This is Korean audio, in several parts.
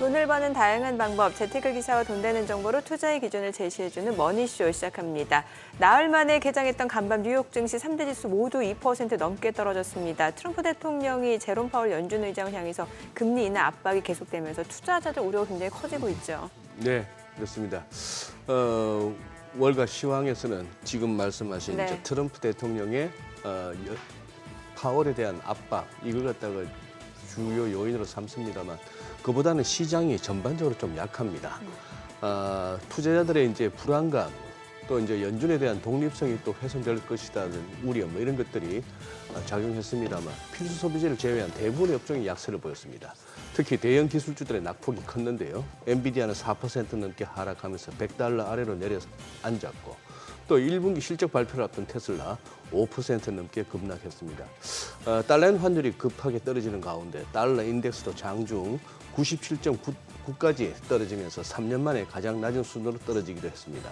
돈을 버는 다양한 방법, 재테크 기사와 돈 되는 정보로 투자의 기준을 제시해주는 머니쇼 시작합니다. 나흘 만에 개장했던 간밤 뉴욕 증시 3대 지수 모두 2% 넘게 떨어졌습니다. 트럼프 대통령이 제롬 파월 연준 의장을 향해서 금리 인하 압박이 계속되면서 투자자들 우려가 굉장히 커지고 있죠. 네, 그렇습니다. 월가 시황에서는 지금 말씀하신 네. 트럼프 대통령의 파월에 대한 압박, 이걸 갖다가 주요 요인으로 삼습니다만 그보다는 시장이 전반적으로 좀 약합니다. 투자자들의 이제 불안감, 또 이제 연준에 대한 독립성이 또 훼손될 것이라는 우려, 뭐 이런 것들이 작용했습니다만 필수 소비재를 제외한 대부분의 업종이 약세를 보였습니다. 특히 대형 기술주들의 낙폭이 컸는데요. 엔비디아는 4% 넘게 하락하면서 $100 아래로 내려 앉았고, 또 1분기 실적 발표를 앞둔 테슬라 5% 넘게 급락했습니다. 달러엔 환율이 급하게 떨어지는 가운데 달러 인덱스도 장중 97.9까지 떨어지면서 3년 만에 가장 낮은 수준으로 떨어지기도 했습니다.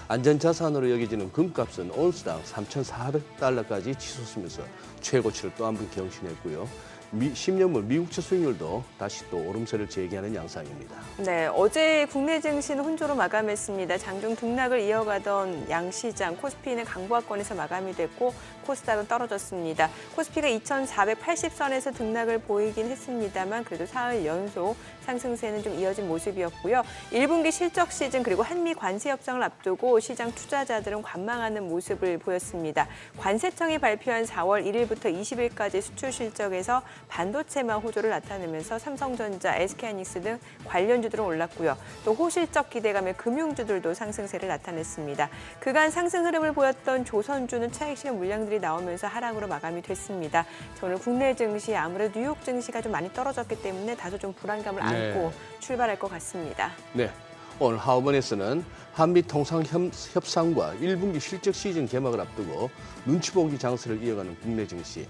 안전자산으로 여겨지는 금값은 온스당 3,400달러까지 치솟으면서 최고치를 또 한 번 경신했고요. 10년물 미국채 수익률도 다시 또 오름세를 재개하는 양상입니다. 네, 어제 국내 증시는 혼조로 마감했습니다. 장중 등락을 이어가던 양시장, 코스피는 강보합권에서 마감이 됐고 코스닥은 떨어졌습니다. 코스피가 2,480선에서 등락을 보이긴 했습니다만 그래도 사흘 연속 상승세는 좀 이어진 모습이었고요. 1분기 실적 시즌 그리고 한미 관세 협상을 앞두고 시장 투자자들은 관망하는 모습을 보였습니다. 관세청이 발표한 4월 1일부터 20일까지 수출 실적에서 반도체만 호조를 나타내면서 삼성전자, SK하이닉스 등 관련주들은 올랐고요. 또 호실적 기대감에 금융주들도 상승세를 나타냈습니다. 그간 상승 흐름을 보였던 조선주는 차익 실현 물량들이 나오면서 하락으로 마감이 됐습니다. 오늘 국내 증시 아무래도 뉴욕 증시가 좀 많이 떨어졌기 때문에 다소 좀 불안감을 안고 출발할 것 같습니다. 네. 오늘 하원에서는 한미 통상협상과 1분기 실적 시즌 개막을 앞두고 눈치 보기 장세를 이어가는 국내 증시,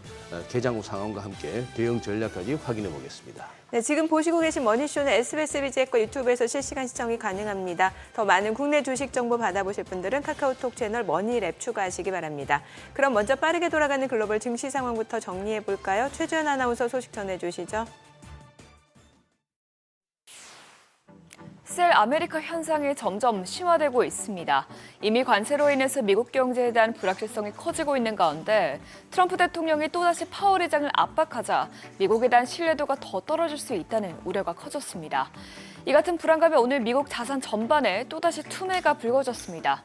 개장 후 상황과 함께 대응 전략까지 확인해 보겠습니다. 네, 지금 보시고 계신 머니쇼는 SBS 비즈앱과 유튜브에서 실시간 시청이 가능합니다. 더 많은 국내 주식 정보 받아보실 분들은 카카오톡 채널 머니랩 추가하시기 바랍니다. 그럼 먼저 빠르게 돌아가는 글로벌 증시 상황부터 정리해 볼까요? 최주연 아나운서 소식 전해주시죠. 셀 아메리카 현상이 점점 심화되고 있습니다. 이미 관세로 인해서 미국 경제에 대한 불확실성이 커지고 있는 가운데 트럼프 대통령이 또다시 파월 의장을 압박하자 미국에 대한 신뢰도가 더 떨어질 수 있다는 우려가 커졌습니다. 이 같은 불안감에 오늘 미국 자산 전반에 또다시 투매가 불거졌습니다.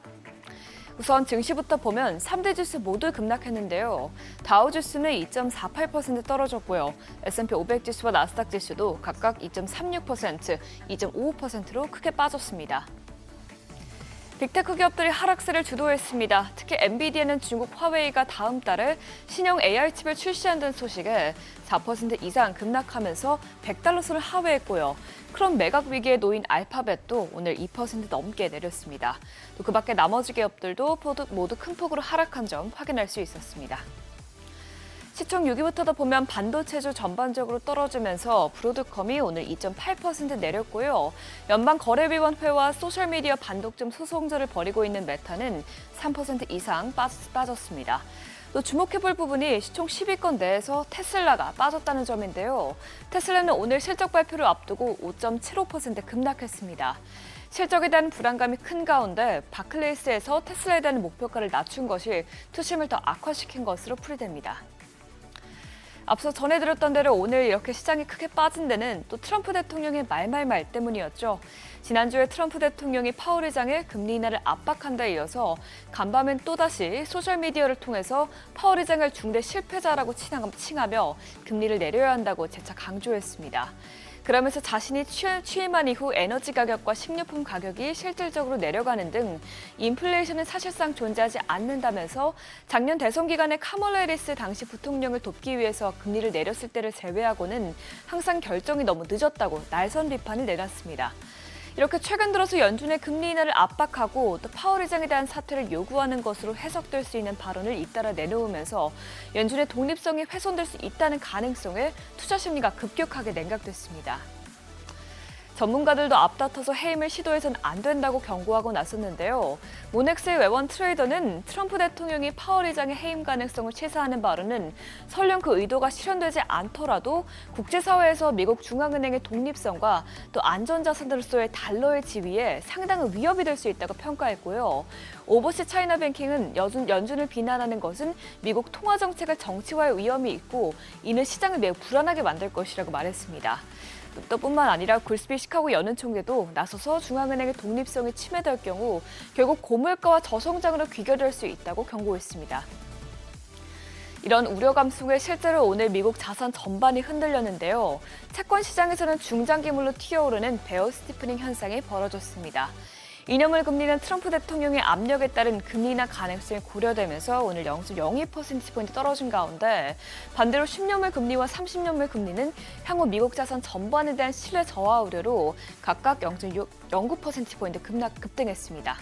우선 증시부터 보면 3대 지수 모두 급락했는데요. 다우지수는 2.48% 떨어졌고요. S&P 500 지수와 나스닥 지수도 각각 2.36%, 2.55%로 크게 빠졌습니다. 빅테크 기업들이 하락세를 주도했습니다. 특히 엔비디아는 중국 화웨이가 다음 달에 신형 AI 칩을 출시한다는 소식에 4% 이상 급락하면서 $100선을 하회했고요. 크롬 매각 위기에 놓인 알파벳도 오늘 2% 넘게 내렸습니다. 또 그 밖에 나머지 기업들도 모두 큰 폭으로 하락한 점 확인할 수 있었습니다. 시총 6위부터 보면 반도체주 전반적으로 떨어지면서 브로드컴이 오늘 2.8% 내렸고요. 연방거래위원회와 소셜미디어 반독점 소송전을 벌이고 있는 메타는 3% 이상 빠졌습니다. 또 주목해볼 부분이 시총 10위권 내에서 테슬라가 빠졌다는 점인데요. 테슬라는 오늘 실적 발표를 앞두고 5.75% 급락했습니다. 실적에 대한 불안감이 큰 가운데 바클레이스에서 테슬라에 대한 목표가를 낮춘 것이 투심을 더 악화시킨 것으로 풀이됩니다. 앞서 전해드렸던 대로 오늘 이렇게 시장이 크게 빠진 데는 또 트럼프 대통령의 말 때문이었죠. 지난주에 트럼프 대통령이 파월 의장의 금리 인하를 압박한 데 이어서 간밤엔 또다시 소셜미디어를 통해서 파월 의장을 중대 실패자라고 칭하며 금리를 내려야 한다고 재차 강조했습니다. 그러면서 자신이 취임한 이후 에너지 가격과 식료품 가격이 실질적으로 내려가는 등 인플레이션은 사실상 존재하지 않는다면서 작년 대선 기간에 카멀라 해리스 당시 부통령을 돕기 위해서 금리를 내렸을 때를 제외하고는 항상 결정이 너무 늦었다고 날선 비판을 내놨습니다. 이렇게 최근 들어서 연준의 금리 인하를 압박하고 또 파월 의장에 대한 사퇴를 요구하는 것으로 해석될 수 있는 발언을 잇따라 내놓으면서 연준의 독립성이 훼손될 수 있다는 가능성에 투자 심리가 급격하게 냉각됐습니다. 전문가들도 앞다퉈서 해임을 시도해서는 안 된다고 경고하고 나섰는데요. 모넥스의 외원 트레이더는 트럼프 대통령이 파월 의장의 해임 가능성을 시사하는 발언은 설령 그 의도가 실현되지 않더라도 국제사회에서 미국 중앙은행의 독립성과 또 안전자산으로서의 달러의 지위에 상당한 위협이 될 수 있다고 평가했고요. 오버시 차이나 뱅킹은 연준을 비난하는 것은 미국 통화정책의 정치화의 위험이 있고 이는 시장을 매우 불안하게 만들 것이라고 말했습니다. 또 뿐만 아니라 굴스비 시카고 연은 총재도 나서서 중앙은행의 독립성이 침해될 경우 결국 고물가와 저성장으로 귀결될 수 있다고 경고했습니다. 이런 우려감 속에 실제로 오늘 미국 자산 전반이 흔들렸는데요. 채권 시장에서는 중장기물로 튀어오르는 베어 스티프닝 현상이 벌어졌습니다. 이념을 금리는 트럼프 대통령의 압력에 따른 금리 인하 가능성이 고려되면서 오늘 0.02%포인트 떨어진 가운데 반대로 10년물 금리와 30년물 금리는 향후 미국 자산 전반에 대한 신뢰 저하 우려로 각각 0.09%포인트 급등했습니다.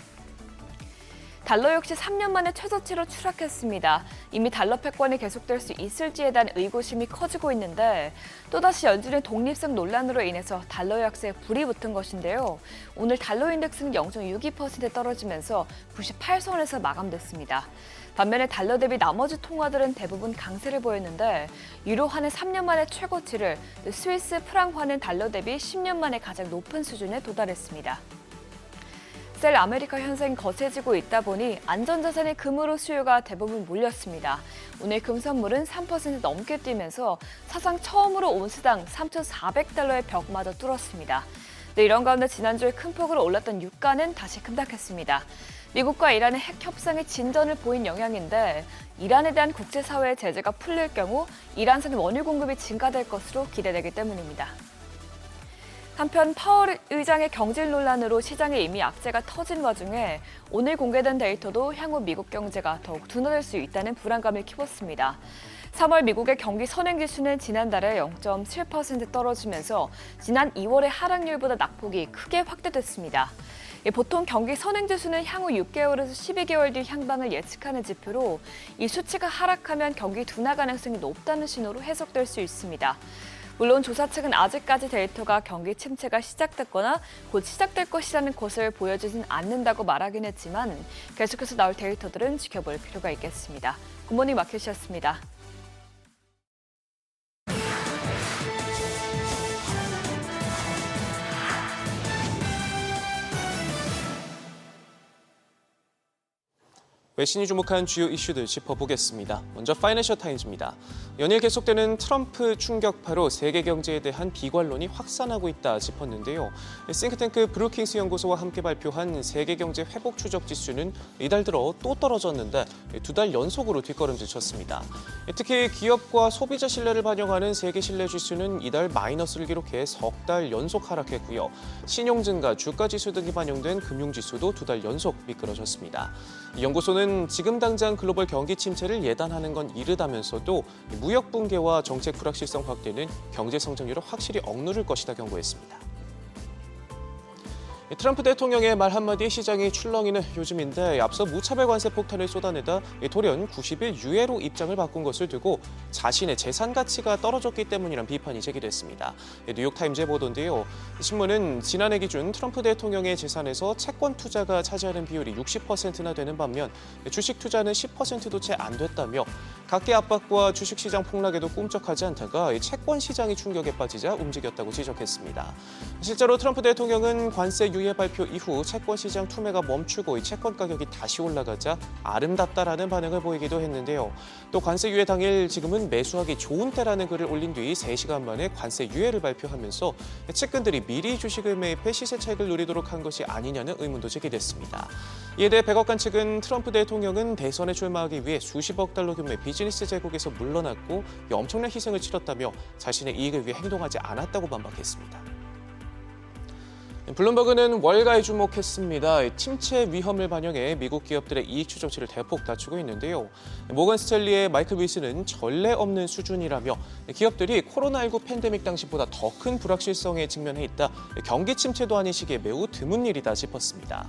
달러 역시 3년 만에 최저치로 추락했습니다. 이미 달러 패권이 계속될 수 있을지에 대한 의구심이 커지고 있는데 또다시 연준의 독립성 논란으로 인해서 달러 약세에 불이 붙은 것인데요. 오늘 달러 인덱스는 0.62% 떨어지면서 98선에서 마감됐습니다. 반면에 달러 대비 나머지 통화들은 대부분 강세를 보였는데 유로화는 3년 만에 최고치를, 스위스 프랑화는 달러 대비 10년 만에 가장 높은 수준에 도달했습니다. 셀 아메리카 현상이 거세지고 있다 보니 안전자산의 금으로 수요가 대부분 몰렸습니다. 오늘 금 선물은 3% 넘게 뛰면서 사상 처음으로 온스당 3,400달러의 벽마저 뚫었습니다. 이런 가운데 지난주에 큰 폭으로 올랐던 유가는 다시 급락했습니다. 미국과 이란의 핵 협상에 진전을 보인 영향인데 이란에 대한 국제사회의 제재가 풀릴 경우 이란산 원유 공급이 증가될 것으로 기대되기 때문입니다. 한편 파월 의장의 경질 논란으로 시장에 이미 악재가 터진 와중에 오늘 공개된 데이터도 향후 미국 경제가 더욱 둔화될 수 있다는 불안감을 키웠습니다. 3월 미국의 경기 선행지수는 지난달에 0.7% 떨어지면서 지난 2월의 하락률보다 낙폭이 크게 확대됐습니다. 보통 경기 선행지수는 향후 6개월에서 12개월 뒤 향방을 예측하는 지표로 이 수치가 하락하면 경기 둔화 가능성이 높다는 신호로 해석될 수 있습니다. 물론 조사 측은 아직까지 데이터가 경기 침체가 시작됐거나 곧 시작될 것이라는 것을 보여주진 않는다고 말하긴 했지만 계속해서 나올 데이터들은 지켜볼 필요가 있겠습니다. 굿모닝 마켓이었습니다. 외신이 주목한 주요 이슈들 짚어보겠습니다. 먼저 파이낸셜 타임즈입니다. 연일 계속되는 트럼프 충격파로 세계 경제에 대한 비관론이 확산하고 있다 짚었는데요. 싱크탱크 브루킹스 연구소와 함께 발표한 세계 경제 회복 추적 지수는 이달 들어 또 떨어졌는데 2달 연속으로 뒷걸음질 쳤습니다. 특히 기업과 소비자 신뢰를 반영하는 세계 신뢰 지수는 이달 마이너스를 기록해 석 달 연속 하락했고요. 신용 증가, 주가 지수 등이 반영된 금융 지수도 2달 연속 미끄러졌습니다. 이 연구소는 지금 당장 글로벌 경기 침체를 예단하는 건 이르다면서도 무역 붕괴와 정책 불확실성 확대는 경제 성장률을 확실히 억누를 것이다 경고했습니다. 트럼프 대통령의 말 한마디에 시장이 출렁이는 요즘인데 앞서 무차별 관세 폭탄을 쏟아내다 돌연 90일 유예로 입장을 바꾼 것을 두고 자신의 재산 가치가 떨어졌기 때문이란 비판이 제기됐습니다. 뉴욕타임즈의 보도인데요. 신문은 지난해 기준 트럼프 대통령의 재산에서 채권 투자가 차지하는 비율이 60%나 되는 반면 주식 투자는 10%도 채 안 됐다며 각계 압박과 주식시장 폭락에도 꿈쩍하지 않다가 채권 시장이 충격에 빠지자 움직였다고 지적했습니다. 실제로 트럼프 대통령은 관세 유예 발표 이후 채권 시장 투매가 멈추고 채권 가격이 다시 올라가자 아름답다라는 반응을 보이기도 했는데요. 또 관세 유예 당일 지금은 매수하기 좋은 때라는 글을 올린 뒤 3시간 만에 관세 유예를 발표하면서 측근들이 미리 주식을 매입해 시세 차익을 누리도록 한 것이 아니냐는 의문도 제기됐습니다. 이에 대해 백악관 측은 트럼프 대통령은 대선에 출마하기 위해 수십억 달러 규모의 비즈니스 제국에서 물러났고 엄청난 희생을 치렀다며 자신의 이익을 위해 행동하지 않았다고 반박했습니다. 블룸버그는 월가에 주목했습니다. 침체 위험을 반영해 미국 기업들의 이익 추정치를 대폭 낮추고 있는데요. 모건 스탠리의 마이클 윌슨은 전례 없는 수준이라며 기업들이 코로나19 팬데믹 당시보다 더 큰 불확실성에 직면해 있다. 경기 침체도 아닌 시기에 매우 드문 일이다 짚었습니다.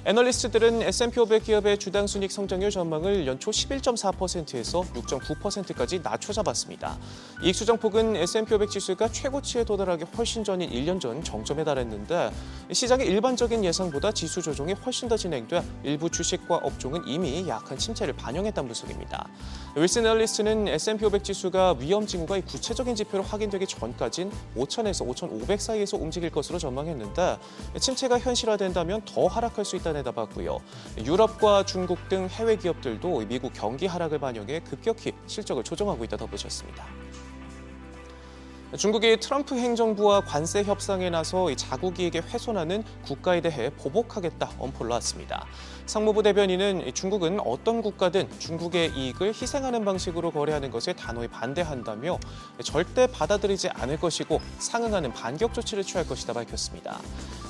애널리스트들은 S&P 500 기업의 주당 순이익 성장률 전망을 연초 11.4%에서 6.9%까지 낮춰 잡았습니다. 이익 수정폭은 S&P 500 지수가 최고치에 도달하기 훨씬 전인 1년 전 정점에 달했는데 시장의 일반적인 예상보다 지수 조정이 훨씬 더 진행돼 일부 주식과 업종은 이미 약한 침체를 반영했다는 분석입니다. 윌슨 애널리스트는 S&P 500 지수가 위험 징후가 구체적인 지표로 확인되기 전까진 5,000에서 5,500 사이에서 움직일 것으로 전망했는데 침체가 현실화된다면 더 하락할 수 있다고 내다봤고요. 유럽과 중국 등 해외 기업들도 미국 경기 하락을 반영해 급격히 실적을 조정하고 있다 덧붙였습니다. 중국이 트럼프 행정부와 관세 협상에 나서 자국 이익에 훼손하는 국가에 대해 보복하겠다 엄포를 놨습니다. 상무부 대변인은 중국은 어떤 국가든 중국의 이익을 희생하는 방식으로 거래하는 것에 단호히 반대한다며 절대 받아들이지 않을 것이고 상응하는 반격 조치를 취할 것이다 밝혔습니다.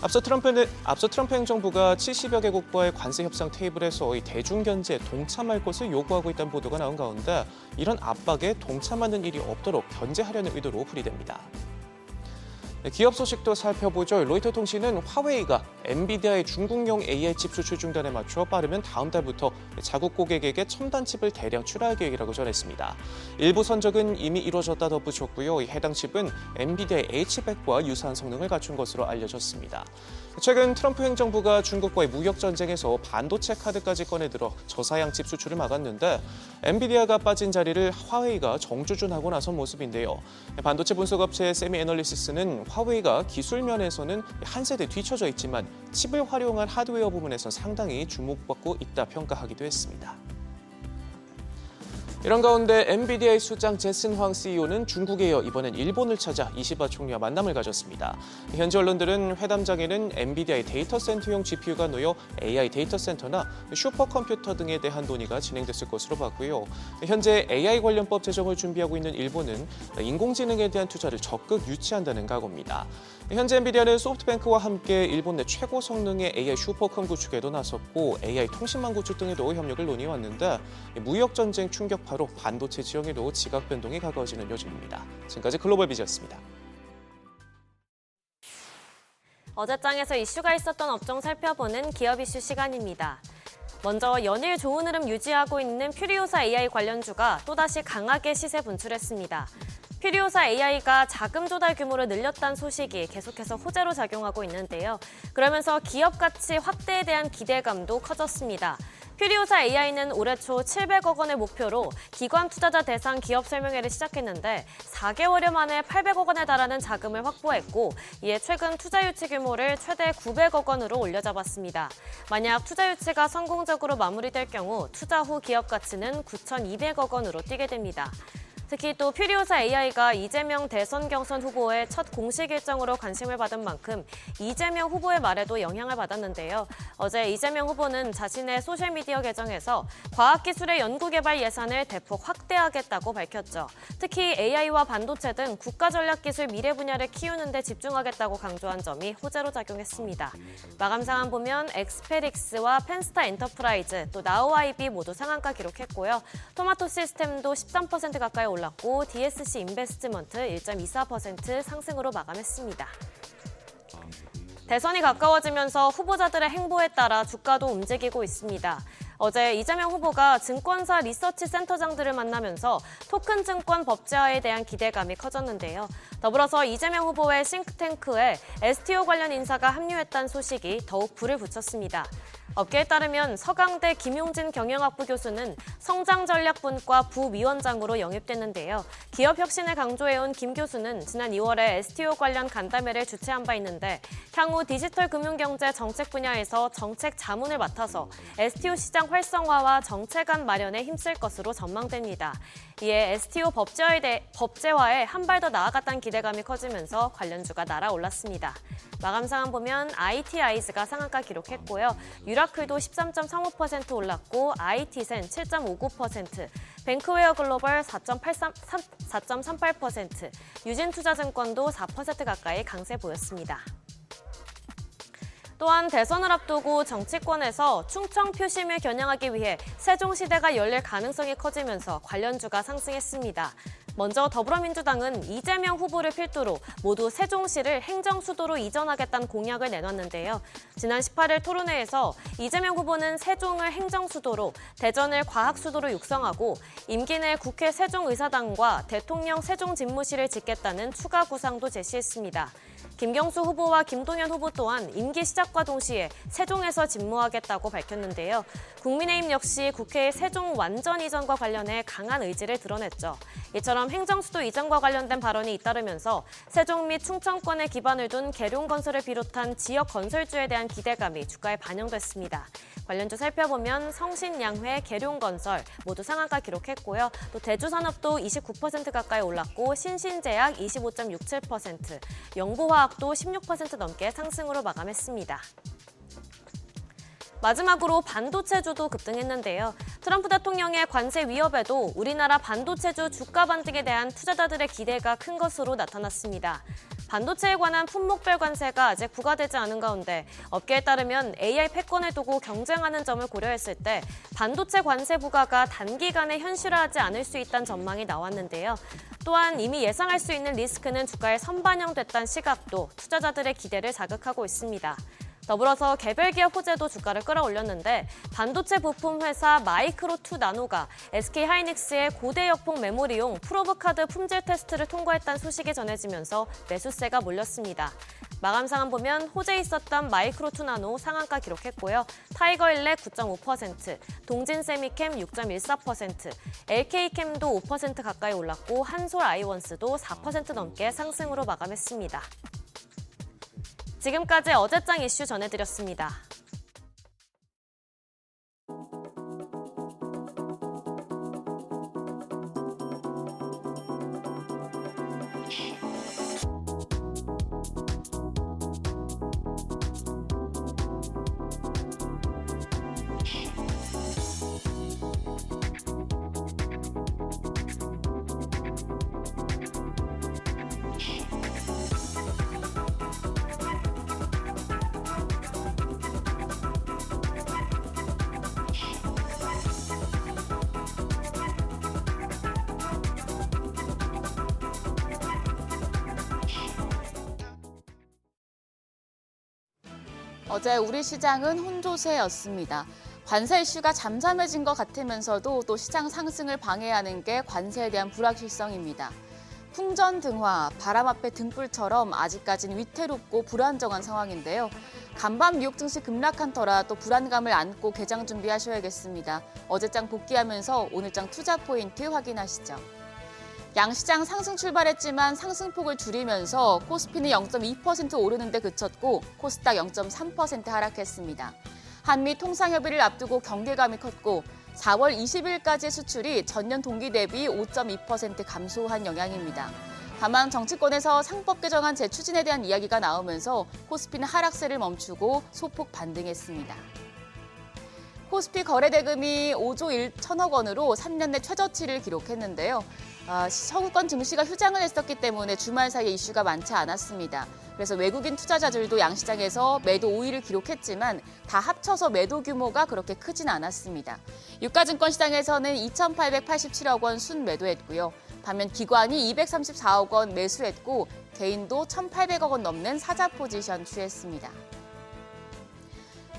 앞서 트럼프 행정부가 70여 개국과의 관세 협상 테이블에서 대중 견제에 동참할 것을 요구하고 있다는 보도가 나온 가운데 이런 압박에 동참하는 일이 없도록 견제하려는 의도로 풀이됩니다. 기업 소식도 살펴보죠. 로이터 통신은 화웨이가 엔비디아의 중국용 AI 칩 수출 중단에 맞춰 빠르면 다음 달부터 자국 고객에게 첨단 칩을 대량 출하할 계획이라고 전했습니다. 일부 선적은 이미 이루어졌다 덧붙였고요. 해당 칩은 엔비디아의 H100과 유사한 성능을 갖춘 것으로 알려졌습니다. 최근 트럼프 행정부가 중국과의 무역 전쟁에서 반도체 카드까지 꺼내들어 저사양 칩 수출을 막았는데 엔비디아가 빠진 자리를 화웨이가 정주준하고 나선 모습인데요. 반도체 분석업체 세미 애널리시스는 화웨이가 기술 면에서는 한 세대 뒤처져 있지만 칩을 활용한 하드웨어 부분에서 상당히 주목받고 있다 평가하기도 했습니다. 이런 가운데 엔비디아의 수장 제슨 황 CEO는 중국에 이어 이번엔 일본을 찾아 이시바 총리와 만남을 가졌습니다. 현지 언론들은 회담장에는 엔비디아의 데이터 센터용 GPU가 놓여 AI 데이터 센터나 슈퍼컴퓨터 등에 대한 논의가 진행됐을 것으로 봤고요. 현재 AI 관련법 제정을 준비하고 있는 일본은 인공지능에 대한 투자를 적극 유치한다는 각오입니다. 현재 엔비디아는 소프트뱅크와 함께 일본 내 최고 성능의 AI 슈퍼컴 구축에도 나섰고 AI 통신망 구축 등에도 협력을 논의해왔는데 무역 전쟁 충격파로 반도체 지형에도 지각 변동이 가까워지는 요즘입니다. 지금까지 글로벌 비즈였습니다. 어제장에서 이슈가 있었던 업종 살펴보는 기업 이슈 시간입니다. 먼저 연일 좋은 흐름 유지하고 있는 퓨리오사 AI 관련주가 또다시 강하게 시세 분출했습니다. 퓨리오사 AI가 자금 조달 규모를 늘렸다는 소식이 계속해서 호재로 작용하고 있는데요. 그러면서 기업 가치 확대에 대한 기대감도 커졌습니다. 퓨리오사 AI는 올해 초 700억 원의 목표로 기관 투자자 대상 기업 설명회를 시작했는데 4개월여 만에 800억 원에 달하는 자금을 확보했고 이에 최근 투자 유치 규모를 최대 900억 원으로 올려잡았습니다. 만약 투자 유치가 성공적으로 마무리될 경우 투자 후 기업 가치는 9,200억 원으로 뛰게 됩니다. 특히 또 퓨리오사 AI가 이재명 대선 경선 후보의 첫 공식 일정으로 관심을 받은 만큼 이재명 후보의 말에도 영향을 받았는데요. 어제 이재명 후보는 자신의 소셜미디어 계정에서 과학기술의 연구개발 예산을 대폭 확대하겠다고 밝혔죠. 특히 AI와 반도체 등 국가전략기술 미래 분야를 키우는 데 집중하겠다고 강조한 점이 호재로 작용했습니다. 마감 상황 보면 엑스페릭스와 펜스타 엔터프라이즈, 또 나우아이비 모두 상한가 기록했고요. 토마토 시스템도 13% 가까이 올랐고 DSC 인베스트먼트 1.24% 상승으로 마감했습니다. 대선이 가까워지면서 후보자들의 행보에 따라 주가도 움직이고 있습니다. 어제 이재명 후보가 증권사 리서치 센터장들을 만나면서 토큰 증권 법제화에 대한 기대감이 커졌는데요. 더불어서 이재명 후보의 싱크탱크에 STO 관련 인사가 합류했다는 소식이 더욱 불을 붙였습니다. 업계에 따르면 서강대 김용진 경영학부 교수는 성장전략분과 부위원장으로 영입됐는데요. 기업 혁신을 강조해온 김 교수는 지난 2월에 STO 관련 간담회를 주최한 바 있는데 향후 디지털 금융경제 정책 분야에서 정책 자문을 맡아서 STO 시장 활성화와 정책안 마련에 힘쓸 것으로 전망됩니다. 이에 STO 법제화에 한 발 더 나아갔다는 기대감이 커지면서 관련주가 날아올랐습니다. 마감 상황 보면 IT아이즈가 상한가 기록했고요. 유라클도 13.35% 올랐고 IT센 7.59%, 뱅크웨어 글로벌 4.38%, 유진투자증권도 4% 가까이 강세 보였습니다. 또한 대선을 앞두고 정치권에서 충청 표심을 겨냥하기 위해 세종시대가 열릴 가능성이 커지면서 관련주가 상승했습니다. 먼저 더불어민주당은 이재명 후보를 필두로 모두 세종시를 행정수도로 이전하겠다는 공약을 내놨는데요. 지난 18일 토론회에서 이재명 후보는 세종을 행정수도로, 대전을 과학수도로 육성하고 임기 내 국회 세종의사당과 대통령 세종집무실을 짓겠다는 추가 구상도 제시했습니다. 김경수 후보와 김동연 후보 또한 임기 시작과 동시에 세종에서 집무하겠다고 밝혔는데요. 국민의힘 역시 국회의 세종 완전 이전과 관련해 강한 의지를 드러냈죠. 이처럼 행정수도 이전과 관련된 발언이 잇따르면서 세종 및 충청권에 기반을 둔 계룡건설을 비롯한 지역 건설주에 대한 기대감이 주가에 반영됐습니다. 관련주 살펴보면 성신양회, 계룡건설 모두 상한가 기록했고요. 또 대주산업도 29% 가까이 올랐고 신신제약 25.67%, 영보화학도 16% 넘게 상승으로 마감했습니다. 마지막으로 반도체주도 급등했는데요. 트럼프 대통령의 관세 위협에도 우리나라 반도체주 주가 반등에 대한 투자자들의 기대가 큰 것으로 나타났습니다. 반도체에 관한 품목별 관세가 아직 부과되지 않은 가운데 업계에 따르면 AI 패권을 두고 경쟁하는 점을 고려했을 때 반도체 관세 부과가 단기간에 현실화하지 않을 수 있다는 전망이 나왔는데요. 또한 이미 예상할 수 있는 리스크는 주가에 선반영됐다는 시각도 투자자들의 기대를 자극하고 있습니다. 더불어서 개별 기업 호재도 주가를 끌어올렸는데 반도체 부품 회사 마이크로2 나노가 SK하이닉스의 고대 역폭 메모리용 프로브카드 품질 테스트를 통과했다는 소식이 전해지면서 매수세가 몰렸습니다. 마감 상황 보면 호재 있었던 마이크로2 나노 상한가 기록했고요. 타이거일렉 9.5%, 동진세미캠 6.14%, LK캠도 5% 가까이 올랐고 한솔아이원스도 4% 넘게 상승으로 마감했습니다. 지금까지 어제장 이슈 전해드렸습니다. 어제 우리 시장은 혼조세였습니다. 관세 이슈가 잠잠해진 것 같으면서도 또 시장 상승을 방해하는 게 관세에 대한 불확실성입니다. 풍전등화, 바람 앞에 등불처럼 아직까지는 위태롭고 불안정한 상황인데요. 간밤 뉴욕 증시 급락한 터라 또 불안감을 안고 개장 준비하셔야겠습니다. 어제장 복귀하면서 오늘장 투자 포인트 확인하시죠. 양시장 상승 출발했지만 상승폭을 줄이면서 코스피는 0.2% 오르는 데 그쳤고 코스닥 0.3% 하락했습니다. 한미 통상협의를 앞두고 경계감이 컸고 4월 20일까지의 수출이 전년 동기 대비 5.2% 감소한 영향입니다. 다만 정치권에서 상법 개정안 재추진에 대한 이야기가 나오면서 코스피는 하락세를 멈추고 소폭 반등했습니다. 코스피 거래대금이 5조 1천억 원으로 3년 내 최저치를 기록했는데요. 서구권 증시가 휴장을 했었기 때문에 주말 사이에 이슈가 많지 않았습니다. 그래서 외국인 투자자들도 양시장에서 매도 우위를 기록했지만 다 합쳐서 매도 규모가 그렇게 크진 않았습니다. 유가증권 시장에서는 2,887억 원 순매도했고요. 반면 기관이 234억 원 매수했고 개인도 1,800억 원 넘는 사자 포지션 취했습니다.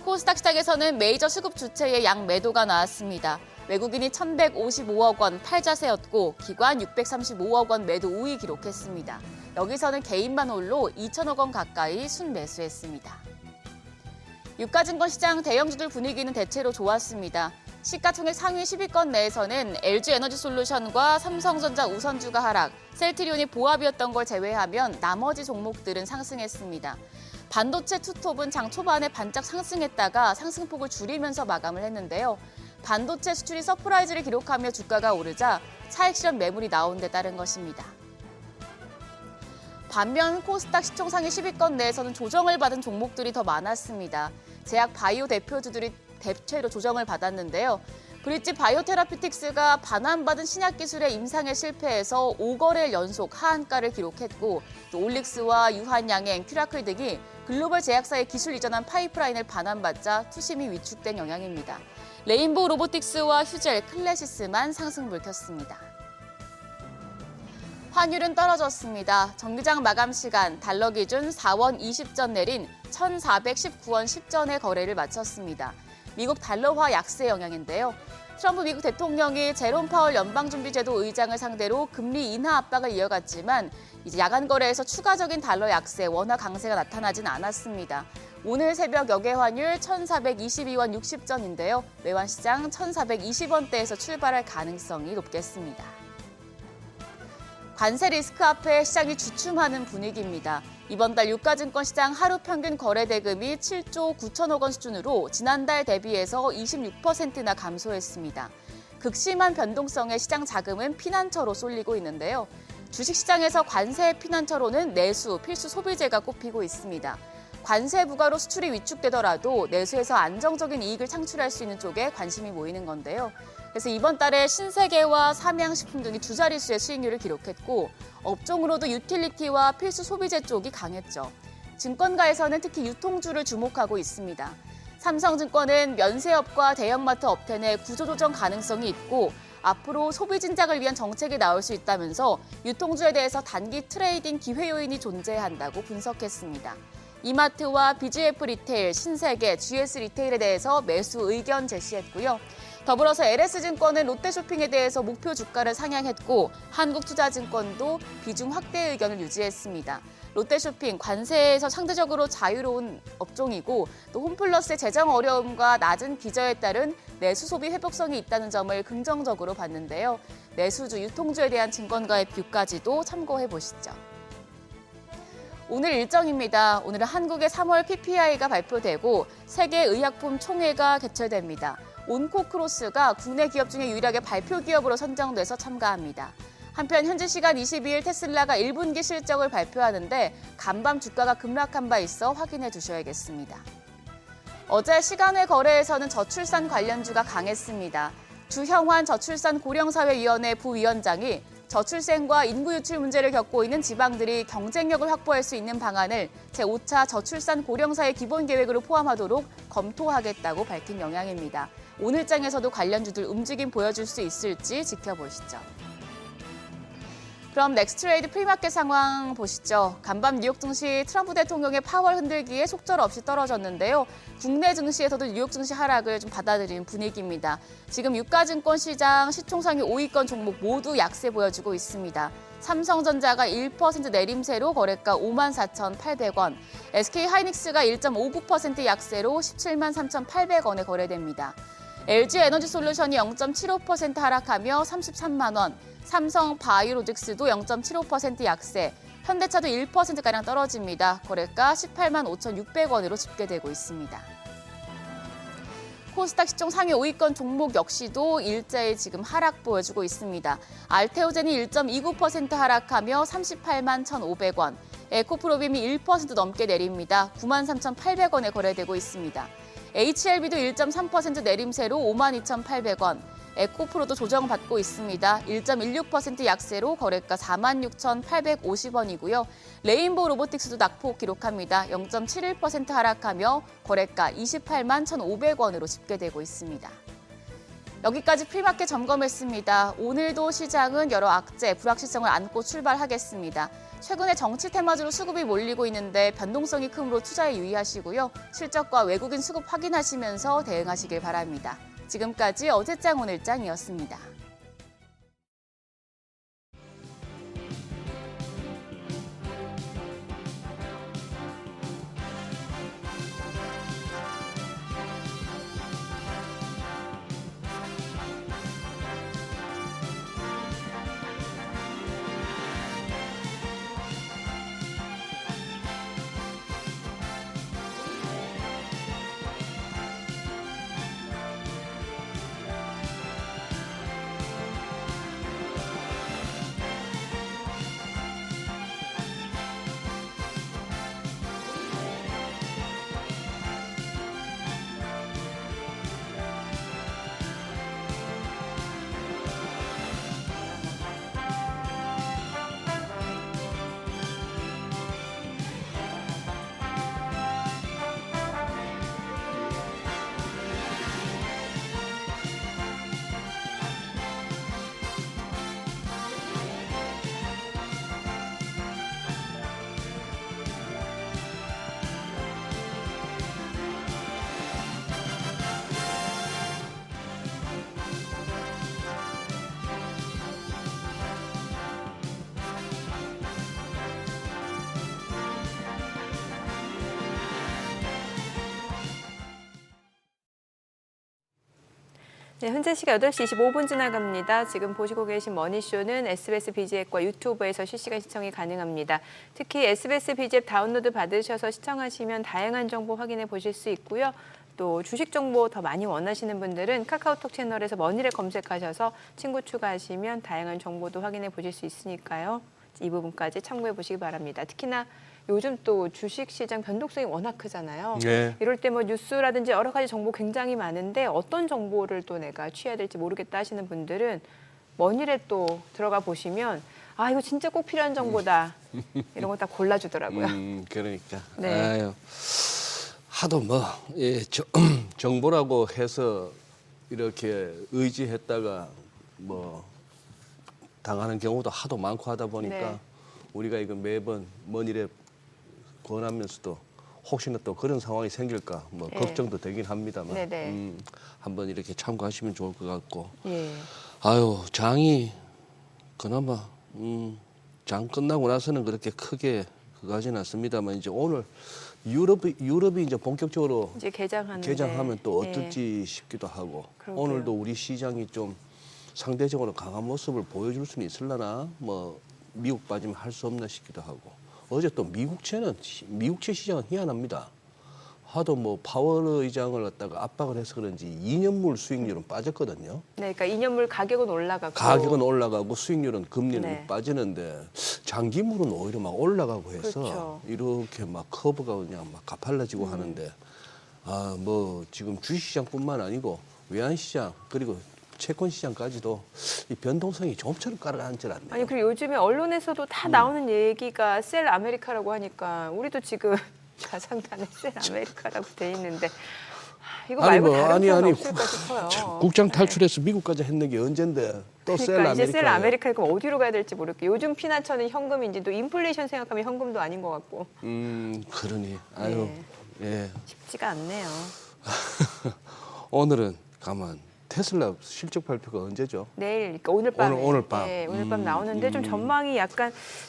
코스닥 시장에서는 메이저 수급 주체의 양매도가 나왔습니다. 외국인이 1,155억 원 팔자세였고 기관 635억 원 매도 우위 기록했습니다. 여기서는 개인만 홀로 2천억 원 가까이 순매수했습니다. 유가증권 시장 대형주들 분위기는 대체로 좋았습니다. 시가총액 상위 10위권 내에서는 LG에너지솔루션과 삼성전자 우선주가 하락, 셀트리온이 보합이었던 걸 제외하면 나머지 종목들은 상승했습니다. 반도체 투톱은 장 초반에 반짝 상승했다가 상승폭을 줄이면서 마감을 했는데요. 반도체 수출이 서프라이즈를 기록하며 주가가 오르자 차익 실현 매물이 나온 데 따른 것입니다. 반면 코스닥 시총 상위 10위권 내에서는 조정을 받은 종목들이 더 많았습니다. 제약 바이오 대표주들이 대체로 조정을 받았는데요. 브릿지 바이오테라피틱스가 반환받은 신약 기술의 임상에 실패해서 5거래일 연속 하한가를 기록했고 또 올릭스와 유한양행, 큐라클 등이 글로벌 제약사의 기술 이전한 파이프라인을 반환받자 투심이 위축된 영향입니다. 레인보우 로보틱스와 휴젤, 클래시스만 상승 불켰습니다. 환율은 떨어졌습니다. 정기장 마감 시간 달러 기준 4원 20전 내린 1,419원 10전의 거래를 마쳤습니다. 미국 달러화 약세 영향인데요. 트럼프 미국 대통령이 제롬 파월 연방준비제도 의장을 상대로 금리 인하 압박을 이어갔지만 이제 야간 거래에서 추가적인 달러 약세, 원화 강세가 나타나진 않았습니다. 오늘 새벽 역외 환율 1,422원 60전인데요. 외환 시장 1,420원대에서 출발할 가능성이 높겠습니다. 관세 리스크 앞에 시장이 주춤하는 분위기입니다. 이번 달 유가증권 시장 하루 평균 거래 대금이 7조 9천억 원 수준으로 지난달 대비해서 26%나 감소했습니다. 극심한 변동성의 시장 자금은 피난처로 쏠리고 있는데요. 주식시장에서 관세 피난처로는 내수, 필수 소비재가 꼽히고 있습니다. 관세 부과로 수출이 위축되더라도 내수에서 안정적인 이익을 창출할 수 있는 쪽에 관심이 모이는 건데요. 그래서 이번 달에 신세계와 삼양식품 등이 두 자릿수의 수익률을 기록했고 업종으로도 유틸리티와 필수 소비재 쪽이 강했죠. 증권가에서는 특히 유통주를 주목하고 있습니다. 삼성증권은 면세업과 대형마트 업텐의 구조조정 가능성이 있고 앞으로 소비 진작을 위한 정책이 나올 수 있다면서 유통주에 대해서 단기 트레이딩 기회 요인이 존재한다고 분석했습니다. 이마트와 BGF 리테일, 신세계, GS 리테일에 대해서 매수 의견 제시했고요. 더불어서 LS증권은 롯데쇼핑에 대해서 목표 주가를 상향했고 한국투자증권도 비중 확대 의견을 유지했습니다. 롯데쇼핑 관세에서 상대적으로 자유로운 업종이고 또 홈플러스의 재정 어려움과 낮은 기저에 따른 내수 소비 회복성이 있다는 점을 긍정적으로 봤는데요. 내수주, 유통주에 대한 증권가의 뷰까지도 참고해 보시죠. 오늘 일정입니다. 오늘은 한국의 3월 PPI가 발표되고 세계의약품 총회가 개최됩니다. 온코크로스가 국내 기업 중에 유일하게 발표 기업으로 선정돼서 참가합니다. 한편 현지 시간 22일 테슬라가 1분기 실적을 발표하는데 간밤 주가가 급락한 바 있어 확인해 두셔야겠습니다. 어제 시간외 거래에서는 저출산 관련주가 강했습니다. 주형환 저출산고령사회위원회 부위원장이 저출생과 인구 유출 문제를 겪고 있는 지방들이 경쟁력을 확보할 수 있는 방안을 제5차 저출산 고령사회 기본계획으로 포함하도록 검토하겠다고 밝힌 영향입니다. 오늘장에서도 관련주들 움직임 보여줄 수 있을지 지켜보시죠. 그럼 넥스트레이드 프리마켓 상황 보시죠. 간밤 뉴욕 증시 트럼프 대통령의 파월 흔들기에 속절없이 떨어졌는데요. 국내 증시에서도 뉴욕 증시 하락을 좀 받아들이는 분위기입니다. 지금 유가증권 시장 시총상위 5위권 종목 모두 약세 보여주고 있습니다. 삼성전자가 1% 내림세로 거래가 54,800원, SK하이닉스가 1.59% 약세로 173,800원에 거래됩니다. LG에너지솔루션이 0.75% 하락하며 33만 원, 삼성 바이오로직스도 0.75% 약세, 현대차도 1%가량 떨어집니다. 거래가 18만 5,600원으로 집계되고 있습니다. 코스닥 시총 상위 5위권 종목 역시도 일제히 지금 하락 보여주고 있습니다. 알테오젠이 1.29% 하락하며 38만 1,500원, 에코프로빔이 1% 넘게 내립니다. 93,800원에 거래되고 있습니다. HLB도 1.3% 내림세로 52,800원, 에코프로도 조정받고 있습니다. 1.16% 약세로 거래가 46,850원이고요. 레인보우 로보틱스도 낙폭 기록합니다. 0.71% 하락하며 거래가 28만 1,500원으로 집계되고 있습니다. 여기까지 프리마켓 점검했습니다. 오늘도 시장은 여러 악재, 불확실성을 안고 출발하겠습니다. 최근에 정치 테마주로 수급이 몰리고 있는데 변동성이 크므로 투자에 유의하시고요. 실적과 외국인 수급 확인하시면서 대응하시길 바랍니다. 지금까지 어제장 오늘장이었습니다. 네, 현재 시각 8시 25분 지나갑니다. 지금 보시고 계신 머니쇼는 SBS BG앱과 유튜브에서 실시간 시청이 가능합니다. 특히 SBS BG앱 다운로드 받으셔서 시청하시면 다양한 정보 확인해 보실 수 있고요. 또 주식 정보 더 많이 원하시는 분들은 카카오톡 채널에서 머니를 검색하셔서 친구 추가하시면 다양한 정보도 확인해 보실 수 있으니까요. 이 부분까지 참고해 보시기 바랍니다. 특히나 요즘 또 주식시장 변동성이 워낙 크잖아요. 네. 이럴 때 뭐 뉴스라든지 여러 가지 정보 굉장히 많은데 어떤 정보를 또 내가 취해야 될지 모르겠다 하시는 분들은 머니랩 또 들어가 보시면 아 이거 진짜 꼭 필요한 정보다 이런 거 다 골라주더라고요. 그러니까. 네. 아유, 하도 뭐 정보라고 해서 이렇게 의지했다가 뭐 당하는 경우도 하도 많고 하다 보니까 네. 우리가 이거 매번 머니랩 권하면서도 혹시나 또 그런 상황이 생길까 뭐 네. 걱정도 되긴 합니다만 네네. 한번 이렇게 참고하시면 좋을 것 같고 예. 아유 장이 그나마 장 끝나고 나서는 그렇게 크게 그거하지는 않습니다만 이제 오늘 유럽이 이제 본격적으로 이제 개장하는데 개장하면 또 예. 어떨지 싶기도 하고 그러게요. 오늘도 우리 시장이 좀 상대적으로 강한 모습을 보여줄 수는 있을라나 뭐 미국 빠지면 할 수 없나 싶기도 하고 어제 또 미국채 시장은 희한합니다. 하도 뭐 파월 의장을 갖다가 압박을 해서 그런지 2년물 수익률은 빠졌거든요. 네, 그러니까 2년물 가격은 올라가고 가격은 올라가고 수익률은 금리는 네. 빠지는데 장기물은 오히려 막 올라가고 해서 그렇죠. 이렇게 막 커브가 그냥 막 가팔라지고 하는데 아 뭐 지금 주식시장뿐만 아니고 외환시장 그리고 채권시장까지도 이 변동성이 좀처럼 가라앉질 않네요. 아니 그리고 요즘에 언론에서도 다 나오는 얘기가 셀 아메리카라고 하니까 우리도 지금 자산단에 셀 아메리카라고 돼 있는데 이거 말고 다른 표현 없을까 싶어요. 국장 탈출해서 미국까지 했는 게 언젠데 또 셀 그러니까 이제 아메리카. 셀 아메리카니까 어디로 가야 될지 모르겠고 요즘 피난처는 현금인지 또 인플레이션 생각하면 현금도 아닌 것 같고 그러니 아유 예 쉽지가 않네요. 오늘은 가만 테슬라 실적 발표가 언제죠? 내일, 그러니까 오늘 밤에. 오늘 밤. 네, 오늘 밤 나오는데 좀 전망이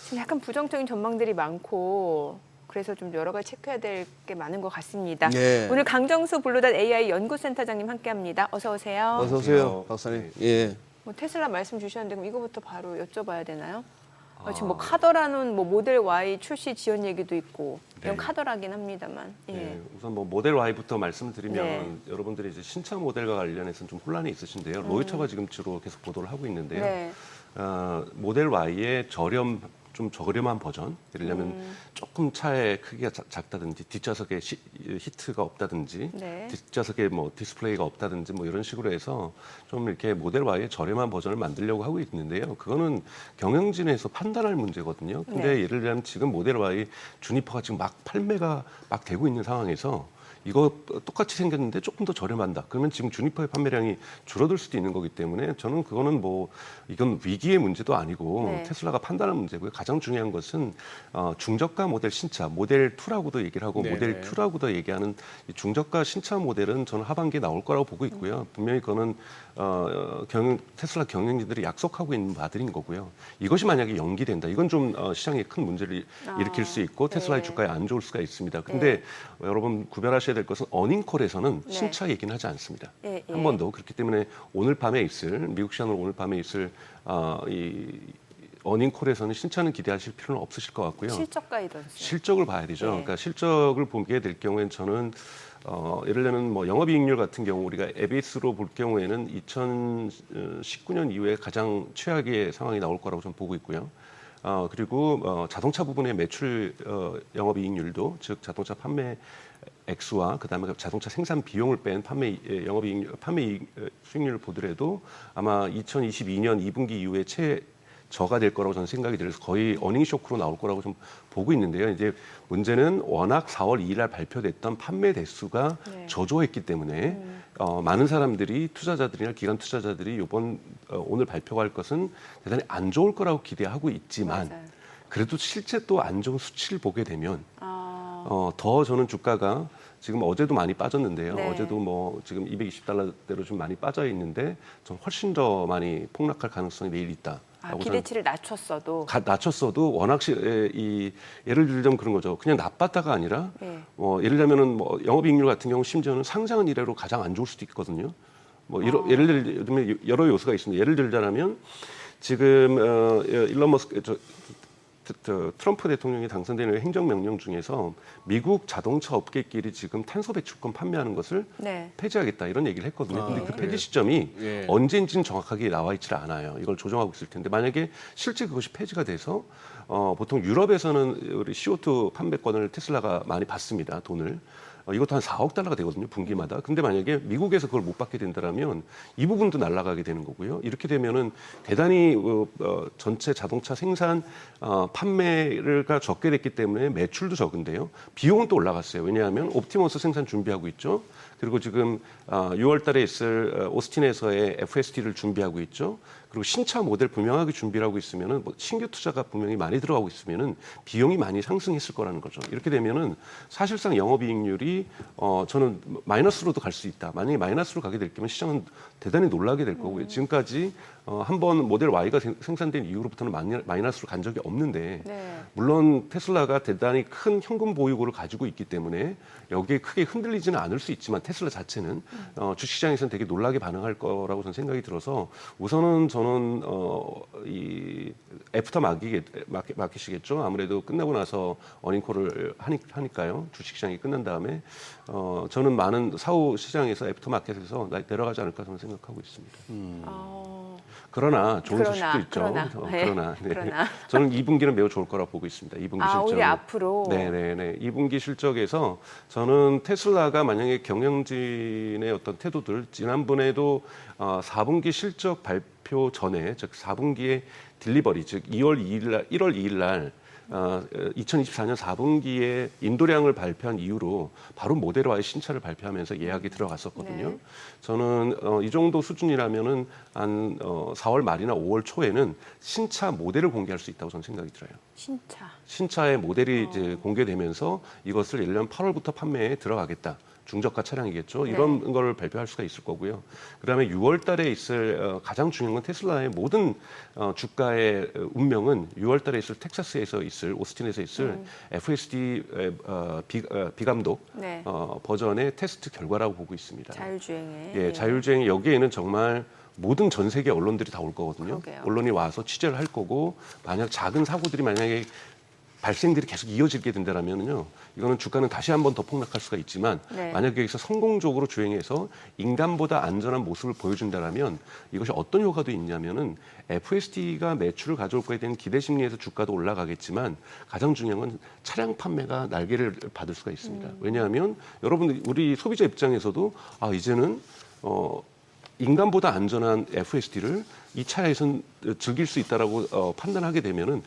지금 약간 부정적인 전망들이 많고 그래서 좀 여러 가지 체크해야 될 게 많은 것 같습니다. 네. 오늘 강정수 블루닷 AI 연구센터장님 함께합니다. 어서 오세요. 어서 오세요, 박사님. 예. 뭐 테슬라 말씀 주셨는데 그럼 이거부터 바로 여쭤봐야 되나요? 지금 뭐 카더라는 뭐 모델 Y 출시 지원 얘기도 있고 이런 네. 카더라긴 합니다만. 예. 네, 우선 뭐 모델 Y부터 말씀드리면 네. 여러분들이 이제 신차 모델과 관련해서는 좀 혼란이 있으신데요. 로이터가 지금 주로 계속 보도를 하고 있는데요. 네. 모델 Y의 좀 저렴한 버전, 예를 들면 조금 차의 크기가 작다든지 뒷좌석에 히트가 없다든지 네. 뒷좌석에 뭐 디스플레이가 없다든지 뭐 이런 식으로 해서 좀 이렇게 모델 Y의 저렴한 버전을 만들려고 하고 있는데요. 그거는 경영진에서 판단할 문제거든요. 근데 네. 예를 들면 지금 모델 Y 주니퍼가 지금 막 판매가 막 되고 있는 상황에서 이거 똑같이 생겼는데 조금 더 저렴한다. 그러면 지금 주니퍼의 판매량이 줄어들 수도 있는 거기 때문에 저는 그거는 뭐 이건 위기의 문제도 아니고 네. 테슬라가 판단할 문제고요. 가장 중요한 것은 중저가 모델 신차, 모델 2라고도 얘기를 하고 네네. 모델 Q라고도 얘기하는 이 중저가 신차 모델은 저는 하반기에 나올 거라고 보고 있고요. 분명히 그거는 테슬라 경영진들이 약속하고 있는 바들인 거고요. 이것이 만약에 연기된다. 이건 좀 시장에 큰 문제를 일으킬 수 있고 테슬라의 네. 주가에 안 좋을 수가 있습니다. 근데 여러분 구별하셔야 될 것은 어닝콜에서는 네. 신차 얘기는 하지 않습니다. 예, 예. 한 번도. 그렇기 때문에 오늘 밤에 있을 미국 시장으로 오늘 밤에 있을 이 어닝콜에서는 신차는 기대하실 필요는 없으실 것 같고요. 실적 가이던스. 실적을 봐야 되죠. 네. 그러니까 실적을 보게 될 경우에는 저는 예를 들면 뭐 영업이익률 같은 경우 우리가 에비스로 볼 경우에는 2019년 이후에 가장 최악의 상황이 나올 거라고 저는 보고 있고요. 그리고 자동차 부분의 매출 영업이익률도 즉 자동차 판매 액수와 그다음에 자동차 생산 비용을 뺀 판매 수익률을 보더라도 아마 2022년 2분기 이후에 저가 될 거라고 저는 생각이 들어서 거의 어닝 쇼크로 나올 거라고 좀 보고 있는데요. 이제 문제는 워낙 4월 2일 날 발표됐던 판매 대수가 네. 저조했기 때문에 많은 사람들이 투자자들이나 기관 투자자들이 오늘 발표할 것은 대단히 안 좋을 거라고 기대하고 있지만 맞아요. 그래도 실제 또 안 좋은 수치를 보게 되면 아, 더 저는 주가가 지금 어제도 많이 빠졌는데요. 네. 어제도 뭐 지금 220달러대로 좀 많이 빠져 있는데 좀 훨씬 더 많이 폭락할 가능성이 내일 있다. 기대치를 낮췄어도. 낮췄어도 워낙 예를 들자면 그런 거죠. 그냥 나빴다가 아니라 네. 예를 들면은 뭐 영업이익률 같은 경우 심지어는 상장은 이래로 가장 안 좋을 수도 있거든요. 뭐 예를 들면 여러 요소가 있습니다. 예를 들자면 지금 일론 머스크 트럼프 대통령이 당선되는 행정명령 중에서 미국 자동차 업계끼리 지금 탄소 배출권 판매하는 것을 네. 폐지하겠다 이런 얘기를 했거든요. 근데 그 폐지 시점이 언제인지는 정확하게 나와 있질 않아요. 이걸 조정하고 있을 텐데 만약에 실제 그것이 폐지가 돼서 보통 유럽에서는 우리 CO2 판매권을 테슬라가 많이 받습니다. 돈을. 이것도 한 4억 달러가 되거든요, 분기마다. 근데 만약에 미국에서 그걸 못 받게 된다면 이 부분도 날아가게 되는 거고요. 이렇게 되면은 대단히 전체 자동차 생산 판매가 적게 됐기 때문에 매출도 적은데요. 비용은 또 올라갔어요. 왜냐하면 옵티머스 생산 준비하고 있죠. 그리고 지금 6월 달에 있을 오스틴에서의 FSD를 준비하고 있죠. 그리고 신차 모델 분명하게 준비를 하고 있으면은 뭐 신규 투자가 분명히 많이 들어가고 있으면은 비용이 많이 상승했을 거라는 거죠. 이렇게 되면은 사실상 영업이익률이 저는 마이너스로도 갈 수 있다. 만약에 마이너스로 가게 될 경우는 시장은 대단히 놀라게 될 거고요. 지금까지 한번 모델 Y가 생산된 이후로부터는 마이너스로 간 적이 없는데 네. 물론 테슬라가 대단히 큰 현금 보유고를 가지고 있기 때문에 여기에 크게 흔들리지는 않을 수 있지만 테슬라 자체는 주식시장에서는 되게 놀라게 반응할 거라고 저는 생각이 들어서 우선은 저는 이 애프터 마켓이겠죠. 아무래도 끝나고 나서 어닝콜을 하니까요. 주식시장이 끝난 다음에 저는 많은 사후 시장에서 애프터 마켓에서 내려가지 않을까 저는 생각하고 있습니다. 그러나 좋은 소식도 있죠. 그러나 저는 2분기는 매우 좋을 거라고 보고 있습니다. 2분기 실적. 우리 앞으로. 네네네. 2분기 실적에서 저는 테슬라가 만약에 경영진의 어떤 태도들 지난번에도 4분기 실적 발표 전에 즉 4분기의 딜리버리 즉 1월 2일 날 2024년 4분기에 인도량을 발표한 이후로 바로 모델 Y의 신차를 발표하면서 예약이 들어갔었거든요. 네. 저는 이 정도 수준이라면은 한 4월 말이나 5월 초에는 신차 모델을 공개할 수 있다고 저는 생각이 들어요. 신차의 모델이 이제 공개되면서 이것을 1년 8월부터 판매에 들어가겠다. 중저가 차량이겠죠. 이런 걸 발표할 수가 있을 거고요. 그다음에 6월 달에 있을 가장 중요한 건 테슬라의 모든 주가의 운명은 6월 달에 있을 텍사스에서 있을 오스틴에서 있을 FSD 비감독 네. 버전의 테스트 결과라고 보고 있습니다. 자율주행에. 예, 자율주행 여기에는 정말 모든 전 세계 언론들이 다 올 거거든요. 그러게요. 언론이 와서 취재를 할 거고 만약 작은 사고들이 만약에 발생들이 계속 이어지게 된다면요, 이거는 주가는 다시 한 번 더 폭락할 수가 있지만 네. 만약 여기서 성공적으로 주행해서 인간보다 안전한 모습을 보여준다면 이것이 어떤 효과도 있냐면은 FSD가 매출을 가져올 거에 대한 기대 심리에서 주가도 올라가겠지만 가장 중요한 건 차량 판매가 날개를 받을 수가 있습니다. 왜냐하면 여러분 우리 소비자 입장에서도 이제는 인간보다 안전한 FSD를 이 차에서는 즐길 수 있다라고 판단하게 되면은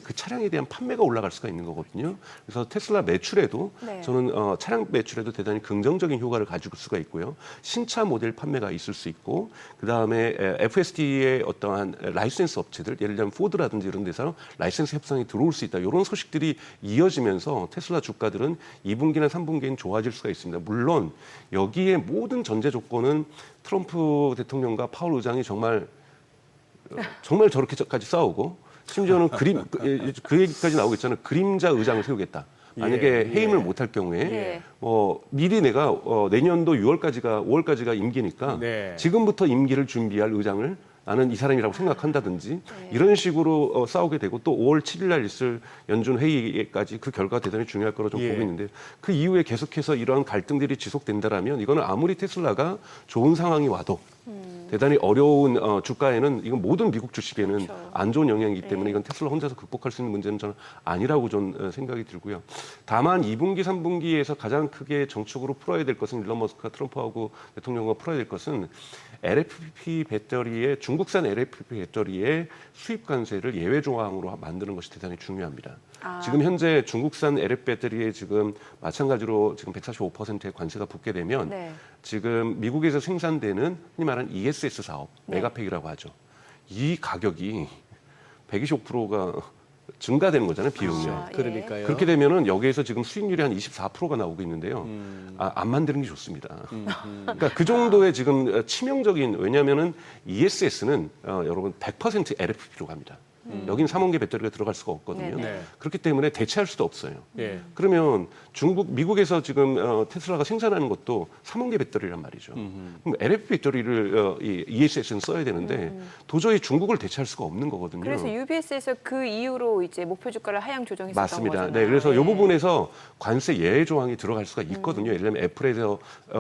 그 차량에 대한 판매가 올라갈 수가 있는 거거든요. 그래서 테슬라 매출에도 네. 저는 차량 매출에도 대단히 긍정적인 효과를 가지고 수가 있고요. 신차 모델 판매가 있을 수 있고 그 다음에 FSD의 어떠한 라이센스 업체들, 예를 들면 포드라든지 이런 데서 라이센스 협상이 들어올 수 있다. 이런 소식들이 이어지면서 테슬라 주가들은 2분기나 3분기엔 좋아질 수가 있습니다. 물론 여기에 모든 전제 조건은 트럼프 대통령과 파월 의장이 정말 저렇게까지 싸우고 심지어는 그 얘기까지 나오겠잖아요. 그림자 의장을 세우겠다. 만약에 해임을 못할 경우에 미리 내가 내년도 5월까지가 임기니까 지금부터 임기를 준비할 의장을 나는 이 사람이라고 생각한다든지 이런 식으로 싸우게 되고 또 5월 7일 날 있을 연준 회의까지 그 결과가 대단히 중요할 거라고 좀 보고 있는데 그 이후에 계속해서 이러한 갈등들이 지속된다라면 이거는 아무리 테슬라가 좋은 상황이 와도 대단히 어려운 주가에는 이건 모든 미국 주식에는 안 좋은 영향이기 때문에 이건 테슬라 혼자서 극복할 수 있는 문제는 저는 아니라고 좀 생각이 들고요. 다만 2분기, 3분기에서 가장 크게 정책으로 풀어야 될 것은 일론 머스크가 트럼프하고 대통령과 풀어야 될 것은 LFP 배터리의 중국산 LFP 배터리의 수입 관세를 예외 조항으로 만드는 것이 대단히 중요합니다. 지금 현재 중국산 LFP 배터리에 지금 마찬가지로 지금 145%의 관세가 붙게 되면 지금 미국에서 생산되는 흔히 말하는 ESS 사업, 메가팩이라고 하죠. 이 가격이 125%가 증가되는 거잖아요, 비용이요. 그러니까요. 그렇게 되면은 여기에서 지금 수익률이 한 24%가 나오고 있는데요. 안 만드는 게 좋습니다. 그러니까 그 정도의 지금 치명적인, 왜냐하면은 ESS는 여러분 100% LFP로 갑니다. 여긴 3원계 배터리가 들어갈 수가 없거든요. 네네. 그렇기 때문에 대체할 수도 없어요. 예. 그러면 미국에서 지금 테슬라가 생산하는 것도 3원계 배터리란 말이죠. 그럼 LFP 배터리를 이 ESS는 써야 되는데 도저히 중국을 대체할 수가 없는 거거든요. 그래서 UBS에서 그 이후로 이제 목표 주가를 하향 조정했었던 맞습니다. 거잖아요. 네, 그래서 예. 이 부분에서 관세 예외 조항이 들어갈 수가 있거든요. 예를 들면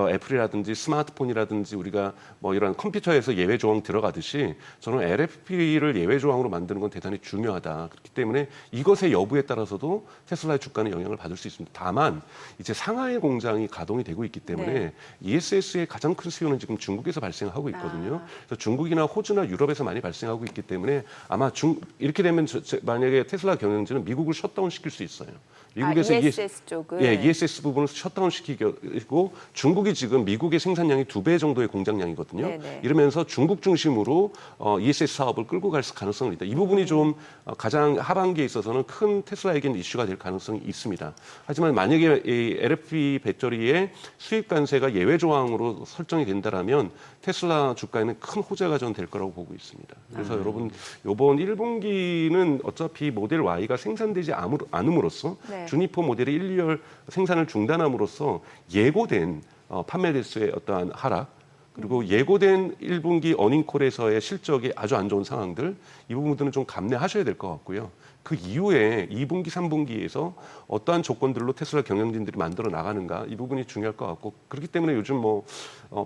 애플이라든지 스마트폰이라든지 우리가 뭐 이런 컴퓨터에서 예외 조항 들어가듯이 저는 LFP를 예외 조항으로 만드는 건 대단히 중요하다. 그렇기 때문에 이것의 여부에 따라서도 테슬라의 주가는 영향을 받을 수 있습니다. 다만 이제 상하이 공장이 가동이 되고 있기 때문에 네. ESS의 가장 큰 수요는 지금 중국에서 발생하고 있거든요. 그래서 중국이나 호주나 유럽에서 많이 발생하고 있기 때문에 아마 이렇게 되면 만약에 테슬라 경영진은 미국을 셧다운 시킬 수 있어요. 미국에서 ESS 쪽을. 예, ESS 부분을 셧다운 시키고 중국이 지금 미국의 생산량이 2배 정도의 공장량이거든요. 네네. 이러면서 중국 중심으로 ESS 사업을 끌고 갈 가능성이 있다. 이 부분이 좀 가장 하반기에 있어서는 큰 테슬라에게는 이슈가 될 가능성이 있습니다. 하지만 만약에 이 LFP 배터리의 수입 관세가 예외 조항으로 설정이 된다라면 테슬라 주가에는 큰 호재가 전 될 거라고 보고 있습니다. 그래서 여러분 이번 1분기는 어차피 모델 Y가 생산되지 않음으로써 네. 주니퍼 모델의 1, 2월 생산을 중단함으로써 예고된 판매 대수의 어떠한 하락 그리고 예고된 1분기 어닝콜에서의 실적이 아주 안 좋은 상황들 이 부분들은 좀 감내하셔야 될 것 같고요. 그 이후에 2분기, 3분기에서 어떠한 조건들로 테슬라 경영진들이 만들어 나가는가 이 부분이 중요할 것 같고 그렇기 때문에 요즘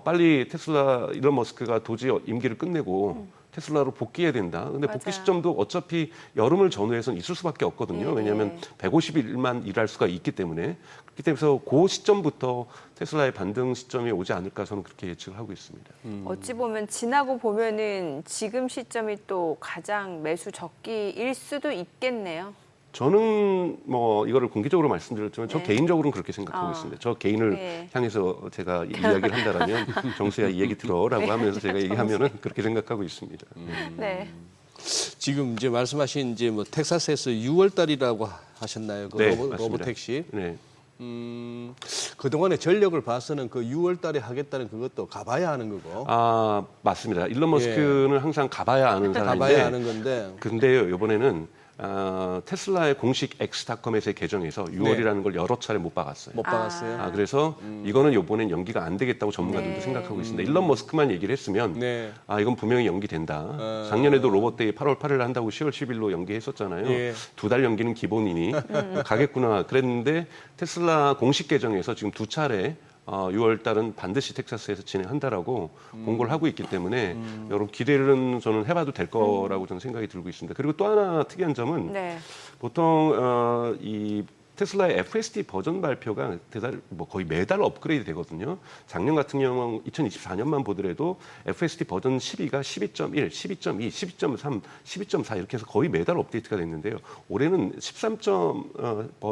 빨리 테슬라 일론 머스크가 도저히 임기를 끝내고 테슬라로 복귀해야 된다. 근데 복귀 맞아요. 시점도 어차피 여름을 전후해서는 있을 수밖에 없거든요. 네. 왜냐하면 150일만 일할 수가 있기 때문에 그렇기 때문에 그 시점부터 테슬라의 반등 시점이 오지 않을까 저는 그렇게 예측을 하고 있습니다. 어찌 보면 지나고 보면은 지금 시점이 또 가장 매수 적기일 수도 있겠네요. 저는 뭐 이거를 공개적으로 말씀드렸지만 저 네. 개인적으로는 그렇게 생각하고 아. 있습니다. 저 개인을 네. 향해서 제가 이야기를 한다라면 정수야 이 얘기 들어라고 하면서 제가 얘기하면은 그렇게 생각하고 있습니다. 네. 지금 이제 말씀하신 이제 뭐 텍사스에서 6월 달이라고 하셨나요? 그 네, 로보 맞습니다. 택시. 네. 그동안의 전력을 봐서는 그 6월 달에 하겠다는 그것도 가봐야 하는 거고. 아 맞습니다. 일론 머스크는 항상 가봐야 아는 사람인데 가봐야 하는 건데. 근데요 이번에는 테슬라의 공식 X닷컴에서의 계정에서 6월이라는 걸 여러 차례 못 박았어요. 못 박았어요. 그래서 이거는 이번엔 연기가 안 되겠다고 전문가들도 네. 생각하고 있습니다. 일론 머스크만 얘기를 했으면 네. 이건 분명히 연기된다. 작년에도 로봇데이 8월 8일 한다고 10월 10일로 연기했었잖아요. 예. 2달 연기는 기본이니 가겠구나 그랬는데 테슬라 공식 계정에서 지금 2차례 6월 달은 반드시 텍사스에서 진행한다라고 공고를 하고 있기 때문에 여러분 기대는 저는 해봐도 될 거라고 저는 생각이 들고 있습니다. 그리고 또 하나 특이한 점은 네. 보통 이 테슬라의 FSD 버전 발표가 거의 매달 업그레이드 되거든요. 작년 같은 경우는 2024년만 보더라도 FSD 버전 12가 12.1, 12.2, 12.3, 12.4 이렇게 해서 거의 매달 업데이트가 됐는데요. 올해는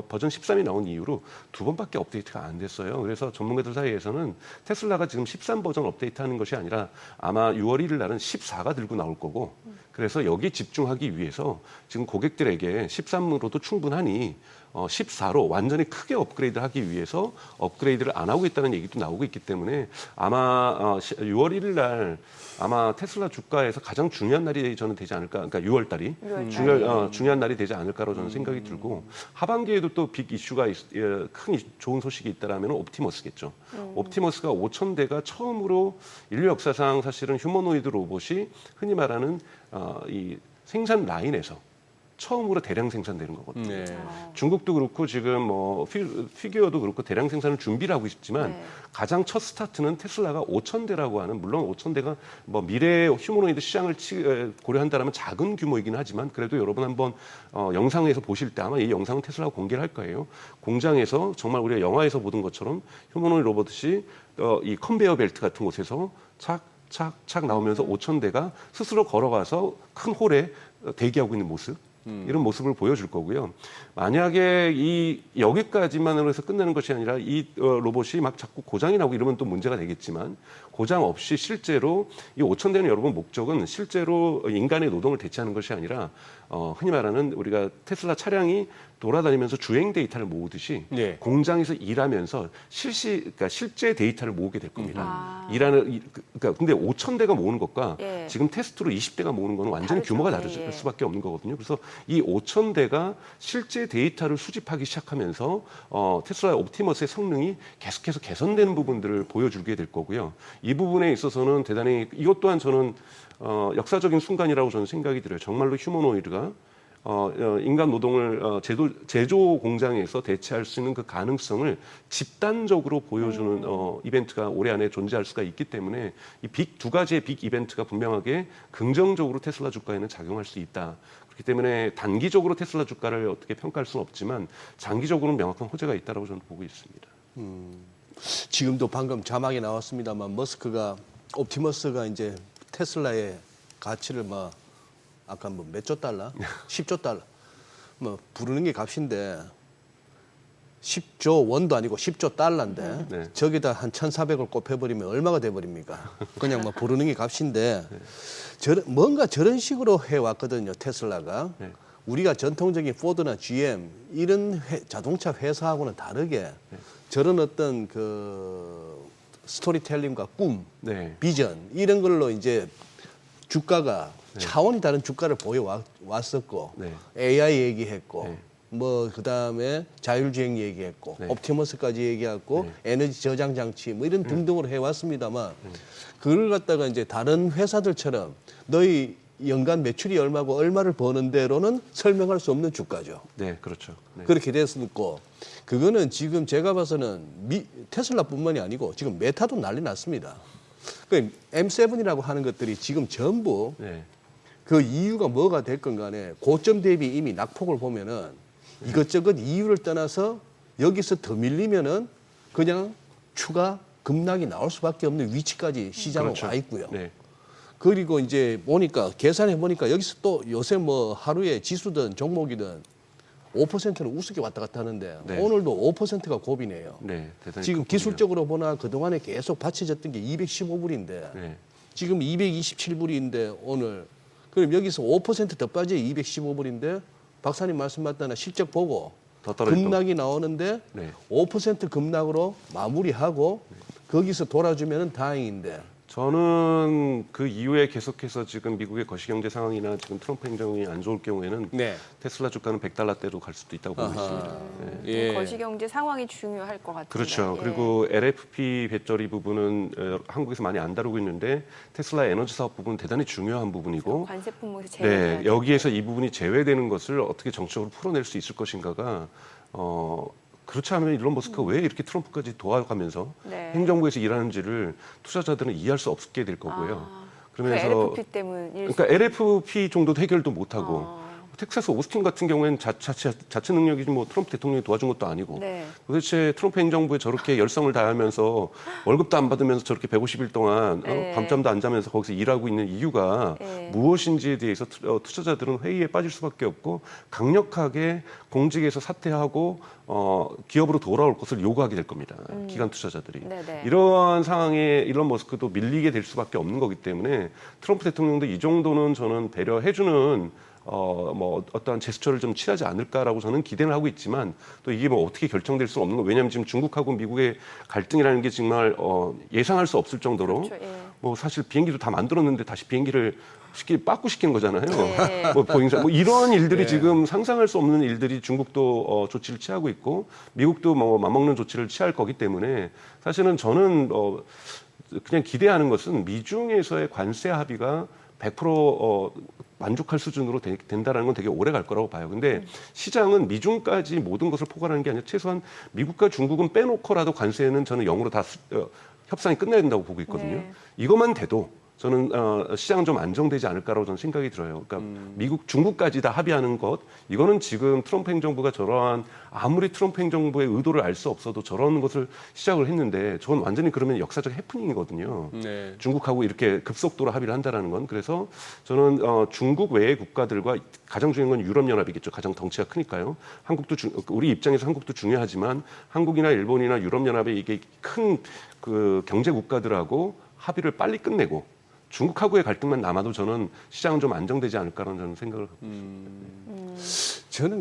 버전 13이 나온 이후로 2번밖에 업데이트가 안 됐어요. 그래서 전문가들 사이에서는 테슬라가 지금 13 버전 업데이트하는 것이 아니라 아마 6월 1일 날은 14가 들고 나올 거고 그래서 여기 집중하기 위해서 지금 고객들에게 13으로도 충분하니 14로 완전히 크게 업그레이드 하기 위해서 업그레이드를 안 하고 있다는 얘기도 나오고 있기 때문에 아마 6월 1일 날 아마 테슬라 주가에서 가장 중요한 날이 저는 되지 않을까. 그러니까 6월 달이 중요한 날이 되지 않을까로 저는 생각이 들고 하반기에도 또 빅 이슈가 큰 좋은 소식이 있다라면 옵티머스겠죠. 옵티머스가 5,000대가 처음으로 인류 역사상 사실은 휴머노이드 로봇이 흔히 말하는 이 생산 라인에서 처음으로 대량 생산되는 거거든요. 네. 중국도 그렇고 지금 뭐 피규어도 그렇고 대량 생산을 준비를 하고 있지만 네. 가장 첫 스타트는 테슬라가 5,000대라고 하는 물론 5,000대가 뭐 미래 휴머노이드 시장을 고려한다면 작은 규모이긴 하지만 그래도 여러분 한번 영상에서 보실 때 아마 이 영상은 테슬라가 공개를 할 거예요. 공장에서 정말 우리가 영화에서 보던 것처럼 휴머노이드 로봇이 이 컨베이어 벨트 같은 곳에서 착착착 나오면서 5,000대가 스스로 걸어가서 큰 홀에 대기하고 있는 모습. 이런 모습을 보여줄 거고요. 만약에 여기까지만으로 해서 끝내는 것이 아니라 이 로봇이 막 자꾸 고장이 나고 이러면 또 문제가 되겠지만 고장 없이 실제로 이 5,000대는 여러분 목적은 실제로 인간의 노동을 대체하는 것이 아니라 흔히 말하는 우리가 테슬라 차량이 돌아다니면서 주행 데이터를 모으듯이 공장에서 일하면서 그러니까 실제 데이터를 모으게 될 겁니다. 그러니까 근데 5,000대가 모으는 것과 예. 지금 테스트로 20대가 모으는 거는 완전히 다르죠. 규모가 예, 다를 예. 수밖에 없는 거거든요. 그래서 이 5,000대가 실제 데이터를 수집하기 시작하면서 테슬라 옵티머스의 성능이 계속해서 개선되는 부분들을 보여주게 될 거고요. 이 부분에 있어서는 대단히 이것 또한 저는 역사적인 순간이라고 저는 생각이 들어요. 정말로 휴머노이드가 인간 노동을 제조 공장에서 대체할 수 있는 그 가능성을 집단적으로 보여주는 이벤트가 올해 안에 존재할 수가 있기 때문에 이 두 가지의 빅 이벤트가 분명하게 긍정적으로 테슬라 주가에는 작용할 수 있다. 그렇기 때문에 단기적으로 테슬라 주가를 어떻게 평가할 수는 없지만 장기적으로는 명확한 호재가 있다고 저는 보고 있습니다. 지금도 방금 자막에 나왔습니다만 옵티머스가 이제 테슬라의 가치를 아까 몇 조 달러? 10조 달러. 부르는 게 값인데 10조 원도 아니고 10조 달러인데 네. 저기다 한 1,400을 곱해버리면 얼마가 돼버립니까? 그냥 부르는 게 값인데 뭔가 저런 식으로 해왔거든요, 테슬라가. 네. 우리가 전통적인 포드나 GM 이런 자동차 회사하고는 다르게 저런 어떤 그 스토리텔링과 꿈, 네. 비전 이런 걸로 이제 주가가 차원이 다른 주가를 보여왔었고 네. AI 얘기했고 네. 그다음에 자율주행 얘기했고 네. 옵티머스까지 얘기했고 네. 에너지 저장 장치 이런 등등으로 해왔습니다만 그걸 갖다가 이제 다른 회사들처럼 너희 연간 매출이 얼마고 얼마를 버는 대로는 설명할 수 없는 주가죠. 네, 그렇죠. 네. 그렇게 됐었고 그거는 지금 제가 봐서는 테슬라뿐만이 아니고 지금 메타도 난리 났습니다. 그 M7이라고 하는 것들이 지금 전부 네. 그 이유가 뭐가 됐건 간에 고점 대비 이미 낙폭을 보면은 이것저것 이유를 떠나서 여기서 더 밀리면은 그냥 추가 급락이 나올 수밖에 없는 위치까지 시장은 그렇죠. 와 있고요. 네. 그리고 이제 보니까 계산해 보니까 여기서 또 요새 하루에 지수든 종목이든 5%는 우습게 왔다 갔다 하는데 네. 오늘도 5%가 고비네요. 네, 대단히 지금 큰 기술적으로 보나 그동안에 계속 받쳐졌던 게 215불인데 네. 지금 227불인데 오늘 그럼 여기서 5%더 빠져 215불인데 박사님 말씀 맞다나 실적 보고 더 떨어질 급락이 나오는데 네. 5% 급락으로 마무리하고 거기서 돌아주면 다행인데 저는 그 이후에 계속해서 지금 미국의 거시경제 상황이나 지금 트럼프 행정이 안 좋을 경우에는 네. 테슬라 주가는 100달러대로 갈 수도 있다고 보고 있습니다. 네. 예. 거시경제 상황이 중요할 것 같아요. 그렇죠. 예. 그리고 LFP 배터리 부분은 한국에서 많이 안 다루고 있는데 테슬라 에너지 사업 부분은 대단히 중요한 부분이고 관세 품목에서 제외돼야 네, 여기에서 이 부분이 제외되는 것을 어떻게 정책적으로 풀어낼 수 있을 것인가가 그렇지 않으면 일론 머스크가 왜 이렇게 트럼프까지 도와가면서 네. 행정부에서 일하는지를 투자자들은 이해할 수 없게 될 거고요. 그러면서 LFP 때문일 그러니까 LFP 정도도 해결도 못하고 텍사스 오스틴 같은 경우에는 자체 능력이 트럼프 대통령이 도와준 것도 아니고 네. 도대체 트럼프 행정부에 저렇게 열성을 다하면서 월급도 안 받으면서 저렇게 150일 동안 네. 밤잠도 안 자면서 거기서 일하고 있는 이유가 네. 무엇인지에 대해서 투자자들은 회의에 빠질 수밖에 없고 강력하게 공직에서 사퇴하고 기업으로 돌아올 것을 요구하게 될 겁니다. 기관 투자자들이. 네네. 이러한 상황에 일론 머스크도 밀리게 될 수밖에 없는 거기 때문에 트럼프 대통령도 이 정도는 저는 배려해주는 어떠한 제스처를 좀 취하지 않을까라고 저는 기대를 하고 있지만 또 이게 어떻게 결정될 수 없는 거. 왜냐하면 지금 중국하고 미국의 갈등이라는 게 정말 예상할 수 없을 정도로 그렇죠, 예. 사실 비행기도 다 만들었는데 다시 비행기를 빠꾸시킨 거잖아요. 네. 보잉사 이런 일들이 지금 상상할 수 없는 일들이 중국도 조치를 취하고 있고 미국도 맞먹는 조치를 취할 거기 때문에 사실은 저는 그냥 기대하는 것은 미중에서의 관세 합의가 100% 만족할 수준으로 된다는 건 되게 오래 갈 거라고 봐요. 근데 시장은 미중까지 모든 것을 포괄하는 게 아니라 최소한 미국과 중국은 빼놓고라도 관세는 저는 0으로 다 협상이 끝나야 된다고 보고 있거든요. 네. 이것만 돼도 저는 시장은 좀 안정되지 않을까라고 저는 생각이 들어요. 그러니까 중국까지 다 합의하는 것 이거는 지금 트럼프 행정부가 저러한 아무리 트럼프 행정부의 의도를 알 수 없어도 저런 것을 시작을 했는데 저건 완전히 그러면 역사적 해프닝이거든요. 네. 중국하고 이렇게 급속도로 합의를 한다는 건 그래서 저는 중국 외의 국가들과 가장 중요한 건 유럽연합이겠죠. 가장 덩치가 크니까요. 우리 입장에서 한국도 중요하지만 한국이나 일본이나 유럽연합의 이게 큰 그 경제 국가들하고 합의를 빨리 끝내고 중국하고의 갈등만 남아도 저는 시장은 좀 안정되지 않을까라는 저는 생각을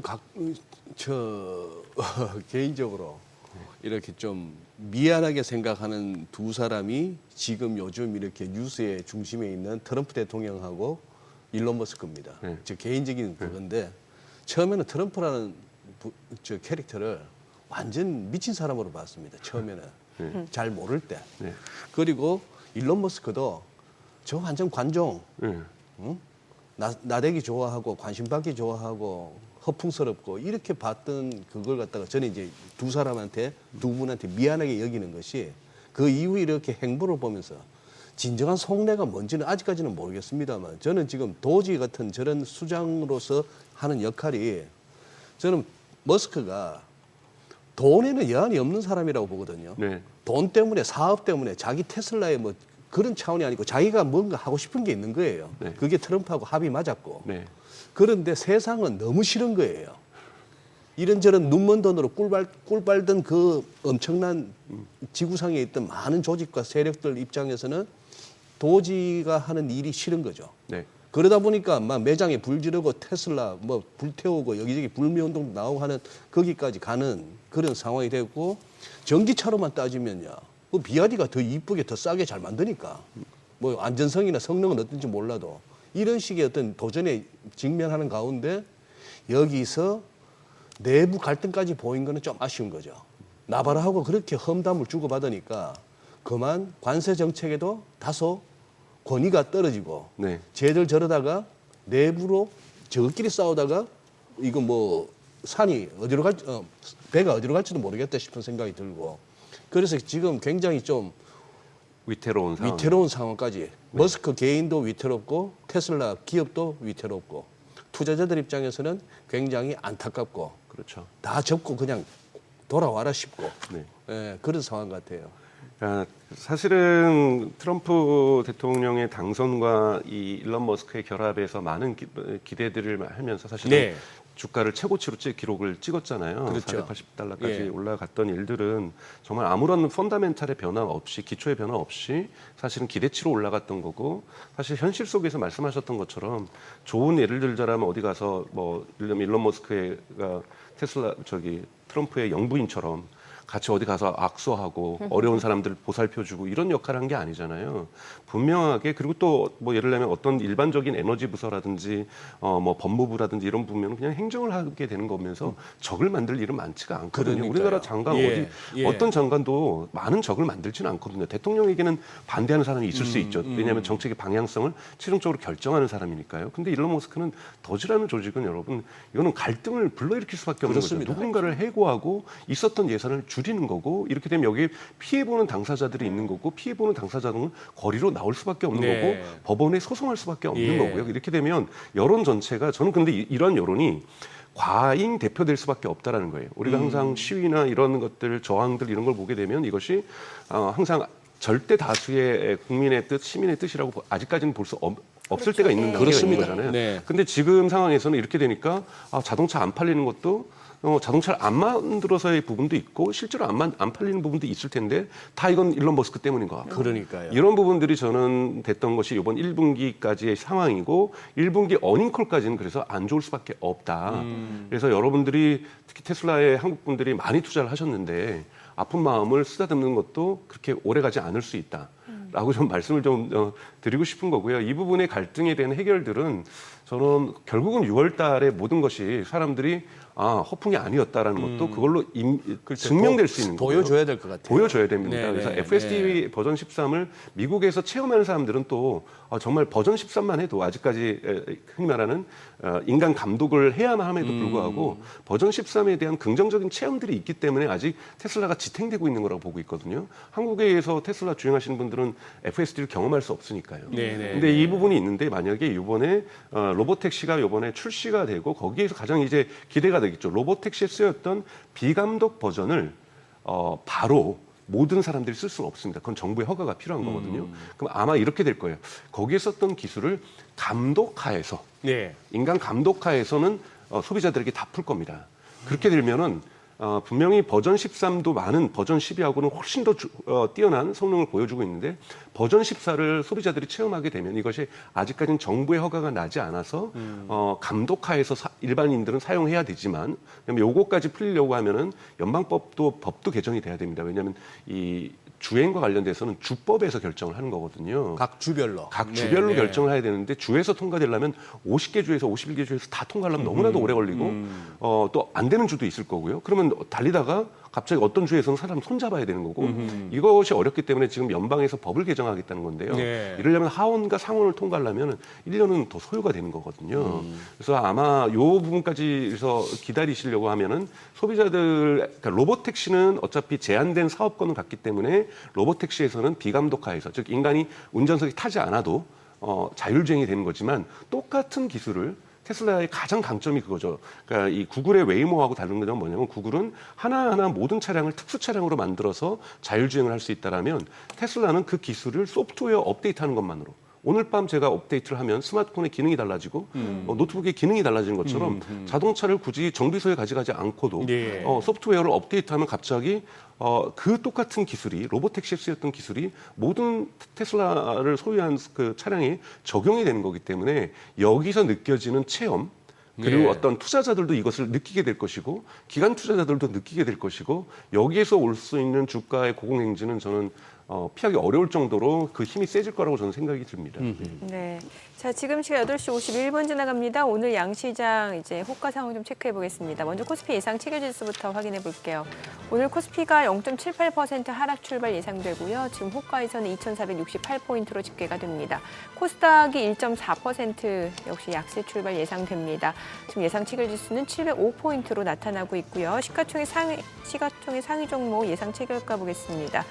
갖고 있습니다. 저는 개인적으로 이렇게 좀 미안하게 생각하는 두 사람이 지금 요즘 이렇게 뉴스의 중심에 있는 트럼프 대통령하고 일론 머스크입니다. 네. 저 개인적인 그건데 처음에는 트럼프라는 저 캐릭터를 완전 미친 사람으로 봤습니다. 처음에는 잘 모를 때. 네. 그리고 일론 머스크도 저 완전 관종. 네. 응? 나대기 좋아하고 관심받기 좋아하고 허풍스럽고 이렇게 봤던 그걸 갖다가 저는 이제 두 분한테 미안하게 여기는 것이 그 이후 이렇게 행보를 보면서 진정한 속내가 뭔지는 아직까지는 모르겠습니다만 저는 지금 도지 같은 저런 수장으로서 하는 역할이 저는 머스크가 돈에는 여한이 없는 사람이라고 보거든요. 네. 돈 때문에 사업 때문에 자기 테슬라에 뭐 그런 차원이 아니고 자기가 뭔가 하고 싶은 게 있는 거예요. 네. 그게 트럼프하고 합의 맞았고. 네. 그런데 세상은 너무 싫은 거예요. 이런저런 눈먼 돈으로 꿀 빨던 그 엄청난 지구상에 있던 많은 조직과 세력들 입장에서는 도지가 하는 일이 싫은 거죠. 네. 그러다 보니까 막 매장에 불 지르고 테슬라 뭐 불태우고 여기저기 불매운동도 나오고 하는 거기까지 가는 그런 상황이 됐고 전기차로만 따지면요. 그 비아디가 더 이쁘게 더 싸게 잘 만드니까 뭐 안전성이나 성능은 어떤지 몰라도 이런 식의 어떤 도전에 직면하는 가운데 여기서 내부 갈등까지 보인 거는 좀 아쉬운 거죠. 나바라하고 그렇게 험담을 주고받으니까 그만 관세 정책에도 다소 권위가 떨어지고 네. 쟤들 저러다가 내부로 저끼리 싸우다가 이거 뭐 산이 어디로 갈지 배가 어디로 갈지도 모르겠다 싶은 생각이 들고 그래서 지금 굉장히 좀 위태로운 상황. 위태로운 상황까지 머스크 개인도 위태롭고 테슬라 기업도 위태롭고 투자자들 입장에서는 굉장히 안타깝고 그렇죠. 다 접고 그냥 돌아와라 싶고 네. 예, 그런 상황 같아요. 사실은 트럼프 대통령의 당선과 이 일론 머스크의 결합에서 많은 기대들을 하면서 사실은 네. 주가를 최고치로 기록을 찍었잖아요. 그렇죠. 480달러까지 예. 올라갔던 일들은 정말 아무런 펀더멘탈의 변화 없이 기초의 변화 없이 사실은 기대치로 올라갔던 거고 사실 현실 속에서 말씀하셨던 것처럼 좋은 예를 들자면 어디 가서 뭐 일론 머스크가 테슬라 트럼프의 영부인처럼 같이 어디 가서 악수하고 어려운 사람들 보살펴주고 이런 역할을 한 게 아니잖아요. 분명하게 그리고 또 뭐 예를 들면 어떤 일반적인 에너지 부서라든지 뭐 법무부라든지 이런 부분은 그냥 행정을 하게 되는 거면서 적을 만들 일은 많지가 않거든요. 그러니까요. 우리나라 장관 예, 예. 어떤 장관도 많은 적을 만들지는 않거든요. 대통령에게는 반대하는 사람이 있을 수 있죠. 왜냐하면 정책의 방향성을 최종적으로 결정하는 사람이니까요. 근데 일론 머스크는 더즈라는 조직은 여러분 이거는 갈등을 불러일으킬 수밖에 없는 그렇습니다. 거죠. 누군가를 해고하고 있었던 예산을 줄이는 거고 이렇게 되면 여기 피해보는 당사자들이 있는 거고 피해보는 당사자는 거리로 나올 수밖에 없는 네. 거고 법원에 소송할 수밖에 없는 예. 거고요. 이렇게 되면 여론 전체가 저는 근데 이런 여론이 과잉 대표될 수밖에 없다라는 거예요. 우리가 항상 시위나 이런 것들 저항들 이런 걸 보게 되면 이것이 항상 절대 다수의 국민의 뜻, 시민의 뜻이라고 아직까지는 볼 수 없을 때가 있는 단계가 있는 그렇습니다. 거잖아요. 네. 근데 지금 상황에서는 이렇게 되니까 자동차 안 팔리는 것도 자동차를 안 만들어서의 부분도 있고 실제로 안 팔리는 부분도 있을 텐데 다 이건 일론 머스크 때문인 것 같아요. 그러니까요. 이런 부분들이 저는 됐던 것이 이번 1분기까지의 상황이고 1분기 어닝콜까지는 그래서 안 좋을 수밖에 없다. 그래서 여러분들이 특히 테슬라에 한국 분들이 많이 투자를 하셨는데 아픈 마음을 쓰다듬는 것도 그렇게 오래 가지 않을 수 있다. 라고 좀 말씀을 좀 드리고 싶은 거고요. 이 부분의 갈등에 대한 해결들은 저는 결국은 6월 달에 모든 것이 사람들이 허풍이 아니었다라는 것도 그걸로 증명될 수 있는 거예요. 보여줘야 될 것 같아요. 보여줘야 됩니다. 네, 그래서 네, FSD 버전 13을 미국에서 체험하는 사람들은 또 정말 버전 13만 해도 아직까지 흔히 말하는 인간 감독을 해야만 함에도 불구하고 버전 13에 대한 긍정적인 체험들이 있기 때문에 아직 테슬라가 지탱되고 있는 거라고 보고 있거든요. 한국에서 테슬라 주행하시는 분들은 FSD를 경험할 수 없으니까요. 네, 네, 근데 이 부분이 있는데 만약에 이번에 로보택시가 이번에 출시가 되고 거기에서 가장 이제 기대가 되겠죠. 로보택시에 쓰였던 비감독 버전을 바로 모든 사람들이 쓸 수는 없습니다. 그건 정부의 허가가 필요한 거거든요. 그럼 아마 이렇게 될 거예요. 거기에 썼던 기술을 감독하에서 네. 인간 감독하에서는 소비자들에게 다 풀 겁니다. 그렇게 되면은 분명히 버전 13도 많은 버전 12하고는 훨씬 더 뛰어난 성능을 보여주고 있는데 버전 14를 소비자들이 체험하게 되면 이것이 아직까지는 정부의 허가가 나지 않아서 감독하에서 일반인들은 사용해야 되지만 요거까지 풀리려고 하면은 연방법도 법도 개정이 돼야 됩니다. 왜냐하면 이 주행과 관련돼서는 주법에서 결정을 하는 거거든요. 각 주별로. 각 주별로 결정을 해야 되는데 주에서 통과되려면 50개 주에서 51개 주에서 다 통과하려면 너무나도 오래 걸리고 또 안 되는 주도 있을 거고요. 그러면 달리다가 갑자기 어떤 주에서는 사람 손잡아야 되는 거고 이것이 어렵기 때문에 지금 연방에서 법을 개정하겠다는 건데요. 네. 이러려면 하원과 상원을 통과하려면 1년은 더 소요가 되는 거거든요. 그래서 아마 요 부분까지서 기다리시려고 하면은 소비자들, 그러니까 로봇택시는 어차피 제한된 사업권을 갖기 때문에 로봇택시에서는 비감독하에서, 즉 인간이 운전석에 타지 않아도 자율주행이 되는 거지만 똑같은 기술을 테슬라의 가장 강점이 그거죠. 그러니까 이 구글의 웨이모하고 다른 점은 뭐냐면 구글은 하나하나 모든 차량을 특수 차량으로 만들어서 자율주행을 할 수 있다라면 테슬라는 그 기술을 소프트웨어 업데이트하는 것만으로 오늘 밤 제가 업데이트를 하면 스마트폰의 기능이 달라지고 노트북의 기능이 달라지는 것처럼 자동차를 굳이 정비소에 가져가지 않고도 예. 소프트웨어를 업데이트하면 갑자기 그 똑같은 기술이 로봇택시에 쓰였던 기술이 모든 테슬라를 소유한 그 차량에 적용이 되는 거기 때문에 여기서 느껴지는 체험 그리고 예. 어떤 투자자들도 이것을 느끼게 될 것이고 기관 투자자들도 느끼게 될 것이고 여기에서 올 수 있는 주가의 고공행진은 저는 피하기 어려울 정도로 그 힘이 세질 거라고 저는 생각이 듭니다. 네. 자, 지금 시각 8시 51분 지나갑니다. 오늘 양시장 이제 호가 상황 좀 체크해 보겠습니다. 먼저 코스피 예상 체결 지수부터 확인해 볼게요. 오늘 코스피가 0.78% 하락 출발 예상되고요. 지금 호가에서는 2,468포인트로 집계가 됩니다. 코스닥이 1.4% 역시 약세 출발 예상됩니다. 지금 예상 체결 지수는 705포인트로 나타나고 있고요. 시가총액 상위 종목 예상 체결가 보겠습니다.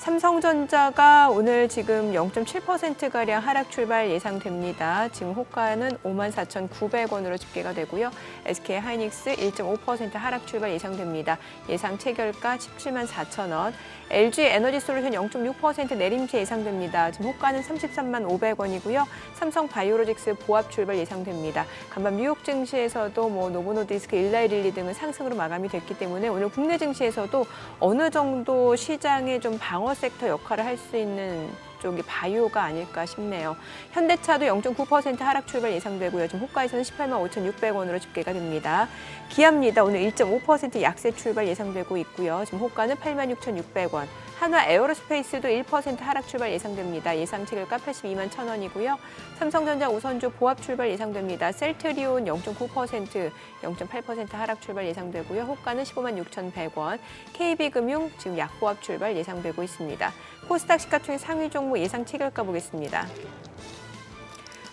삼성전자가 오늘 지금 0.7%가량 하락 출발 예상됩니다. 지금 호가는 54,900원으로 집계가 되고요. SK하이닉스 1.5% 하락 출발 예상됩니다. 예상 체결가 174,000원. LG에너지솔루션 0.6% 내림세 예상됩니다. 지금 호가는 335,500원이고요. 삼성바이오로직스 보합 출발 예상됩니다. 간밤 뉴욕 증시에서도 노보노디스크, 일라이릴리 등은 상승으로 마감이 됐기 때문에 오늘 국내 증시에서도 어느 정도 시장의 좀 방어 섹터 역할을 할 수 있는 쪽이 바이오가 아닐까 싶네요. 현대차도 0.9% 하락 출발 예상되고요. 지금 호가에서는 185,600원으로 집계가 됩니다. 기아입니다. 오늘 1.5% 약세 출발 예상되고 있고요. 지금 호가는 86,600원. 한화 에어로스페이스도 1% 하락 출발 예상됩니다. 예상 체결가 821,000원이고요. 삼성전자 우선주 보합 출발 예상됩니다. 셀트리온 0.9%, 0.8% 하락 출발 예상되고요. 호가는 156,100원. KB금융 지금 약보합 출발 예상되고 있습니다. 코스닥 시가총액 상위 종목 예상 체결가 보겠습니다.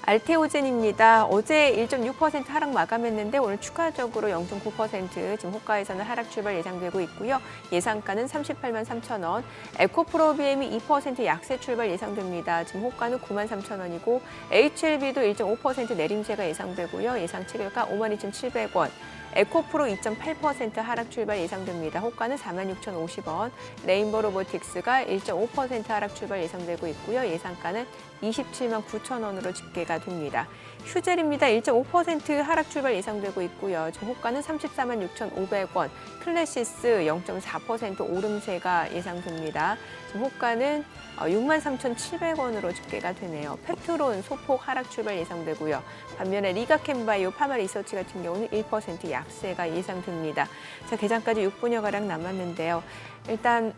알테오젠입니다. 어제 1.6% 하락 마감했는데 오늘 추가적으로 0.9% 지금 호가에서는 하락 출발 예상되고 있고요. 예상가는 383,000원. 에코프로비엠이 2% 약세 출발 예상됩니다. 지금 호가는 93,000원이고 HLB도 1.5% 내림세가 예상되고요. 예상 체결가 52,700원. 에코프로 2.8% 하락 출발 예상됩니다. 호가는 46,050원. 레인보 로보틱스가 1.5% 하락 출발 예상되고 있고요. 예상가는 279,000원으로 집계가 됩니다. 휴젤입니다. 1.5% 하락 출발 예상되고 있고요. 지금 호가는 346,500원. 클래시스 0.4% 오름세가 예상됩니다. 지금 호가는 63,700원으로 집계가 되네요. 펩트론 소폭 하락 출발 예상되고요. 반면에 리가캠바이오 파마리서치 같은 경우는 1% 약세가 예상됩니다. 자, 개장까지 6분여가량 남았는데요. 일단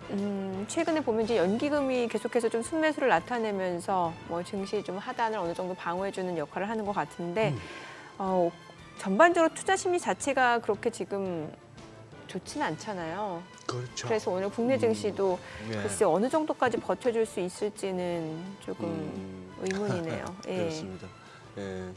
최근에 보면 이제 연기금이 계속해서 좀 순매수를 나타내면서 증시 좀 하단을 어느 정도 방어해주는 역할을 하는 것 같은데 전반적으로 투자 심리 자체가 그렇게 지금 좋지는 않잖아요. 그렇죠. 그래서 오늘 국내 증시도 예. 글쎄 어느 정도까지 버텨줄 수 있을지는 조금 의문이네요. 예. 그렇습니다. 예.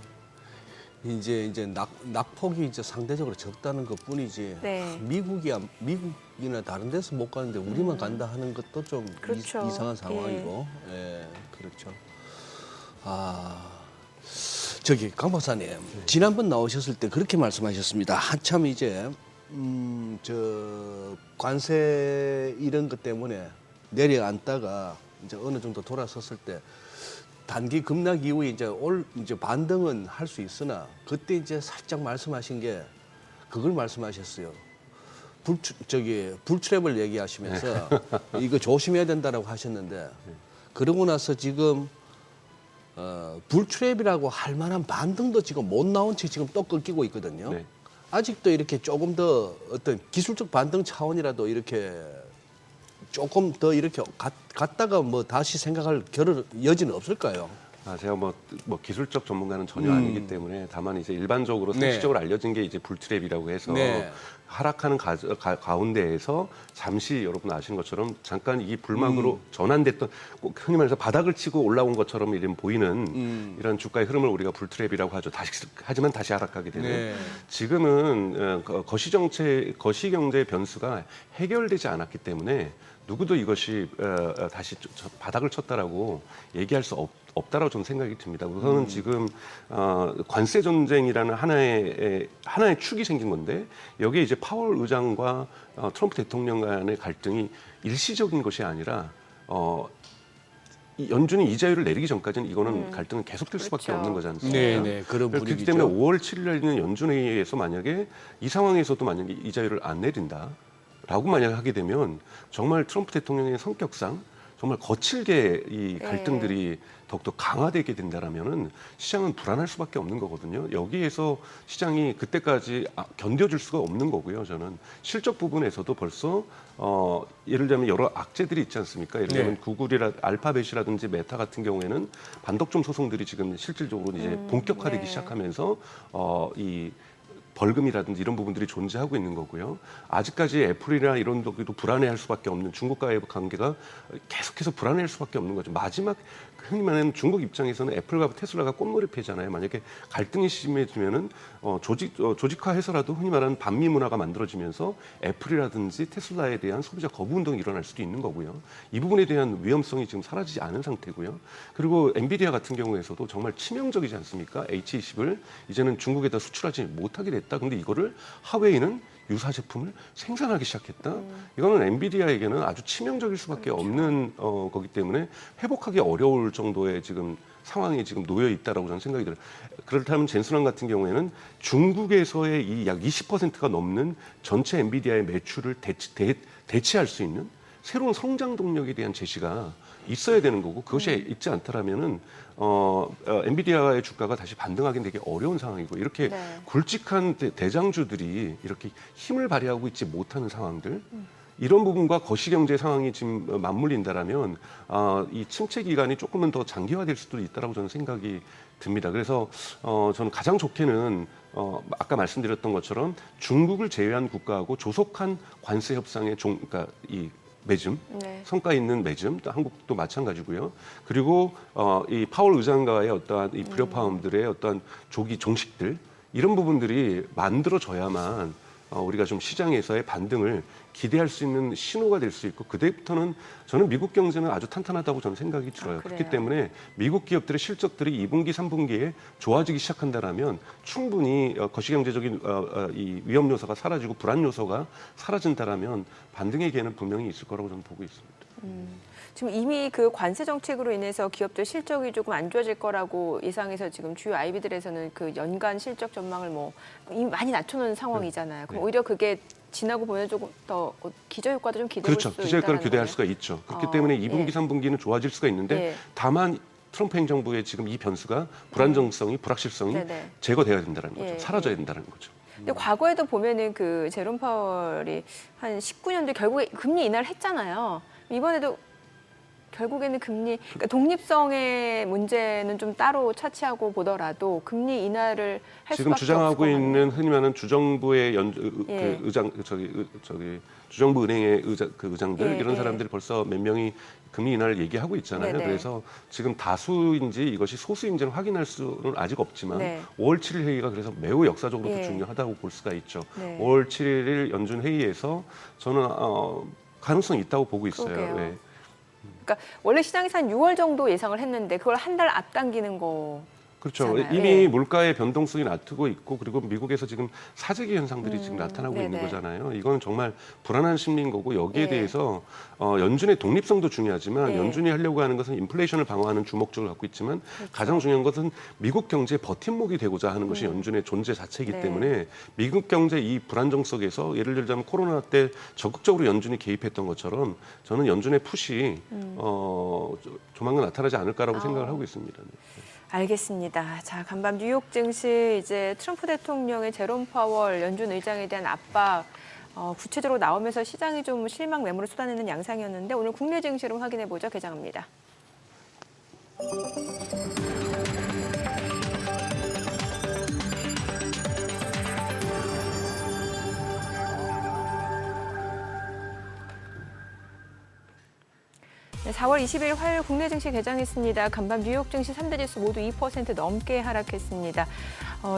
이제 낙폭이 이제 상대적으로 적다는 것뿐이지 네. 미국이나 다른 데서 못 가는데 우리만 간다 하는 것도 좀 그렇죠. 이상한 상황이고, 예, 그렇죠. 저기 강 박사님, 지난번 나오셨을 때 그렇게 말씀하셨습니다. 한참 이제 저 관세 이런 것 때문에 내려앉다가 이제 어느 정도 돌아섰을 때. 단기 급락 이후에 이제 반등은 할 수 있으나 그때 이제 살짝 말씀하신 게 그걸 말씀하셨어요. 불트랩을 얘기하시면서 이거 조심해야 된다라고 하셨는데 그러고 나서 지금 불트랩이라고 할 만한 반등도 지금 못 나온 채 지금 또 끊기고 있거든요. 네. 아직도 이렇게 조금 더 어떤 기술적 반등 차원이라도 이렇게 조금 더 이렇게 갔다가 뭐 다시 생각할 여지는 없을까요? 제가 뭐 기술적 전문가는 전혀 아니기 때문에 다만 이제 일반적으로 네. 상식적으로 알려진 게 이제 불트랩이라고 해서 네. 하락하는 가운데에서 잠시 여러분 아시는 것처럼 잠깐 이 불막으로 전환됐던 꼭 흔히 말해서 바닥을 치고 올라온 것처럼 이런 보이는 이런 주가의 흐름을 우리가 불트랩이라고 하죠. 하지만 다시 하락하게 되는. 네. 지금은 거시경제의 변수가 해결되지 않았기 때문에 누구도 이것이 다시 바닥을 쳤다라고 얘기할 수 없다라고 저는 생각이 듭니다. 우선은 지금 관세 전쟁이라는 하나의 축이 생긴 건데 여기에 이제 파월 의장과 트럼프 대통령 간의 갈등이 일시적인 것이 아니라 이 연준이 이자율을 내리기 전까지는 이거는 갈등은 계속될 수밖에 그렇죠. 없는 거지 않습니까? 네, 그런 그렇기 분위기죠. 때문에 5월 7일 날 있는 연준회의에서 만약에 이 상황에서도 만약에 이자율을 안 내린다라고 만약에 하게 되면 정말 트럼프 대통령의 성격상 정말 거칠게 이 갈등들이 더욱더 강화되게 된다라면은 시장은 불안할 수밖에 없는 거거든요. 여기에서 시장이 그때까지 견뎌줄 수가 없는 거고요. 저는 실적 부분에서도 벌써 예를 들면 여러 악재들이 있지 않습니까? 예를 들면 구글이라 알파벳이라든지 메타 같은 경우에는 반독점 소송들이 지금 실질적으로 이제 본격화되기 시작하면서 이 벌금이라든지 이런 부분들이 존재하고 있는 거고요. 아직까지 애플이나 이런 데도 불안해할 수밖에 없는 중국과의 관계가 계속해서 불안해할 수밖에 없는 거죠. 마지막 흔히 말하는 중국 입장에서는 애플과 테슬라가 꽃놀이패잖아요. 만약에 갈등이 심해지면은 조직화해서라도 흔히 말하는 반미 문화가 만들어지면서 애플이라든지 테슬라에 대한 소비자 거부 운동이 일어날 수도 있는 거고요. 이 부분에 대한 위험성이 지금 사라지지 않은 상태고요. 그리고 엔비디아 같은 경우에서도 정말 치명적이지 않습니까? H20을 이제는 중국에다 수출하지 못하게 됐다. 근데 이거를 하웨이는 유사 제품을 생산하기 시작했다. 이거는 엔비디아에게는 아주 치명적일 수밖에 없는 거기 때문에 회복하기 어려울 정도의 지금 상황에 지금 놓여 있다라고 저는 생각이 들어요. 그렇다면 젠슨왕 같은 경우에는 중국에서의 이 약 20%가 넘는 전체 엔비디아의 매출을 대체할 수 있는 새로운 성장 동력에 대한 제시가 있어야 되는 거고 그것이 있지 않다라면은 엔비디아의 주가가 다시 반등하기는 되게 어려운 상황이고 이렇게 굵직한 대장주들이 이렇게 힘을 발휘하고 있지 못하는 상황들 이런 부분과 거시경제 상황이 지금 맞물린다라면 이 침체 기간이 조금은 더 장기화될 수도 있다라고 저는 생각이 듭니다. 그래서 저는 가장 좋게는 아까 말씀드렸던 것처럼 중국을 제외한 국가하고 조속한 관세 협상의 그러니까 이 매점, 성과 있는 매점, 또 한국도 마찬가지고요. 그리고 이 파월 의장과의 어떠한 이 불협화음들의 어떠한 종식들 이런 부분들이 만들어져야만 우리가 좀 시장에서의 반등을 기대할 수 있는 신호가 될 수 있고 그때부터는 저는 미국 경제는 아주 탄탄하다고 저는 생각이 들어요. 그렇기 때문에 미국 기업들의 실적들이 2분기, 3분기에 좋아지기 시작한다라면 충분히 거시경제적인 이 위험 요소가 사라지고 불안 요소가 사라진다라면 반등의 기회는 분명히 있을 거라고 저는 보고 있습니다. 지금 이미 그 관세 정책으로 인해서 기업들 실적이 조금 안 좋아질 거라고 예상해서 지금 주요 IB들에서는 그 연간 실적 전망을 뭐 이미 많이 낮춰놓은 상황이잖아요. 그럼 오히려 그게 지나고 보면 조금 더 기저효과도 좀 기대할 수 있다는 그렇죠. 기저효과를 기대할 거예요? 수가 있죠. 그렇기 때문에 2분기, 3분기는 좋아질 수가 있는데 다만 트럼프 행정부의 지금 이 변수가 불안정성이, 불확실성이 제거돼야 된다는 거죠. 사라져야 된다는 거죠. 근데 과거에도 보면은 그 제롬 파월이 한 19년도에 결국에 금리 인하를 했잖아요. 이번에도 결국에는 금리, 그러니까 독립성의 문제는 좀 따로 차치하고 보더라도 금리 인하를 할 지금 수밖에 주장하고 없을 것 있는 같네요. 흔히 말하는 주정부의 그 의장 주정부 은행의 의장들 이런 사람들이 벌써 몇 명이 금리 인하를 얘기하고 있잖아요. 그래서 지금 다수인지 이것이 소수인지는 확인할 수는 아직 없지만 5월 7일 회의가 그래서 매우 역사적으로도 중요하다고 볼 수가 있죠. 5월 7일 연준 회의에서 저는 가능성이 있다고 보고 있어요. 그러니까 원래 시장에서 한 6월 정도 예상을 했는데 그걸 한 달 앞당기는 거. 그렇죠. 잖아요. 이미 예. 물가의 변동성이 나타나고 있고 그리고 미국에서 지금 사재기 현상들이 지금 나타나고 있는 네네. 거잖아요. 이건 정말 불안한 심리인 거고 여기에 예. 대해서 연준의 독립성도 중요하지만 예. 연준이 하려고 하는 것은 인플레이션을 방어하는 주목적을 갖고 있지만 가장 중요한 것은 미국 경제의 버팀목이 되고자 하는 것이 연준의 존재 자체이기 네. 때문에 미국 경제 이 불안정 속에서 예를 들자면 코로나 때 적극적으로 연준이 개입했던 것처럼 저는 연준의 푸시 조만간 나타나지 않을까라고 생각을 하고 있습니다. 네. 알겠습니다. 자, 간밤 뉴욕 증시 이제 트럼프 대통령의 제롬 파월 연준 의장에 대한 압박 구체적으로 나오면서 시장이 좀 실망 매물을 쏟아내는 양상이었는데 오늘 국내 증시로 확인해 보죠. 개장합니다. 네, 4월 20일 화요일 국내 증시 개장했습니다. 간밤 뉴욕 증시 3대 지수 모두 2% 넘게 하락했습니다.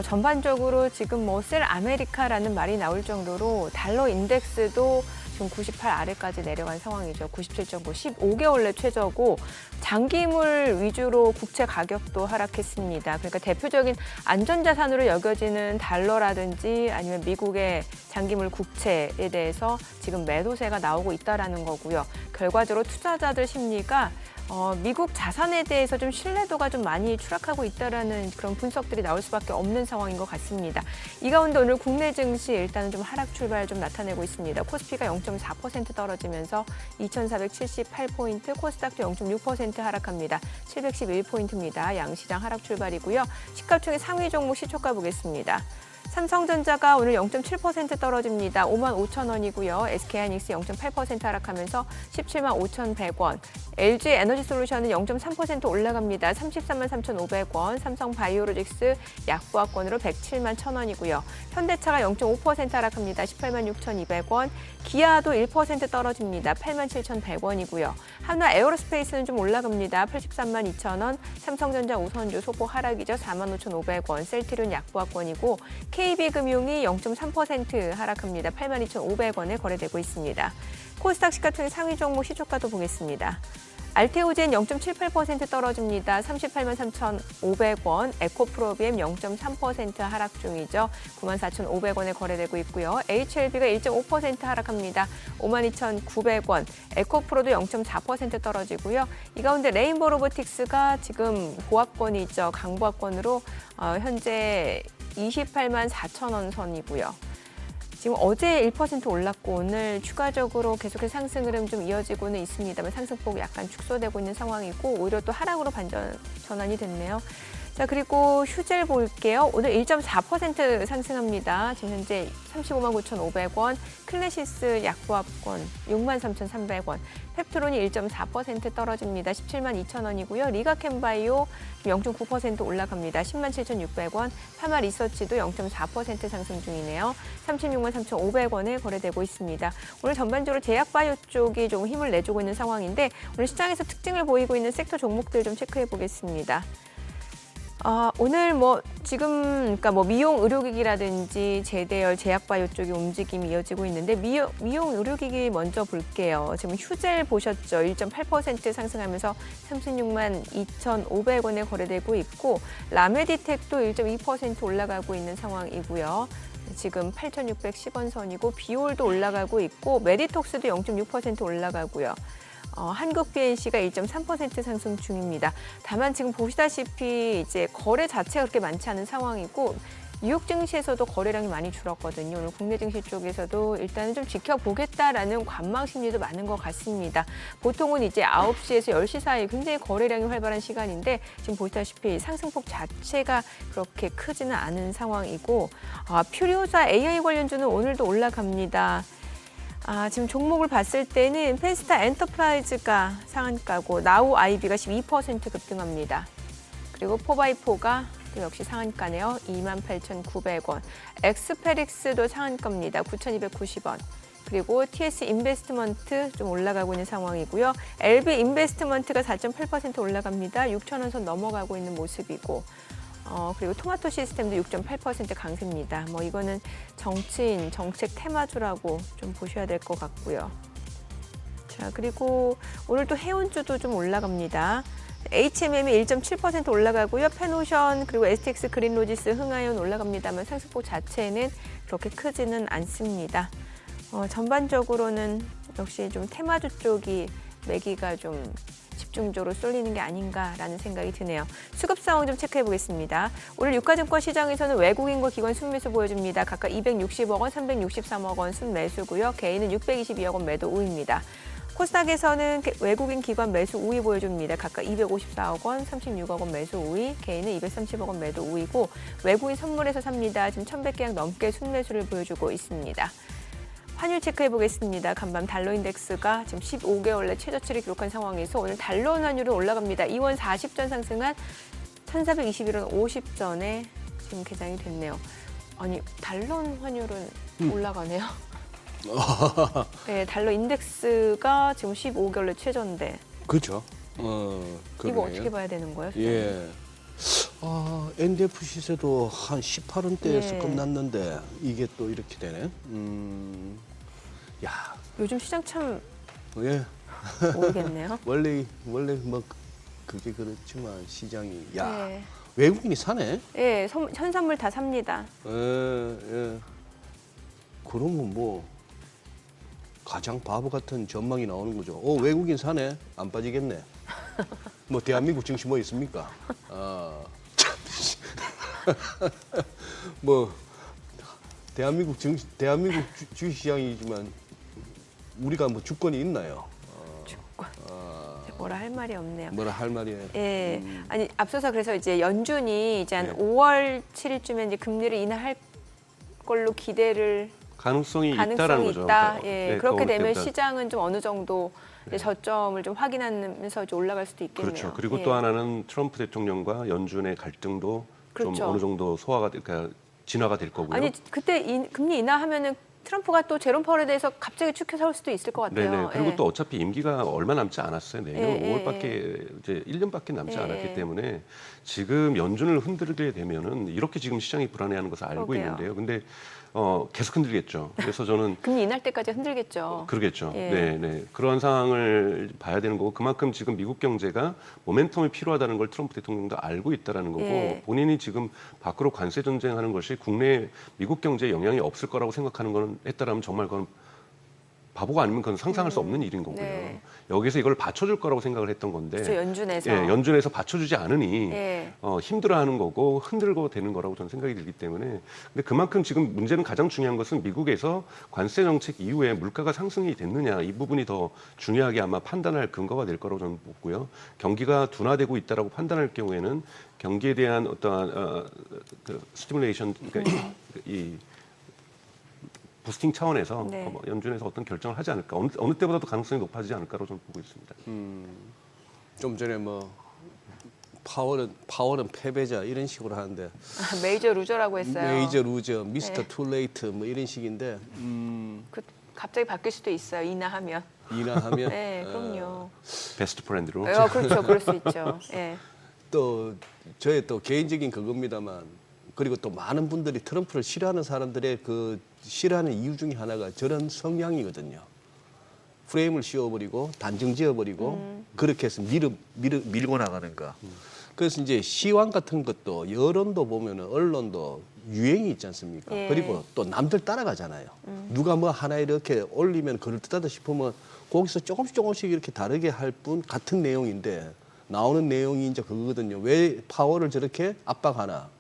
전반적으로 지금 셀 아메리카라는 말이 나올 정도로 달러 인덱스도 지금 98 아래까지 내려간 상황이죠. 97.9, 15개월 내 최저고 장기물 위주로 국채 가격도 하락했습니다. 그러니까 대표적인 안전자산으로 여겨지는 달러라든지 아니면 미국의 장기물 국채에 대해서 지금 매도세가 나오고 있다라는 거고요. 결과적으로 투자자들 심리가 미국 자산에 대해서 좀 신뢰도가 좀 많이 추락하고 있다라는 그런 분석들이 나올 수밖에 없는 상황인 것 같습니다. 이 가운데 오늘 국내 증시 일단은 좀 하락 출발 좀 나타내고 있습니다. 코스피가 0.4% 떨어지면서 2,478포인트, 코스닥도 0.6% 하락합니다. 711포인트입니다. 양시장 하락 출발이고요. 시가총액 상위 종목 시초가 보겠습니다. 삼성전자가 오늘 0.7% 떨어집니다. 55,000원이고요. SK하이닉스 0.8% 하락하면서 175만 5,100원. LG에너지솔루션은 0.3% 올라갑니다. 333만 3,500원. 삼성바이오로직스 약보합권으로 107만 1,000원이고요. 현대차가 0.5% 하락합니다. 18만 6,200원. 기아도 1% 떨어집니다. 8만 7,100원이고요. 한화 에어로스페이스는 좀 올라갑니다. 83만 2,000원. 삼성전자 우선주 소폭 하락이죠. 4만 5,500원. 셀트리온 약보합권이고 KB금융이 0.3% 하락합니다. 82,500원에 거래되고 있습니다. 코스닥 시가총액 상위 종목 시초가도 보겠습니다. 알테오젠 0.78% 떨어집니다. 38만 3,500원. 에코프로비엠 0.3% 하락 중이죠. 94,500원에 거래되고 있고요. HLB가 1.5% 하락합니다. 52,900원. 에코프로도 0.4% 떨어지고요. 이 가운데 레인보우 로보틱스가 지금 보합권이죠. 강보합권으로 현재 28만 4천원 선이고요. 지금 어제 1% 올랐고 오늘 추가적으로 계속해서 상승 흐름 좀 이어지고는 있습니다만 상승폭이 약간 축소되고 있는 상황이고 오히려 또 하락으로 전환이 됐네요. 자, 그리고 휴젤 볼게요. 오늘 1.4% 상승합니다. 지금 현재 35만 9,500원, 클래시스 약보합권 6만 3,300원, 펩트론이 1.4% 떨어집니다. 17만 2,000원이고요. 리가캠바이오 0.9% 올라갑니다. 10만 7,600원, 파마 리서치도 0.4% 상승 중이네요. 36만 3,500원에 거래되고 있습니다. 오늘 전반적으로 제약바이오 쪽이 좀 힘을 내주고 있는 상황인데 오늘 시장에서 특징을 보이고 있는 섹터 종목들 좀 체크해 보겠습니다. 오늘 지금 그러니까 미용 의료기기라든지 제대열, 제약바이오 쪽의 움직임이 이어지고 있는데 미용 의료기기 먼저 볼게요. 지금 휴젤 보셨죠? 1.8% 상승하면서 36만 2,500원에 거래되고 있고 라메디텍도 1.2% 올라가고 있는 상황이고요. 지금 8,610원 선이고 비올도 올라가고 있고 메디톡스도 0.6% 올라가고요. 한국 BNC가 1.3% 상승 중입니다. 다만 지금 보시다시피 이제 거래 자체가 그렇게 많지 않은 상황이고 뉴욕 증시에서도 거래량이 많이 줄었거든요. 오늘 국내 증시 쪽에서도 일단은 좀 지켜보겠다라는 관망 심리도 많은 것 같습니다. 보통은 이제 9시에서 10시 사이 굉장히 거래량이 활발한 시간인데 지금 보시다시피 상승폭 자체가 그렇게 크지는 않은 상황이고 퓨리오사 AI 관련주는 오늘도 올라갑니다. 지금 종목을 봤을 때는 펜스타 엔터프라이즈가 상한가고 나우 아이비가 12% 급등합니다. 그리고 4x4가 또 역시 상한가네요. 28,900원. 엑스페릭스도 상한가입니다. 9,290원. 그리고 TS 인베스트먼트 좀 올라가고 있는 상황이고요. LB 인베스트먼트가 4.8% 올라갑니다. 6,000원 선 넘어가고 있는 모습이고 그리고 토마토 시스템도 6.8% 강세입니다. 이거는 정치인, 정책 테마주라고 좀 보셔야 될 것 같고요. 자, 그리고 오늘 또 해운주도 좀 올라갑니다. HMM이 1.7% 올라가고요. 페노션 그리고 STX 그린로지스, 흥하이온 올라갑니다만 상승폭 자체는 그렇게 크지는 않습니다. 전반적으로는 역시 좀 테마주 쪽이 매기가 좀 집중적으로 쏠리는 게 아닌가라는 생각이 드네요. 수급 상황 좀 체크해 보겠습니다. 오늘 유가증권 시장에서는 외국인과 기관 순매수 보여줍니다. 각각 260억 원, 363억 원 순매수고요. 개인은 622억 원 매도 우입니다. 코스닥에서는 외국인 기관 매수 우위 보여줍니다. 각각 254억 원, 36억 원 매수 우위, 개인은 230억 원 매도 우위고 외국인 선물에서 삽니다. 지금 1,100계약 넘게 순매수를 보여주고 있습니다. 환율 체크해 보겠습니다. 간밤 달러 인덱스가 지금 15개월 내 최저치를 기록한 상황에서 오늘 달러 원 환율은 올라갑니다. 2원 40전 상승한 1,421원 50전에 지금 개장이 됐네요. 아니 달러 원 환율은 올라가네요. 네, 달러 인덱스가 지금 15개월 내 최저인데 그렇죠. 이거 어떻게 봐야 되는 거예요? 예. NDF 시세도 한 18원대에서 예. 끝났는데 이게 또 이렇게 되네. 야, 요즘 시장 참 예. 모르겠네요. 원래 뭐 그게 그렇지만 시장이 야 네. 외국인이 사네. 예, 현선물 다 삽니다. 예. 그러면 뭐 가장 바보 같은 전망이 나오는 거죠. 외국인 사네. 안 빠지겠네. 뭐 대한민국 증시 뭐 있습니까? 뭐 대한민국 주식시장이지만 우리가 뭐 주권이 있나요? 뭐라 할 말이 없네요. 뭐라 할 말이. 예, 아니 앞서서 그래서 이제 연준이 이제 한 네. 5월 7일쯤에 이제 금리를 인하할 걸로 기대를 가능성이 있다라는 가능성이 거죠. 있다. 그러니까. 예, 네, 그렇게 되면 그때보다. 시장은 좀 어느 정도 이제 저점을 좀 확인하면서 이제 올라갈 수도 있겠네요. 그렇죠. 그리고 예. 또 하나는 트럼프 대통령과 연준의 갈등도 좀 그렇죠. 어느 정도 그러니까 진화가 될 거고요. 아니 그때 금리 인하하면은 트럼프가 또 제롬 파월에 대해서 갑자기 추켜 세울 수도 있을 것 같아요. 네네. 그리고 예. 또 어차피 임기가 얼마 남지 않았어요. 내년 예, 5월밖에 이제 1년밖에 남지 예, 않았기 예. 때문에 지금 연준을 흔들게 되면은 이렇게 지금 시장이 불안해하는 것을 알고 그러게요. 있는데요. 근데 계속 흔들겠죠. 그래서 저는 금리 인할 때까지 흔들겠죠. 그러겠죠. 예. 네. 그런 상황을 봐야 되는 거고 그만큼 지금 미국 경제가 모멘텀이 필요하다는 걸 트럼프 대통령도 알고 있다라는 거고 예. 본인이 지금 밖으로 관세 전쟁하는 것이 국내 미국 경제에 영향이 없을 거라고 생각하는 건 했다라면 정말 그건 바보가 아니면 그건 상상할 수 없는 일인 거고요. 네. 여기서 이걸 받쳐줄 거라고 생각을 했던 건데 그렇죠, 연준에서. 예, 연준에서 받쳐주지 않으니 예. 힘들어하는 거고 흔들고 되는 거라고 저는 생각이 들기 때문에 근데 그만큼 지금 문제는 가장 중요한 것은 미국에서 관세 정책 이후에 물가가 상승이 됐느냐 이 부분이 더 중요하게 아마 판단할 근거가 될 거라고 저는 보고요. 경기가 둔화되고 있다라고 판단할 경우에는 경기에 대한 어떠한 그 스티뮬레이션 그러니까 이 부스팅 차원에서 네. 연준에서 어떤 결정을 하지 않을까 어느 때보다도 가능성이 높아지지 않을까로 저는 보고 있습니다. 좀 전에 뭐 파월은 패배자 이런 식으로 하는데 메이저 루저라고 했어요. 메이저 루저, 미스터 네. 투레이트 뭐 이런 식인데 갑자기 바뀔 수도 있어요. 인하하면. 인하하면 네, 그럼요. 베스트 프렌드로. 그렇죠. 그럴 수 있죠. 예. 또 저의 또 개인적인 그겁니다만 그리고 또 많은 분들이 트럼프를 싫어하는 사람들의 그 싫어하는 이유 중에 하나가 저런 성향이거든요. 프레임을 씌워버리고 단정 지어버리고 그렇게 해서 밀고 나가는 거. 그래서 이제 시황 같은 것도 여론도 보면은 언론도 유행이 있지 않습니까? 예. 그리고 또 남들 따라가잖아요. 누가 뭐 하나 이렇게 올리면 그럴듯하다 싶으면 거기서 조금씩 이렇게 다르게 할 뿐 같은 내용인데 나오는 내용이 이제 그거거든요. 왜 파월을 저렇게 압박하나?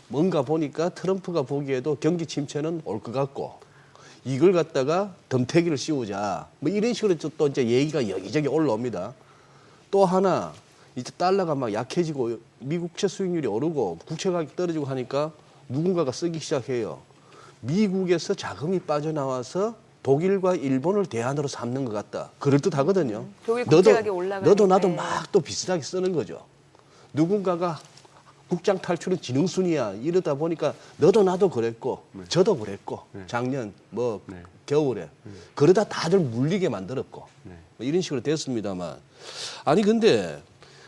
뭔가 보니까 트럼프가 보기에도 경기 침체는 올 것 같고 이걸 갖다가 덤태기를 씌우자 뭐 이런 식으로 또 이제 얘기가 여기저기 올라옵니다. 또 하나 이제 달러가 막 약해지고 미국 국채 수익률이 오르고 국채 가격이 떨어지고 하니까 누군가가 쓰기 시작해요. 미국에서 자금이 빠져나와서 독일과 일본을 대안으로 삼는 것 같다. 그럴듯하거든요. 독일 국채 가격이 올라가니까. 너도 나도 막 또 비슷하게 쓰는 거죠. 누군가가 국장 탈출은 지능순이야 이러다 보니까 너도 나도 그랬고 저도 그랬고 작년 뭐 겨울에 그러다 다들 물리게 만들었고 뭐 이런 식으로 됐습니다만 아니 근데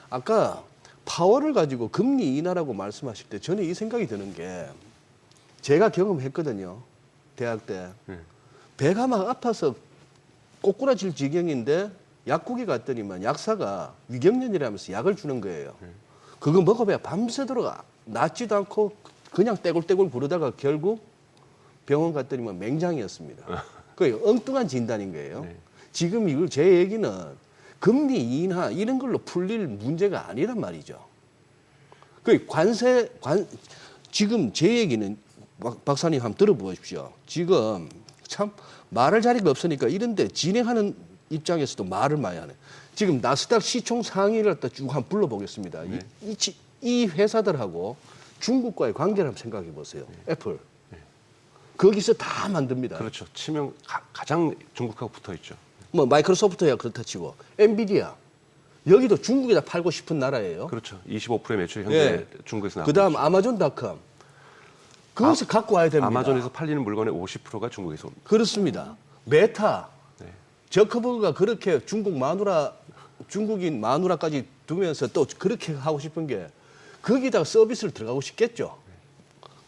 아까 파월을 가지고 금리 인하라고 말씀하실 때 저는 이 생각이 드는 게 제가 경험했거든요. 대학 때 배가 막 아파서 꼬꾸라질 지경인데 약국에 갔더니만 약사가 위경련이라면서 약을 주는 거예요. 그거 먹어봐야 밤새도록 낫지도 않고 그냥 떼굴떼굴 부르다가 결국 병원 갔더니만 맹장이었습니다. 그 엉뚱한 진단인 거예요. 네. 지금 이걸 제 얘기는 금리 인하 이런 걸로 풀릴 문제가 아니란 말이죠. 지금 제 얘기는 박사님 한번 들어보십시오. 지금 참 말할 자리가 없으니까 이런데 진행하는 입장에서도 말을 많이 하네. 지금 나스닥 시총 상위를 쭉 한번 불러보겠습니다. 네. 이 회사들하고 중국과의 관계를 한번 생각해 보세요. 애플. 거기서 다 만듭니다. 그렇죠. 가장 중국하고 붙어 있죠. 뭐 마이크로소프트야 그렇다 치고 엔비디아 여기도 중국에다 팔고 싶은 나라예요. 그렇죠. 25%의 매출이 현재 예. 중국에서 나오고 그다음 있죠. 아마존닷컴 그것을 갖고 와야 됩니다. 아마존에서 팔리는 물건의 50%가 중국에서 옵니다. 그렇습니다. 메타 네. 저커버그가 그렇게 중국인 마누라까지 두면서 또 그렇게 하고 싶은 게 거기다가 서비스를 들어가고 싶겠죠.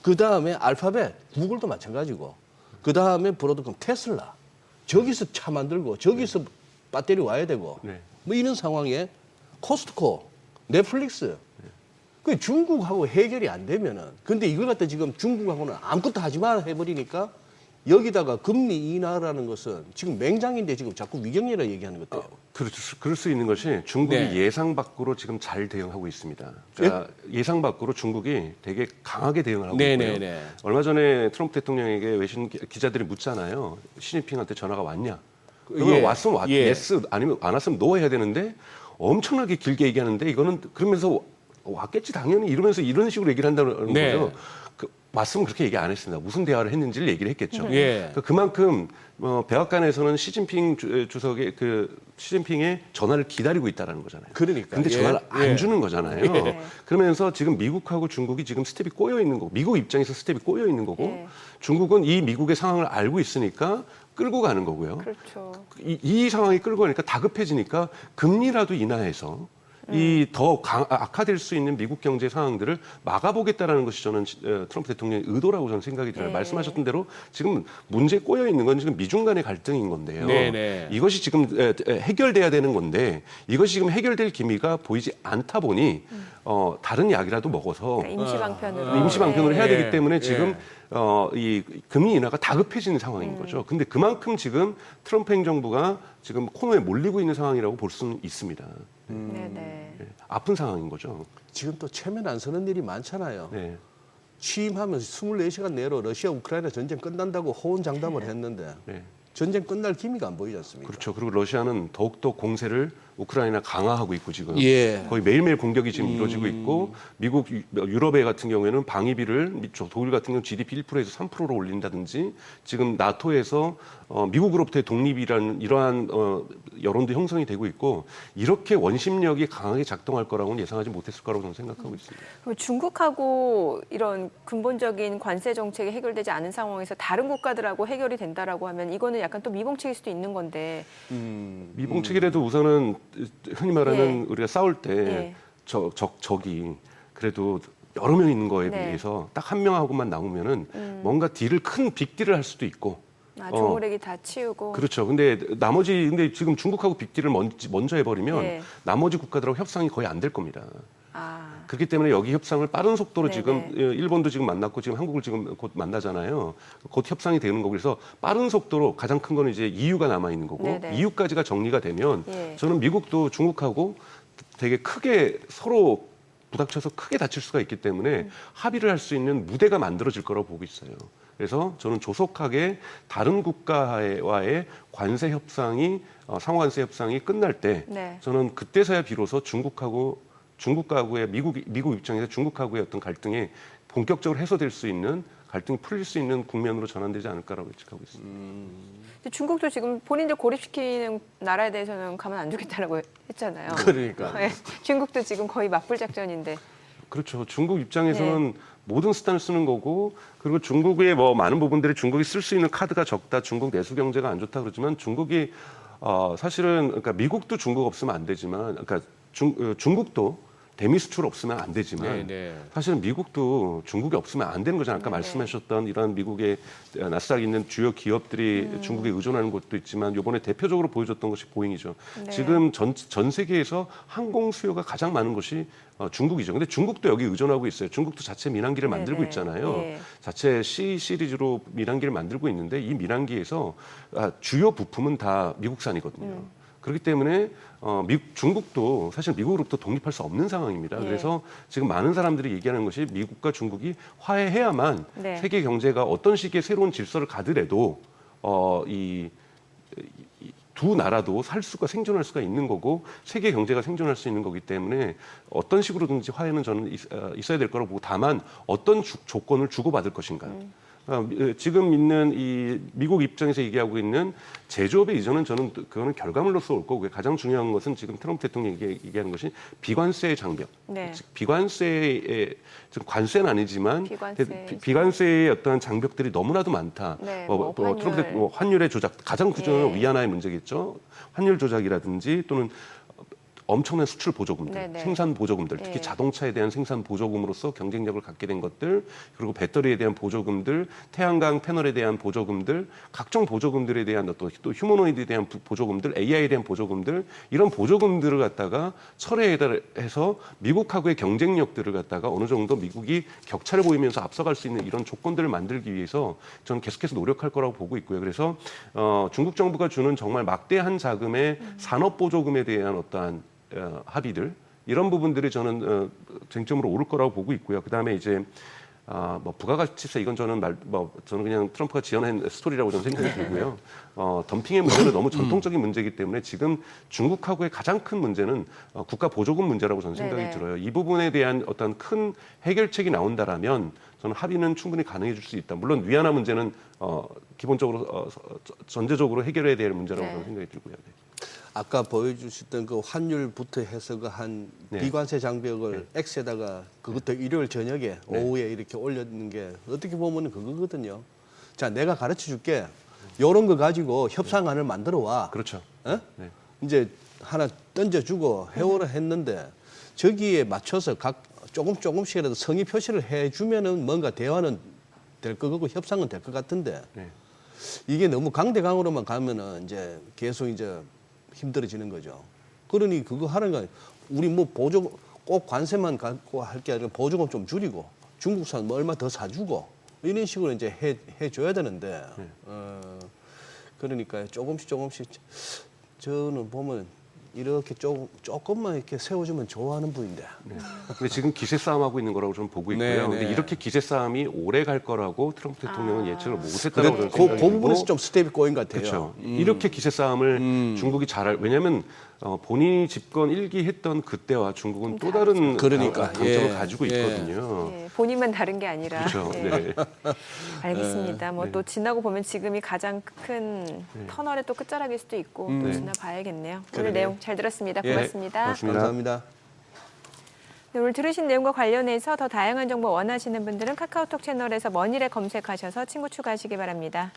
그 다음에 알파벳, 구글도 마찬가지고 그 다음에 브로드컴, 테슬라 저기서 차 만들고 저기서 배터리 와야 되고 네. 뭐 이런 상황에 코스트코, 넷플릭스 그 중국하고 해결이 안 되면은 근데 이걸 갖다 지금 중국하고는 아무것도 하지 마라 해버리니까 여기다가 금리 인하라는 것은 지금 맹장인데 지금 자꾸 위경이라 얘기하는 것 같아요. 그럴 수 있는 것이 중국이 네. 예상 밖으로 지금 잘 대응하고 있습니다. 그러니까 예상 밖으로 중국이 되게 강하게 대응을 하고 있고요. 얼마 전에 트럼프 대통령에게 외신 기자들이 묻잖아요. 시진핑한테 전화가 왔냐? 그러면 왔으면 예스 아니면 안 왔으면 노 해야 되는데 엄청나게 길게 얘기하는데 이거는 그러면서 왔겠지 당연히 이러면서 이런 식으로 얘기를 한다는 거죠. 왔으면 그렇게 얘기 안 했습니다. 무슨 대화를 했는지를 얘기를 했겠죠. 그만큼 백악관에서는 시진핑 주석의 시진핑의 전화를 기다리고 있다라는 거잖아요. 그러니까. 근데 전화를 안 주는 거잖아요. 그러면서 지금 미국하고 중국이 지금 스텝이 꼬여 있는 거고, 미국 입장에서 스텝이 꼬여 있는 거고, 중국은 이 미국의 상황을 알고 있으니까 끌고 가는 거고요. 그렇죠. 이 상황이 끌고 가니까 다급해지니까 금리라도 인하해서 이 더 악화될 수 있는 미국 경제 상황들을 막아보겠다라는 것이 저는 트럼프 대통령의 의도라고 저는 생각이 들어요. 말씀하셨던 대로 지금 문제에 꼬여 있는 건 지금 미중 간의 갈등인 건데요. 이것이 지금 해결돼야 되는 건데 이것이 지금 해결될 기미가 보이지 않다 보니 다른 약이라도 먹어서 그러니까 임시방편으로. 임시방편으로 해야 되기 때문에 지금 이 금리 인하가 다급해지는 상황인 거죠. 근데 그만큼 지금 트럼프 행정부가 지금 코너에 몰리고 있는 상황이라고 볼 수는 있습니다. 네네. 아픈 상황인 거죠. 지금 또 체면 안 서는 일이 많잖아요. 네. 취임하면서 24시간 내로 러시아 우크라이나 전쟁 끝난다고 호언장담을 했는데 네. 전쟁 끝날 기미가 안 보이지 않습니까? 그렇죠. 그리고 러시아는 더욱더 공세를 우크라이나 강화하고 있고 지금 예. 거의 매일매일 공격이 지금 이루어지고 있고 미국, 유럽에 같은 경우에는 방위비를 독일 같은 경우 GDP 1%에서 3%로 올린다든지 지금 나토에서 미국으로부터의 독립이라는 이러한 여론도 형성이 되고 있고 이렇게 원심력이 강하게 작동할 거라고는 예상하지 못했을 거라고 저는 생각하고 있습니다. 그럼 중국하고 이런 근본적인 관세 정책이 해결되지 않은 상황에서 다른 국가들하고 해결이 된다라고 하면 이거는 약간 또 미봉책일 수도 있는 건데. 미봉책이라도 우선은 흔히 말하는 우리가 싸울 때 적이 그래도 여러 명 있는 거에 비해서 딱 한 명하고만 나오면은 뭔가 딜을 큰 빅딜을 할 수도 있고. 조무래기 다 치우고. 그렇죠. 근데 지금 중국하고 빅딜을 먼저 해버리면 나머지 국가들하고 협상이 거의 안 될 겁니다. 그렇기 때문에 여기 협상을 빠른 속도로 지금 일본도 지금 만났고 지금 한국을 지금 곧 만나잖아요. 곧 협상이 되는 거고 그래서 빠른 속도로 가장 큰 거는 이제 EU가 남아 있는 거고 EU까지가 정리가 되면 저는 미국도 중국하고 되게 크게 서로 부닥쳐서 크게 다칠 수가 있기 때문에 합의를 할 수 있는 무대가 만들어질 거라고 보고 있어요. 그래서 저는 조속하게 다른 국가와의 관세 협상이 상호관세 협상이 끝날 때 저는 그때서야 비로소 중국하고의 미국 입장에서 중국하고의 어떤 갈등이 본격적으로 해소될 수 있는 갈등이 풀릴 수 있는 국면으로 전환되지 않을까라고 예측하고 있습니다. 중국도 지금 본인들 고립시키는 나라에 대해서는 가만 안 두겠다라고 했잖아요. 그러니까. 중국도 지금 거의 맞불 작전인데. 그렇죠. 중국 입장에서는 모든 수단을 쓰는 거고 그리고 중국의 많은 부분들이 중국이 쓸 수 있는 카드가 적다. 중국 내수 경제가 안 좋다 그러지만 중국이 사실은 그러니까 미국도 중국 없으면 안 되지만 그러니까 중국도 대미 수출 없으면 안 되지만 사실은 미국도 중국이 없으면 안 되는 거잖아요. 아까 말씀하셨던 이런 미국의 나스닥 있는 주요 기업들이 중국에 의존하는 것도 있지만 이번에 대표적으로 보여줬던 것이 보잉이죠. 네. 지금 전 세계에서 항공 수요가 가장 많은 것이 중국이죠. 근데 중국도 여기 의존하고 있어요. 중국도 자체 민항기를 만들고 네네. 있잖아요. 네. 자체 C 시리즈로 민항기를 만들고 있는데 이 민항기에서 주요 부품은 다 미국산이거든요. 그렇기 때문에 중국도 사실 미국으로부터 독립할 수 없는 상황입니다. 예. 그래서 지금 많은 사람들이 얘기하는 것이 미국과 중국이 화해해야만 네. 세계 경제가 어떤 식의 새로운 질서를 가더라도 이 두 나라도 살 수가 생존할 수가 있는 거고 세계 경제가 생존할 수 있는 거기 때문에 어떤 식으로든지 화해는 저는 있어야 될 거라고 보고 다만 어떤 조건을 주고받을 것인가. 지금 있는 이 미국 입장에서 얘기하고 있는 제조업의 이전은 저는 그거는 결과물로서 올 거고 가장 중요한 것은 지금 트럼프 대통령이 얘기하는 것이 비관세 장벽. 네. 즉 비관세의 관세는 아니지만 비관세의 어떤 장벽들이 너무나도 많다. 네, 트럼프 대통령 환율의 조작 가장 구조는 위안화의 문제겠죠. 환율 조작이라든지 또는 엄청난 수출 보조금들, 네네. 생산 보조금들, 특히 네. 자동차에 대한 생산 보조금으로서 경쟁력을 갖게 된 것들, 그리고 배터리에 대한 보조금들, 태양광 패널에 대한 보조금들, 각종 보조금들에 대한 또 휴머노이드에 대한 보조금들, AI에 대한 보조금들, 이런 보조금들을 갖다가 철회해서 미국하고의 경쟁력들을 갖다가 어느 정도 미국이 격차를 보이면서 앞서갈 수 있는 이런 조건들을 만들기 위해서 저는 계속해서 노력할 거라고 보고 있고요. 그래서 중국 정부가 주는 정말 막대한 자금의 산업 보조금에 대한 어떠한 합의들 이런 부분들이 저는 쟁점으로 오를 거라고 보고 있고요. 그다음에 이제 뭐 부가가치세 이건 저는 저는 그냥 트럼프가 지어낸 스토리라고 저는 생각이 들고요. 덤핑의 문제는 너무 전통적인 문제이기 때문에 지금 중국하고의 가장 큰 문제는 국가 보조금 문제라고 저는 생각이 네네. 들어요. 이 부분에 대한 어떤 큰 해결책이 나온다라면 저는 합의는 충분히 가능해질 수 있다. 물론 위안화 문제는 기본적으로 전제적으로 해결해야 될 문제라고 네. 저는 생각이 들고요. 네. 아까 보여주셨던 그 환율부터 해서 그 한 네. 비관세 장벽을 X에다가 그것도 일요일 저녁에 오후에 이렇게 올렸는 게 어떻게 보면 그거거든요. 자, 내가 가르쳐 줄게. 이런 거 가지고 협상안을 만들어 와. 그렇죠. 어? 네. 이제 하나 던져주고 해오라 했는데 저기에 맞춰서 각 조금씩이라도 성의 표시를 해주면은 뭔가 대화는 될 거고 협상은 될 것 같은데 네. 이게 너무 강대강으로만 가면은 이제 계속 이제 힘들어지는 거죠. 그러니 그거 하는 거 우리 뭐 보조 꼭 관세만 갖고 할 게 아니라 보조금 좀 줄이고 중국산 뭐 얼마 더 사주고 이런 식으로 이제 해줘야 되는데 그러니까 조금씩 저는 보면 이렇게 조금만 이렇게 세워주면 좋아하는 분인데. 네. 근데 지금 기세 싸움하고 있는 거라고 저는 보고 있고요. 네, 근데 네. 이렇게 기세 싸움이 오래 갈 거라고 트럼프 대통령은 예측을 그래, 못했다고 저는 그 생각이 부분에서 들고. 좀 스텝이 꼬인 것 같아요. 그렇죠. 이렇게 기세 싸움을 중국이 왜냐하면 본인이 집권 1기 했던 그때와 중국은 또 다른 그러니까. 강점을 예. 가지고 있거든요. 예, 본인만 다른 게 아니라. 그렇죠. 예. 네. 알겠습니다. 뭐 네. 또 지나고 보면 지금이 가장 큰 터널의 또 끝자락일 수도 있고 또 지나봐야겠네요. 오늘 그러네요. 내용 잘 들었습니다. 예, 고맙습니다. 고맙습니다. 감사합니다. 네, 오늘 들으신 내용과 관련해서 더 다양한 정보 원하시는 분들은 카카오톡 채널에서 머니래 검색하셔서 친구 추가하시기 바랍니다.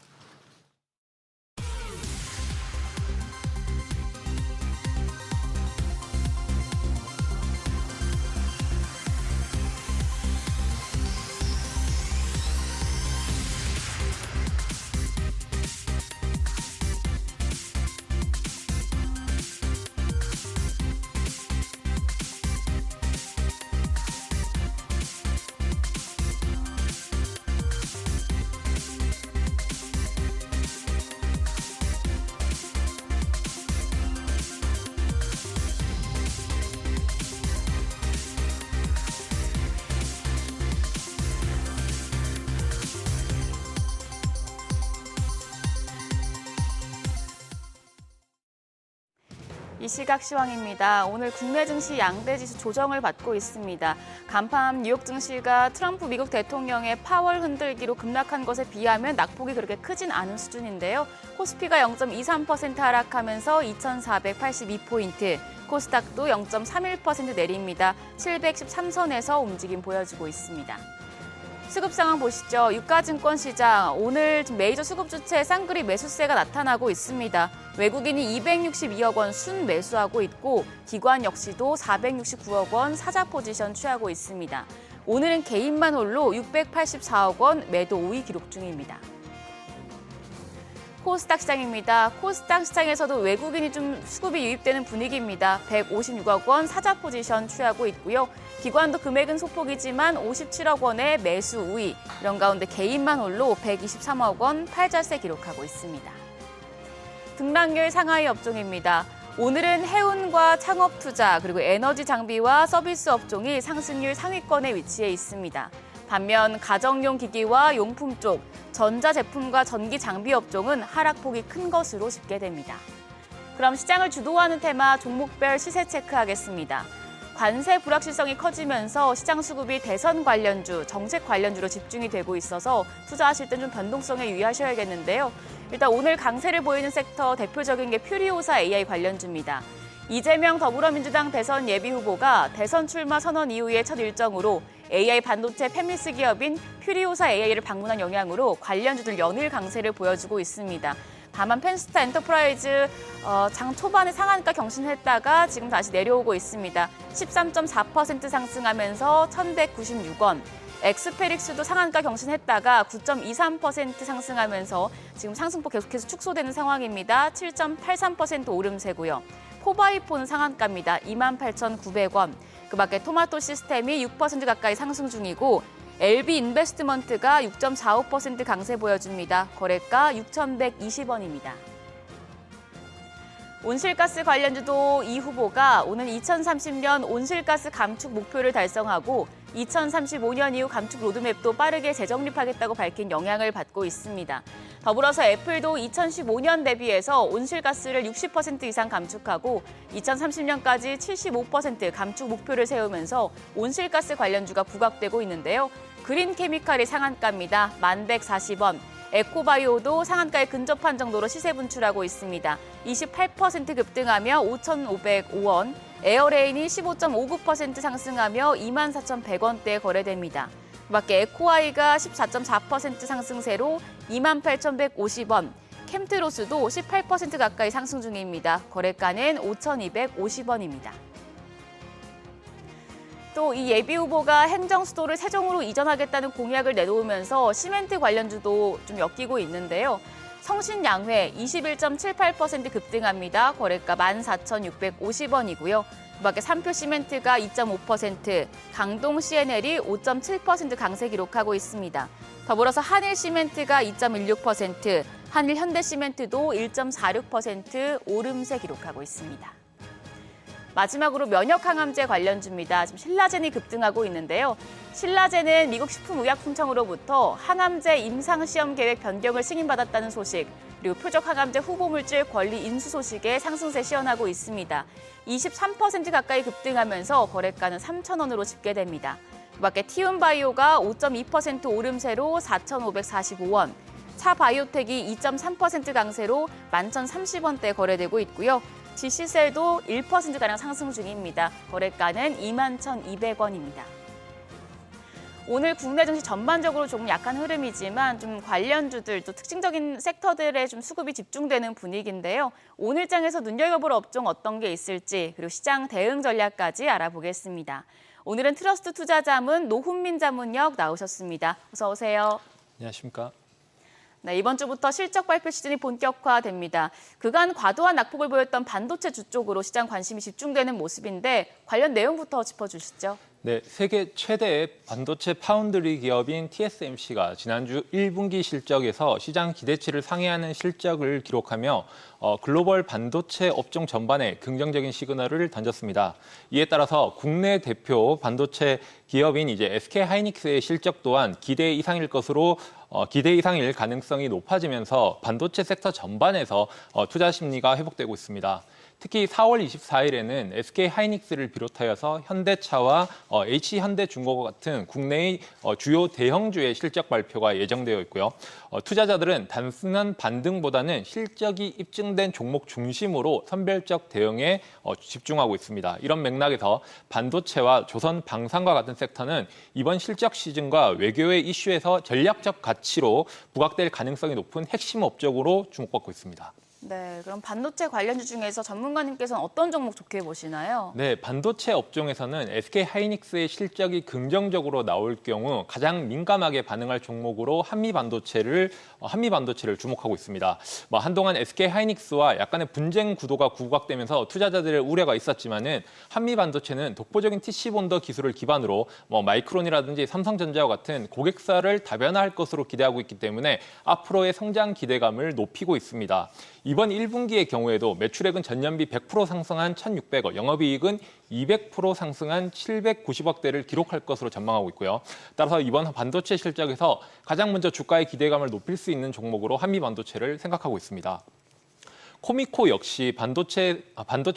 이 시각 시황입니다. 오늘 국내 증시 양대 지수 조정을 받고 있습니다. 간밤 뉴욕 증시가 트럼프 미국 대통령의 파월 흔들기로 급락한 것에 비하면 낙폭이 그렇게 크진 않은 수준인데요. 코스피가 0.23% 하락하면서 2,482포인트, 코스닥도 0.31% 내립니다. 713선에서 움직임 보여주고 있습니다. 수급 상황 보시죠. 유가증권 시장 오늘 메이저 수급 주체 쌍끌이 매수세가 나타나고 있습니다. 외국인이 262억 원 순매수하고 있고 기관 역시도 469억 원 사자 포지션 취하고 있습니다. 오늘은 개인만 홀로 684억 원 매도 우위 기록 중입니다. 코스닥 시장입니다. 코스닥 시장에서도 외국인이 좀 수급이 유입되는 분위기입니다. 156억 원 사자 포지션 취하고 있고요. 기관도 금액은 소폭이지만 57억 원의 매수 우위. 이런 가운데 개인만 홀로 123억 원 팔자세 기록하고 있습니다. 등락률 상하이 업종입니다. 오늘은 해운과 창업투자 그리고 에너지 장비와 서비스 업종이 상승률 상위권에 위치해 있습니다. 반면 가정용 기기와 용품 쪽, 전자제품과 전기 장비 업종은 하락폭이 큰 것으로 집계됩니다. 그럼 시장을 주도하는 테마 종목별 시세 체크하겠습니다. 관세 불확실성이 커지면서 시장 수급이 대선 관련주, 정책 관련주로 집중이 되고 있어서 투자하실 땐 좀 변동성에 유의하셔야겠는데요. 일단 오늘 강세를 보이는 섹터 대표적인 게 퓨리오사 AI 관련주입니다. 이재명 더불어민주당 대선 예비 후보가 대선 출마 선언 이후의 첫 일정으로 AI 반도체 팹리스 기업인 퓨리오사 AI를 방문한 영향으로 관련주들 연일 강세를 보여주고 있습니다. 다만 펜스타 엔터프라이즈 장 초반에 상한가 경신했다가 지금 다시 내려오고 있습니다. 13.4% 상승하면서 1,196원. 엑스페릭스도 상한가 경신했다가 9.23% 상승하면서 지금 상승폭 계속해서 축소되는 상황입니다. 7.83% 오름세고요. 포바이폰 상한가입니다. 28,900원. 그밖에 토마토 시스템이 6% 가까이 상승 중이고 LB 인베스트먼트가 6.45% 강세 보여줍니다. 거래가 6,120원입니다. 온실가스 관련주도 이 후보가 오는 2030년 온실가스 감축 목표를 달성하고 2035년 이후 감축 로드맵도 빠르게 재정립하겠다고 밝힌 영향을 받고 있습니다. 더불어서 애플도 2015년 대비해서 온실가스를 60% 이상 감축하고 2030년까지 75% 감축 목표를 세우면서 온실가스 관련주가 부각되고 있는데요. 그린케미칼이 상한가입니다. 1,140원. 에코바이오도 상한가에 근접한 정도로 시세 분출하고 있습니다. 28% 급등하며 5,505원, 에어레인이 15.59% 상승하며 24,100원대에 거래됩니다. 그밖에 에코아이가 14.4% 상승세로 28,150원, 캠트로스도 18% 가까이 상승 중입니다. 거래가는 5,250원입니다. 또 이 예비 후보가 행정 수도를 세종으로 이전하겠다는 공약을 내놓으면서 시멘트 관련주도 좀 엮이고 있는데요. 성신양회 21.78% 급등합니다. 거래가 14,650원이고요. 그밖에 삼표시멘트가 2.5%, 강동 CNL이 5.7% 강세 기록하고 있습니다. 더불어서 한일시멘트가 2.16%, 한일현대시멘트도 1.46% 오름세 기록하고 있습니다. 마지막으로 면역항암제 관련주입니다. 지금 신라젠이 급등하고 있는데요. 신라젠은 미국 식품의약품청으로부터 항암제 임상시험 계획 변경을 승인받았다는 소식, 그리고 표적 항암제 후보물질 권리 인수 소식에 상승세 시현하고 있습니다. 23% 가까이 급등하면서 거래가는 3,000원으로 집계됩니다. 그밖에 티움바이오가 5.2% 오름세로 4,545원, 차바이오텍이 2.3% 강세로 11,030원대 거래되고 있고요. GC셀도 1%가량 상승 중입니다. 거래가는 21,200원입니다. 오늘 국내 증시 전반적으로 조금 약한 흐름이지만 좀 관련주들 또 특징적인 섹터들의 좀 수급이 집중되는 분위기인데요. 오늘 장에서 눈여겨볼 업종 어떤 게 있을지 그리고 시장 대응 전략까지 알아보겠습니다. 오늘은 트러스트 투자자문 노훈민 자문역 나오셨습니다. 어서 오세요. 안녕하십니까. 네, 이번 주부터 실적 발표 시즌이 본격화됩니다. 그간 과도한 낙폭을 보였던 반도체 주 쪽으로 시장 관심이 집중되는 모습인데 관련 내용부터 짚어주시죠. 네, 세계 최대의 반도체 파운드리 기업인 TSMC가 지난주 1분기 실적에서 시장 기대치를 상회하는 실적을 기록하며 글로벌 반도체 업종 전반에 긍정적인 시그널을 던졌습니다. 이에 따라서 국내 대표 반도체 기업인 SK 하이닉스의 실적 또한 기대 이상일 가능성이 높아지면서 반도체 섹터 전반에서 투자 심리가 회복되고 있습니다. 특히 4월 24일에는 SK 하이닉스를 비롯하여서 현대차와 H현대중공업 같은 국내의 주요 대형주의 실적 발표가 예정되어 있고요. 투자자들은 단순한 반등보다는 실적이 입증된 종목 중심으로 선별적 대응에 집중하고 있습니다. 이런 맥락에서 반도체와 조선 방산과 같은 섹터는 이번 실적 시즌과 외교의 이슈에서 전략적 가치로 부각될 가능성이 높은 핵심 업적으로 주목받고 있습니다. 네, 그럼 반도체 관련주 중에서 전문가님께서는 어떤 종목 좋게 보시나요? 네, 반도체 업종에서는 SK 하이닉스의 실적이 긍정적으로 나올 경우 가장 민감하게 반응할 종목으로 한미 반도체를 주목하고 있습니다. 한동안 SK 하이닉스와 약간의 분쟁 구도가 부각되면서 투자자들의 우려가 있었지만은 한미 반도체는 독보적인 TC 본더 기술을 기반으로 마이크론이라든지 삼성전자와 같은 고객사를 다변화할 것으로 기대하고 있기 때문에 앞으로의 성장 기대감을 높이고 있습니다. 이번 1분기의 경우에도 매출액은 전년비 100% 상승한 1,600억, 영업이익은 200% 상승한 790억대를 기록할 것으로 전망하고 있고요. 따라서 이번 반도체 실적에서 가장 먼저 주가의 기대감을 높일 수 있는 종목으로 한미 반도체를 생각하고 있습니다. 코미코 역시 반도체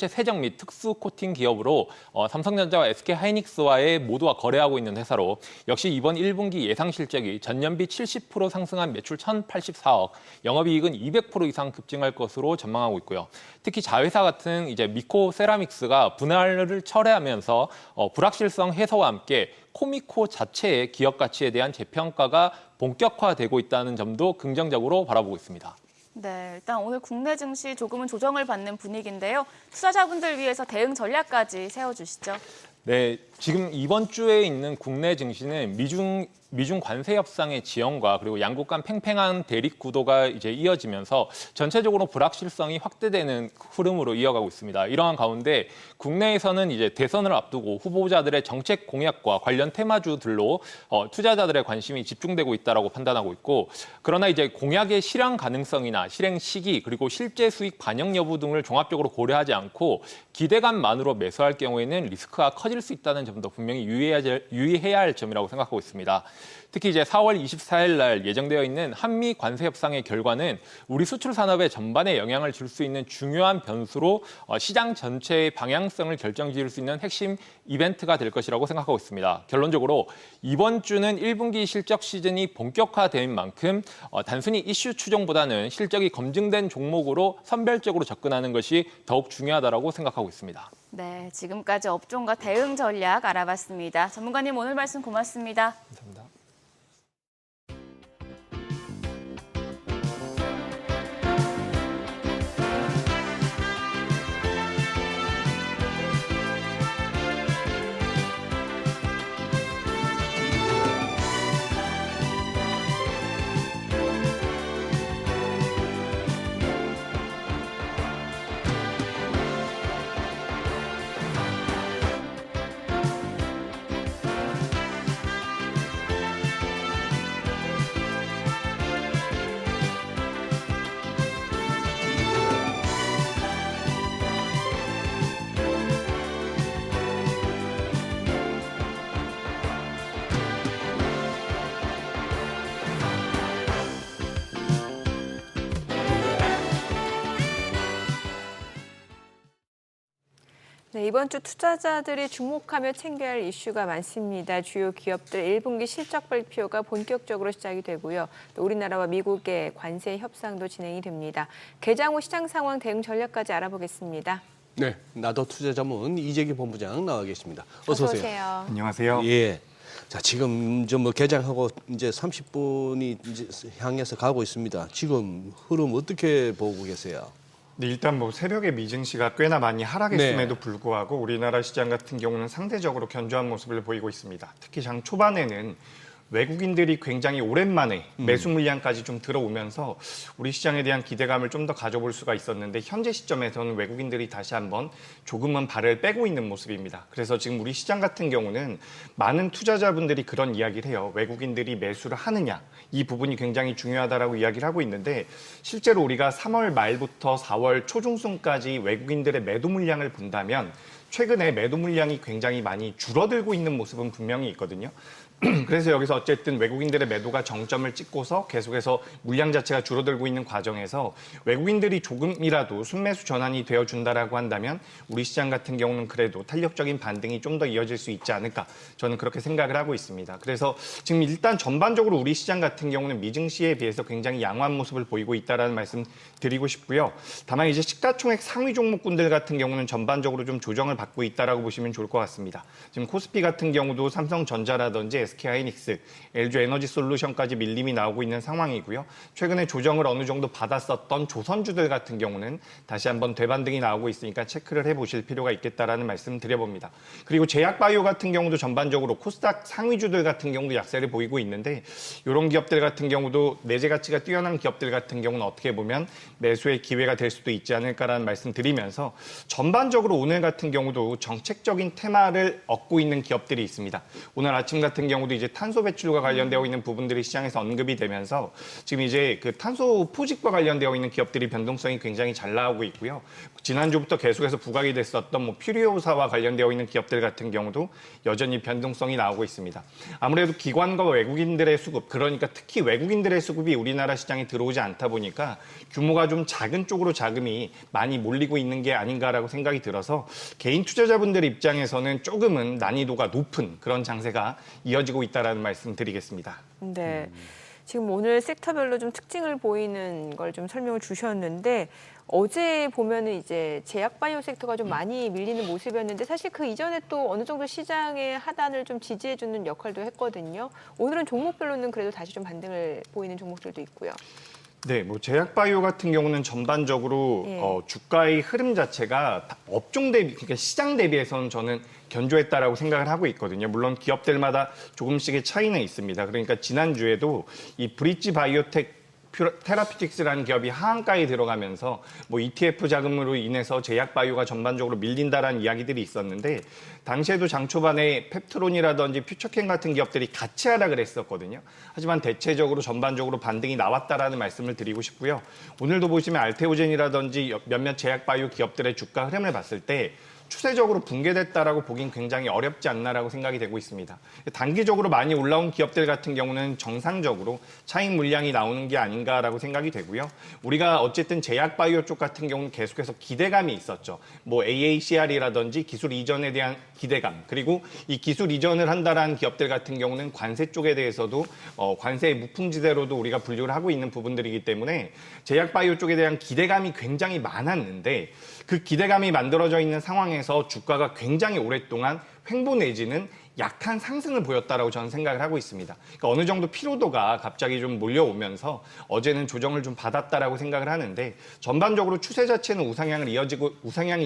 세정 및 특수 코팅 기업으로 삼성전자와 SK 하이닉스와의 모두가 거래하고 있는 회사로 역시 이번 1분기 예상 실적이 전년비 70% 상승한 매출 1,084억, 영업이익은 200% 이상 급증할 것으로 전망하고 있고요. 특히 자회사 같은 미코 세라믹스가 분할을 철회하면서 불확실성 해소와 함께 코미코 자체의 기업 가치에 대한 재평가가 본격화되고 있다는 점도 긍정적으로 바라보고 있습니다. 네, 일단 오늘 국내 증시 조금은 조정을 받는 분위기인데요. 투자자분들 위해서 대응 전략까지 세워주시죠. 네, 지금 이번 주에 있는 국내 증시는 미중 관세 협상의 지연과 그리고 양국 간 팽팽한 대립 구도가 이어지면서 전체적으로 불확실성이 확대되는 흐름으로 이어가고 있습니다. 이러한 가운데 국내에서는 대선을 앞두고 후보자들의 정책 공약과 관련 테마주들로 투자자들의 관심이 집중되고 있다라고 판단하고 있고, 그러나 공약의 실현 가능성이나 실행 시기 그리고 실제 수익 반영 여부 등을 종합적으로 고려하지 않고 기대감만으로 매수할 경우에는 리스크가 커질 수 있다는 점도 분명히 유의해야 할 점이라고 생각하고 있습니다. 특히 4월 24일 날 예정되어 있는 한미 관세 협상의 결과는 우리 수출 산업의 전반에 영향을 줄 수 있는 중요한 변수로 시장 전체의 방향성을 결정지을 수 있는 핵심 이벤트가 될 것이라고 생각하고 있습니다. 결론적으로 이번 주는 1분기 실적 시즌이 본격화된 만큼 단순히 이슈 추종보다는 실적이 검증된 종목으로 선별적으로 접근하는 것이 더욱 중요하다고 생각하고 있습니다. 네, 지금까지 업종과 대응 전략 알아봤습니다. 전문가님 오늘 말씀 고맙습니다. 감사합니다. 네, 이번 주 투자자들이 주목하며 챙겨야 할 이슈가 많습니다. 주요 기업들 1분기 실적 발표가 본격적으로 시작이 되고요. 또 우리나라와 미국의 관세 협상도 진행이 됩니다. 개장 후 시장 상황 대응 전략까지 알아보겠습니다. 네, 나도 투자자문 이재기 본부장 나와 계십니다. 어서 오세요. 안녕하세요. 예. 자, 지금 개장하고 이제 30분이 향해서 가고 있습니다. 지금 흐름 어떻게 보고 계세요? 네, 일단 새벽에 미증시가 꽤나 많이 하락했음에도 불구하고 우리나라 시장 같은 경우는 상대적으로 견조한 모습을 보이고 있습니다. 특히 장 초반에는 외국인들이 굉장히 오랜만에 매수 물량까지 좀 들어오면서 우리 시장에 대한 기대감을 좀 더 가져볼 수가 있었는데 현재 시점에서는 외국인들이 다시 한번 조금은 발을 빼고 있는 모습입니다. 그래서 지금 우리 시장 같은 경우는 많은 투자자분들이 그런 이야기를 해요. 외국인들이 매수를 하느냐, 이 부분이 굉장히 중요하다라고 이야기를 하고 있는데 실제로 우리가 3월 말부터 4월 초중순까지 외국인들의 매도 물량을 본다면 최근에 매도 물량이 굉장히 많이 줄어들고 있는 모습은 분명히 있거든요. 그래서 여기서 어쨌든 외국인들의 매도가 정점을 찍고서 계속해서 물량 자체가 줄어들고 있는 과정에서 외국인들이 조금이라도 순매수 전환이 되어준다라고 한다면 우리 시장 같은 경우는 그래도 탄력적인 반등이 좀 더 이어질 수 있지 않을까 저는 그렇게 생각을 하고 있습니다. 그래서 지금 일단 전반적으로 우리 시장 같은 경우는 미증시에 비해서 굉장히 양호한 모습을 보이고 있다는 말씀 드리고 싶고요. 다만 이제 시가총액 상위 종목군들 같은 경우는 전반적으로 좀 조정을 받고 있다라고 보시면 좋을 것 같습니다. 지금 코스피 같은 경우도 삼성전자라든지 SK하이닉스, LG에너지솔루션까지 밀림이 나오고 있는 상황이고요. 최근에 조정을 어느 정도 받았었던 조선주들 같은 경우는 다시 한번 되반등이 나오고 있으니까 체크를 해보실 필요가 있겠다라는 말씀 드려봅니다. 그리고 제약바이오 같은 경우도 전반적으로 코스닥 상위주들 같은 경우도 약세를 보이고 있는데 이런 기업들 같은 경우도 내재 가치가 뛰어난 기업들 같은 경우는 어떻게 보면 매수의 기회가 될 수도 있지 않을까라는 말씀 드리면서 전반적으로 오늘 같은 경우도 정책적인 테마를 얻고 있는 기업들이 있습니다. 오늘 아침 같은 경우도 이제 탄소 배출과 관련되어 있는 부분들이 시장에서 언급이 되면서 지금 이제 그 탄소 포집과 관련되어 있는 기업들이 변동성이 굉장히 잘 나오고 있고요. 지난주부터 계속해서 부각이 됐었던 뭐 퓨리오사와 관련되어 있는 기업들 같은 경우도 여전히 변동성이 나오고 있습니다. 아무래도 기관과 외국인들의 수급, 그러니까 특히 외국인들의 수급이 우리나라 시장에 들어오지 않다 보니까 규모가 좀 작은 쪽으로 자금이 많이 몰리고 있는 게 아닌가라고 생각이 들어서 개인 투자자분들 입장에서는 조금은 난이도가 높은 그런 장세가 이어지고 있다는 말씀 드리겠습니다. 네. 지금 오늘 섹터별로 좀 특징을 보이는 걸 좀 설명을 주셨는데 어제 보면은 이제 제약바이오 섹터가 좀 많이 밀리는 모습이었는데 사실 그 이전에 또 어느 정도 시장의 하단을 좀 지지해주는 역할도 했거든요. 오늘은 종목별로는 그래도 다시 좀 반등을 보이는 종목들도 있고요. 네, 뭐 제약바이오 같은 경우는 전반적으로 예. 주가의 흐름 자체가 업종 대비, 그러니까 시장 대비해서는 저는 견조했다라고 생각을 하고 있거든요. 물론 기업들마다 조금씩의 차이는 있습니다. 그러니까 지난주에도 이 브릿지 바이오텍 테라피틱스라는 기업이 하한가에 들어가면서 뭐 ETF 자금으로 인해서 제약바이오가 전반적으로 밀린다라는 이야기들이 있었는데 당시에도 장 초반에 펩트론이라든지 퓨처캠 같은 기업들이 같이 하락을 했었거든요. 하지만 대체적으로 전반적으로 반등이 나왔다라는 말씀을 드리고 싶고요. 오늘도 보시면 알테오젠이라든지 몇몇 제약바이오 기업들의 주가 흐름을 봤을 때 추세적으로 붕괴됐다라고 보긴 굉장히 어렵지 않나라고 생각이 되고 있습니다. 단기적으로 많이 올라온 기업들 같은 경우는 정상적으로 차익 물량이 나오는 게 아닌가라고 생각이 되고요. 우리가 어쨌든 제약바이오 쪽 같은 경우는 계속해서 기대감이 있었죠. 뭐 AACR이라든지 기술 이전에 대한 기대감, 그리고 이 기술 이전을 한다라는 기업들 같은 경우는 관세 쪽에 대해서도 관세의 무풍지대로도 우리가 분류를 하고 있는 부분들이기 때문에 제약바이오 쪽에 대한 기대감이 굉장히 많았는데 그 기대감이 만들어져 있는 상황에서 주가가 굉장히 오랫동안 횡보 내지는 약한 상승을 보였다라고 저는 생각을 하고 있습니다. 그러니까 어느 정도 피로도가 갑자기 좀 몰려오면서 어제는 조정을 좀 받았다라고 생각을 하는데 전반적으로 추세 자체는 우상향이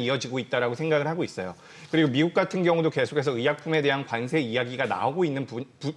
이어지고 있다라고 생각을 하고 있어요. 그리고 미국 같은 경우도 계속해서 의약품에 대한 관세 이야기가 나오고 있는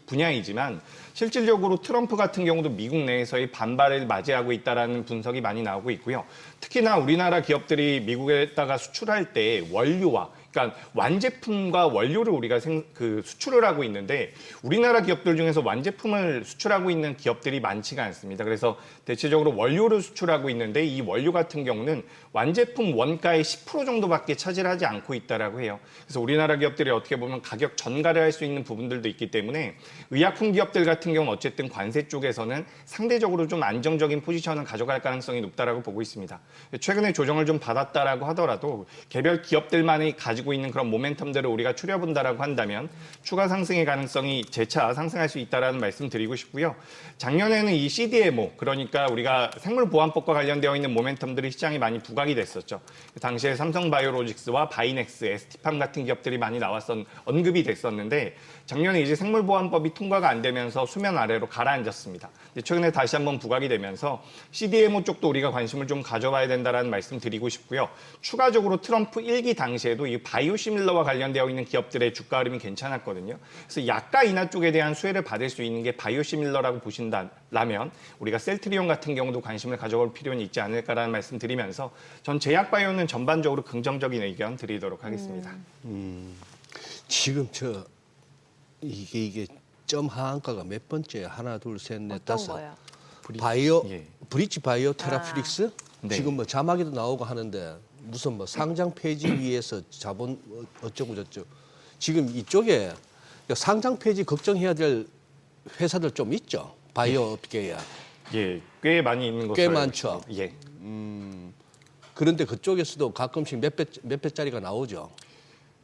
분야이지만 실질적으로 트럼프 같은 경우도 미국 내에서의 반발을 맞이하고 있다라는 분석이 많이 나오고 있고요. 특히나 우리나라 기업들이 미국에다가 수출할 때 원료와 그러니까 완제품과 원료를 우리가 수출을 하고 있는데 우리나라 기업들 중에서 완제품을 수출하고 있는 기업들이 많지가 않습니다. 그래서 대체적으로 원료를 수출하고 있는데 이 원료 같은 경우는 완제품 원가의 10% 정도밖에 차지하지 않고 있다라고 해요. 그래서 우리나라 기업들이 어떻게 보면 가격 전가를 할 수 있는 부분들도 있기 때문에 의약품 기업들 같은 경우는 어쨌든 관세 쪽에서는 상대적으로 좀 안정적인 포지션을 가져갈 가능성이 높다라고 보고 있습니다. 최근에 조정을 좀 받았다라고 하더라도 개별 기업들만이 가지고 있는 그런 모멘텀들을 우리가 추려본다라고 한다면 추가 상승의 가능성이 재차 상승할 수 있다라는 말씀 드리고 싶고요. 작년에는 이 CDMO, 그러니까 우리가 생물보안법과 관련되어 있는 모멘텀들이 시장에 많이 부각이 됐었죠. 당시에 삼성바이오로직스와 바이넥스, ST팜 같은 기업들이 많이 언급이 됐었는데 작년에 이제 생물보안법이 통과가 안 되면서 수면 아래로 가라앉았습니다. 최근에 다시 한번 부각이 되면서 CDMO 쪽도 우리가 관심을 좀 가져봐야 된다라는 말씀 드리고 싶고요. 추가적으로 트럼프 1기 당시에도 이 바이오시밀러와 관련되어 있는 기업들의 주가 흐름이 괜찮았거든요. 그래서 약가 인하 쪽에 대한 수혜를 받을 수 있는 게 바이오시밀러라고 보신다면 우리가 셀트리온 같은 경우도 관심을 가져볼 필요는 있지 않을까라는 말씀 드리면서 전 제약바이오는 전반적으로 긍정적인 의견 드리도록 하겠습니다. 지금 이게 점 하한가가 몇 번째? 하나, 둘, 셋, 넷, 다섯. 거요? 브릿지 바이오 테라퓨틱스? 네. 지금 뭐 자막에도 나오고 하는데 무슨 뭐 상장 폐지 위해서 자본 어쩌고 저쩌고. 지금 이쪽에 상장 폐지 걱정해야 될 회사들 좀 있죠. 바이오 업계야. 예, 꽤 많이 있는 것으로 꽤 알고 많죠. 있습니다. 예. 그런데 그쪽에서도 가끔씩 몇 배짜리가 나오죠.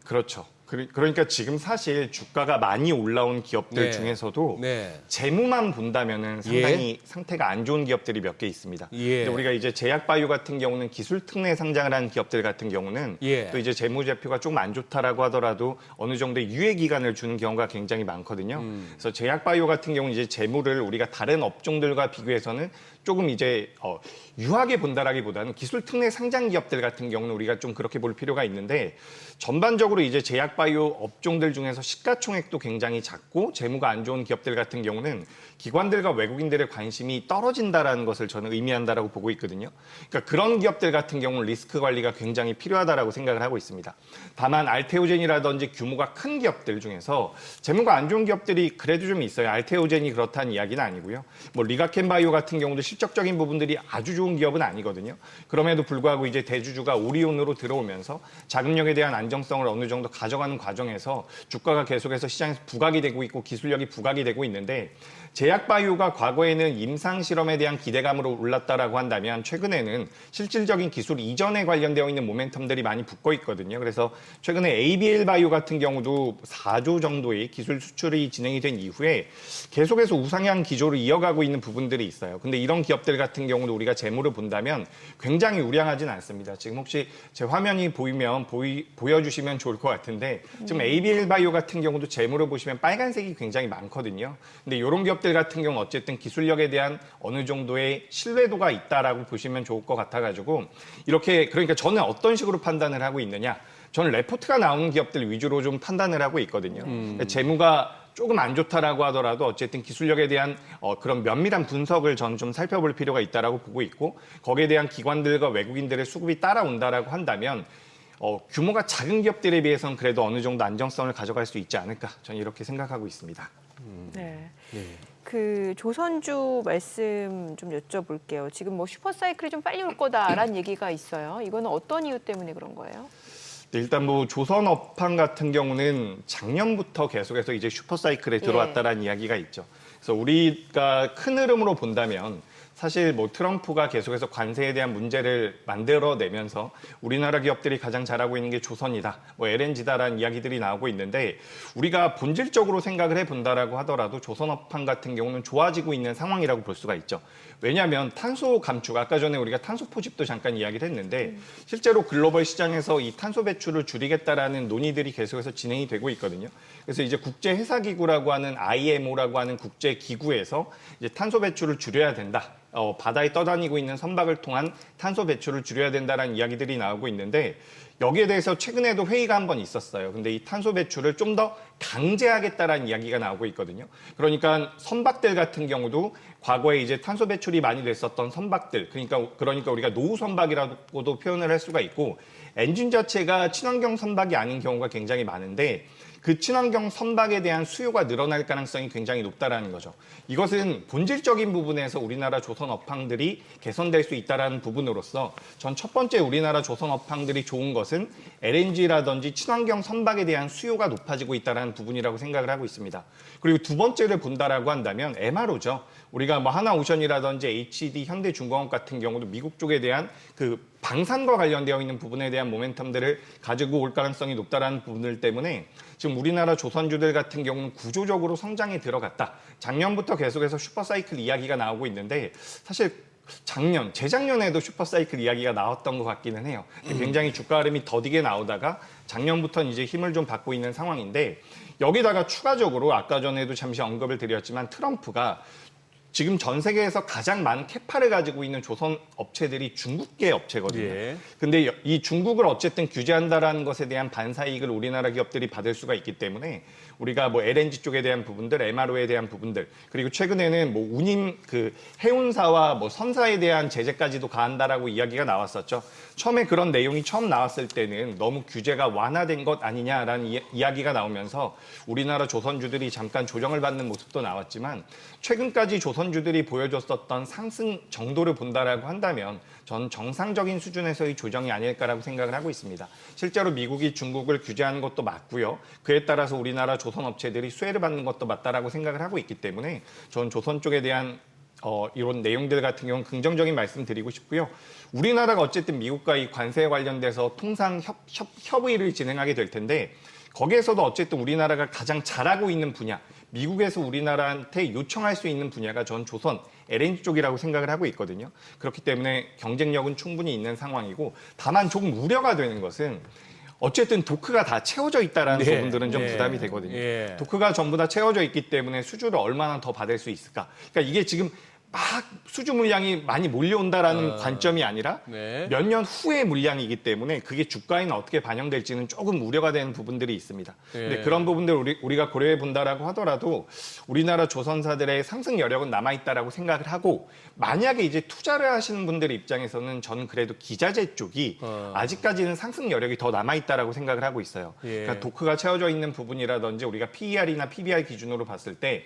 그렇죠. 그러니까 지금 사실 주가가 많이 올라온 기업들 네. 중에서도 네. 재무만 본다면은 상당히 상태가 안 좋은 기업들이 몇 개 있습니다. 예. 근데 우리가 이제 제약바이오 같은 경우는 기술 특례 상장을 한 기업들 같은 경우는 예. 또 이제 재무제표가 조금 안 좋다라고 하더라도 어느 정도의 유예 기간을 주는 경우가 굉장히 많거든요. 그래서 제약바이오 같은 경우는 이제 재무를 우리가 다른 업종들과 비교해서는 조금 이제 유하게 본다라기보다는 기술 특례 상장 기업들 같은 경우는 우리가 좀 그렇게 볼 필요가 있는데 전반적으로 이제 제약바이오 업종들 중에서 시가총액도 굉장히 작고 재무가 안 좋은 기업들 같은 경우는 기관들과 외국인들의 관심이 떨어진다라는 것을 저는 의미한다라고 보고 있거든요. 그러니까 그런 기업들 같은 경우는 리스크 관리가 굉장히 필요하다라고 생각을 하고 있습니다. 다만 알테오젠이라든지 규모가 큰 기업들 중에서 재무가 안 좋은 기업들이 그래도 좀 있어요. 알테오젠이 그렇다는 이야기는 아니고요. 뭐 리가켄바이오 같은 경우도 실적적인 부분들이 아주 좋은 기업은 아니거든요. 그럼에도 불구하고 이제 대주주가 오리온으로 들어오면서 자금력에 대한 안정성을 어느 정도 가져가는 과정에서 주가가 계속해서 시장에서 부각이 되고 있고 기술력이 부각이 되고 있는데 제약바이오가 과거에는 임상실험에 대한 기대감으로 올랐다라고 한다면 최근에는 실질적인 기술 이전에 관련되어 있는 모멘텀들이 많이 붙고 있거든요. 그래서 최근에 ABL 바이오 같은 경우도 4조 정도의 기술 수출이 진행이 된 이후에 계속해서 우상향 기조를 이어가고 있는 부분들이 있어요. 근데 이런 기업들 같은 경우도 우리가 재무를 본다면 굉장히 우량하진 않습니다. 지금 혹시 제 화면이 보이면 보여주시면 좋을 것 같은데 지금 ABL 바이오 같은 경우도 재무를 보시면 빨간색이 굉장히 많거든요. 근데 이런 기업들 같은 경우는 어쨌든 기술력에 대한 어느 정도의 신뢰도가 있다라고 보시면 좋을 것 같아가지고 이렇게 그러니까 저는 어떤 식으로 판단을 하고 있느냐? 저는 레포트가 나오는 기업들 위주로 좀 판단을 하고 있거든요. 재무가 조금 안 좋다라고 하더라도 어쨌든 기술력에 대한 그런 면밀한 분석을 저는 좀 살펴볼 필요가 있다라고 보고 있고 거기에 대한 기관들과 외국인들의 수급이 따라온다라고 한다면 규모가 작은 기업들에 비해서는 그래도 어느 정도 안정성을 가져갈 수 있지 않을까 저는 이렇게 생각하고 있습니다. 네. 네. 그 조선주 말씀 좀 여쭤볼게요. 지금 뭐 슈퍼사이클이 좀 빨리 올 거다라는 얘기가 있어요. 이거는 어떤 이유 때문에 그런 거예요? 일단 뭐 조선업황 같은 경우는 작년부터 계속해서 이제 슈퍼사이클에 들어왔다라는 이야기가 있죠. 그래서 우리가 큰 흐름으로 본다면 사실 뭐 트럼프가 계속해서 관세에 대한 문제를 만들어내면서 우리나라 기업들이 가장 잘하고 있는 게 조선이다, 뭐 LNG다라는 이야기들이 나오고 있는데 우리가 본질적으로 생각을 해본다라고 하더라도 조선업황 같은 경우는 좋아지고 있는 상황이라고 볼 수가 있죠. 왜냐하면 탄소 감축, 아까 전에 우리가 탄소 포집도 잠깐 이야기를 했는데 실제로 글로벌 시장에서 이 탄소 배출을 줄이겠다라는 논의들이 계속해서 진행이 되고 있거든요. 그래서 이제 국제회사기구라고 하는 IMO라고 하는 국제기구에서 이제 탄소 배출을 줄여야 된다. 바다에 떠다니고 있는 선박을 통한 탄소 배출을 줄여야 된다는 이야기들이 나오고 있는데 여기에 대해서 최근에도 회의가 한 번 있었어요. 근데 이 탄소 배출을 좀 더 강제하겠다라는 이야기가 나오고 있거든요. 그러니까 선박들 같은 경우도 과거에 이제 탄소 배출이 많이 됐었던 선박들, 그러니까 우리가 노후 선박이라고도 표현을 할 수가 있고 엔진 자체가 친환경 선박이 아닌 경우가 굉장히 많은데 그 친환경 선박에 대한 수요가 늘어날 가능성이 굉장히 높다라는 거죠. 이것은 본질적인 부분에서 우리나라 조선 업황들이 개선될 수 있다는 부분으로서 전 첫 번째 우리나라 조선 업황들이 좋은 것은 LNG라든지 친환경 선박에 대한 수요가 높아지고 있다는 부분이라고 생각을 하고 있습니다. 그리고 두 번째를 본다라고 한다면 MRO죠. 우리가 뭐 하나오션이라든지 HD, 현대중공업 같은 경우도 미국 쪽에 대한 그 방산과 관련되어 있는 부분에 대한 모멘텀들을 가지고 올 가능성이 높다는 부분들 때문에 지금 우리나라 조선주들 같은 경우는 구조적으로 성장에 들어갔다. 작년부터 계속해서 슈퍼사이클 이야기가 나오고 있는데 사실 재작년에도 슈퍼사이클 이야기가 나왔던 것 같기는 해요. 굉장히 주가 흐름이 더디게 나오다가 작년부터는 이제 힘을 좀 받고 있는 상황인데 여기다가 추가적으로 아까 전에도 잠시 언급을 드렸지만 트럼프가 지금 전 세계에서 가장 많은 캐파를 가지고 있는 조선 업체들이 중국계 업체거든요. 예. 근데 이 중국을 어쨌든 규제한다라는 것에 대한 반사이익을 우리나라 기업들이 받을 수가 있기 때문에 우리가 뭐 LNG 쪽에 대한 부분들, MRO에 대한 부분들, 그리고 최근에는 뭐 운임 해운사와 뭐 선사에 대한 제재까지도 가한다라고 이야기가 나왔었죠. 처음에 그런 내용이 처음 나왔을 때는 너무 규제가 완화된 것 아니냐라는 이야기가 나오면서 우리나라 조선주들이 잠깐 조정을 받는 모습도 나왔지만 최근까지 조선 조선주들이 보여줬었던 상승 정도를 본다라고 한다면 전 정상적인 수준에서의 조정이 아닐까라고 생각을 하고 있습니다. 실제로 미국이 중국을 규제하는 것도 맞고요. 그에 따라서 우리나라 조선 업체들이 수혜를 받는 것도 맞다라고 생각을 하고 있기 때문에 전 조선 쪽에 대한 이런 내용들 같은 경우는 긍정적인 말씀 드리고 싶고요. 우리나라가 어쨌든 미국과 이 관세에 관련돼서 통상 협의를 진행하게 될 텐데 거기에서도 어쨌든 우리나라가 가장 잘하고 있는 분야, 미국에서 우리나라한테 요청할 수 있는 분야가 전 조선 LNG 쪽이라고 생각을 하고 있거든요. 그렇기 때문에 경쟁력은 충분히 있는 상황이고 다만 조금 우려가 되는 것은 어쨌든 도크가 다 채워져 있다라는 네. 부분들은 좀 네. 부담이 되거든요. 예. 도크가 전부 다 채워져 있기 때문에 수주를 얼마나 더 받을 수 있을까? 그러니까 이게 지금 막 수주 물량이 많이 몰려온다라는 관점이 아니라 네. 몇 년 후의 물량이기 때문에 그게 주가에는 어떻게 반영될지는 조금 우려가 되는 부분들이 있습니다. 근데 예. 그런 부분들 우리가 고려해 본다라고 하더라도 우리나라 조선사들의 상승 여력은 남아있다라고 생각을 하고 만약에 이제 투자를 하시는 분들 입장에서는 저는 그래도 기자재 쪽이 아직까지는 상승 여력이 더 남아있다라고 생각을 하고 있어요. 예. 그러니까 도크가 채워져 있는 부분이라든지 우리가 PER이나 PBR 기준으로 봤을 때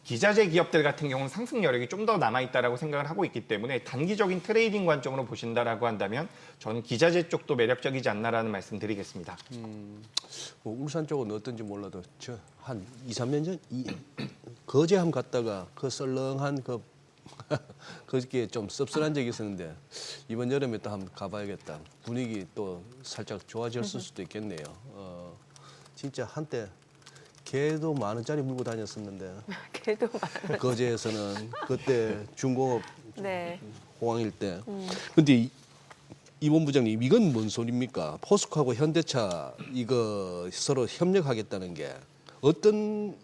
기자재 기업들 같은 경우는 상승 여력이 좀 더 남아있다라고 생각을 하고 있기 때문에 단기적인 트레이딩 관점으로 보신다라고 한다면 저는 기자재 쪽도 매력적이지 않나라는 말씀 드리겠습니다. 뭐 울산 쪽은 어떤지 몰라도 저 한 2, 3년 전 거제함 갔다가 그 썰렁한 그게 좀 씁쓸한 적이 있었는데 이번 여름에 또 한번 가봐야겠다. 분위기 또 살짝 좋아졌을 수도 있겠네요. 진짜 한때 개도 10,000원짜리 물고 다녔었는데 그래도 거제에서는 그때 중공업 네. 호황일 때. 근데 이본 부장님 이건 뭔 소리입니까? 포스코하고 현대차 이거 서로 협력하겠다는 게 어떤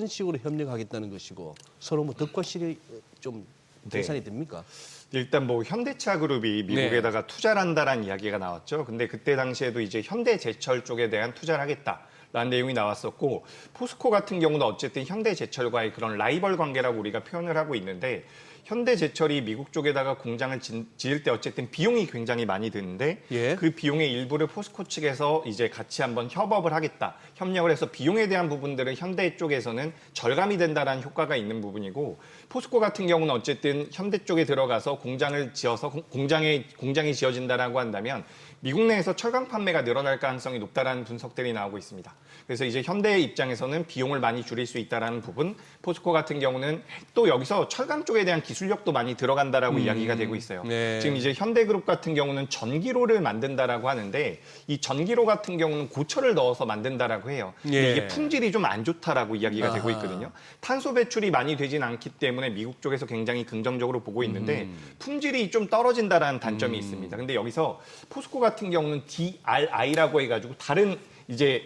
식으로 협력하겠다는 것이고 서로 뭐 덕과 실이 좀 계산이 됩니까? 일단 뭐 현대차 그룹이 미국에다가 투자를 한다라는 이야기가 나왔죠. 근데 그때 당시에도 이제 현대제철 쪽에 대한 투자를 하겠다라는 내용이 나왔었고 포스코 같은 경우는 어쨌든 현대제철과의 그런 라이벌 관계라고 우리가 표현을 하고 있는데 현대제철이 미국 쪽에다가 공장을 지을 때 어쨌든 비용이 굉장히 많이 드는데 예. 그 비용의 일부를 포스코 측에서 이제 같이 한번 협업을 하겠다. 협력을 해서 비용에 대한 부분들은 현대 쪽에서는 절감이 된다라는 효과가 있는 부분이고 포스코 같은 경우는 어쨌든 현대 쪽에 들어가서 공장을 지어서 공장이 지어진다라고 한다면 미국 내에서 철강 판매가 늘어날 가능성이 높다라는 분석들이 나오고 있습니다. 그래서 이제 현대의 입장에서는 비용을 많이 줄일 수 있다라는 부분, 포스코 같은 경우는 또 여기서 철강 쪽에 대한 기술력도 많이 들어간다라고 이야기가 되고 있어요. 네. 지금 이제 현대그룹 같은 경우는 전기로를 만든다라고 하는데 이 전기로 같은 경우는 고철을 넣어서 만든다라고 해요. 근데 예. 이게 품질이 좀 안 좋다라고 이야기가 되고 아하. 있거든요. 탄소 배출이 많이 되진 않기 때문에 미국 쪽에서 굉장히 긍정적으로 보고 있는데 품질이 좀 떨어진다라는 단점이 있습니다. 근데 여기서 포스코 같은 경우는 DRI라고 해가지고 다른 이제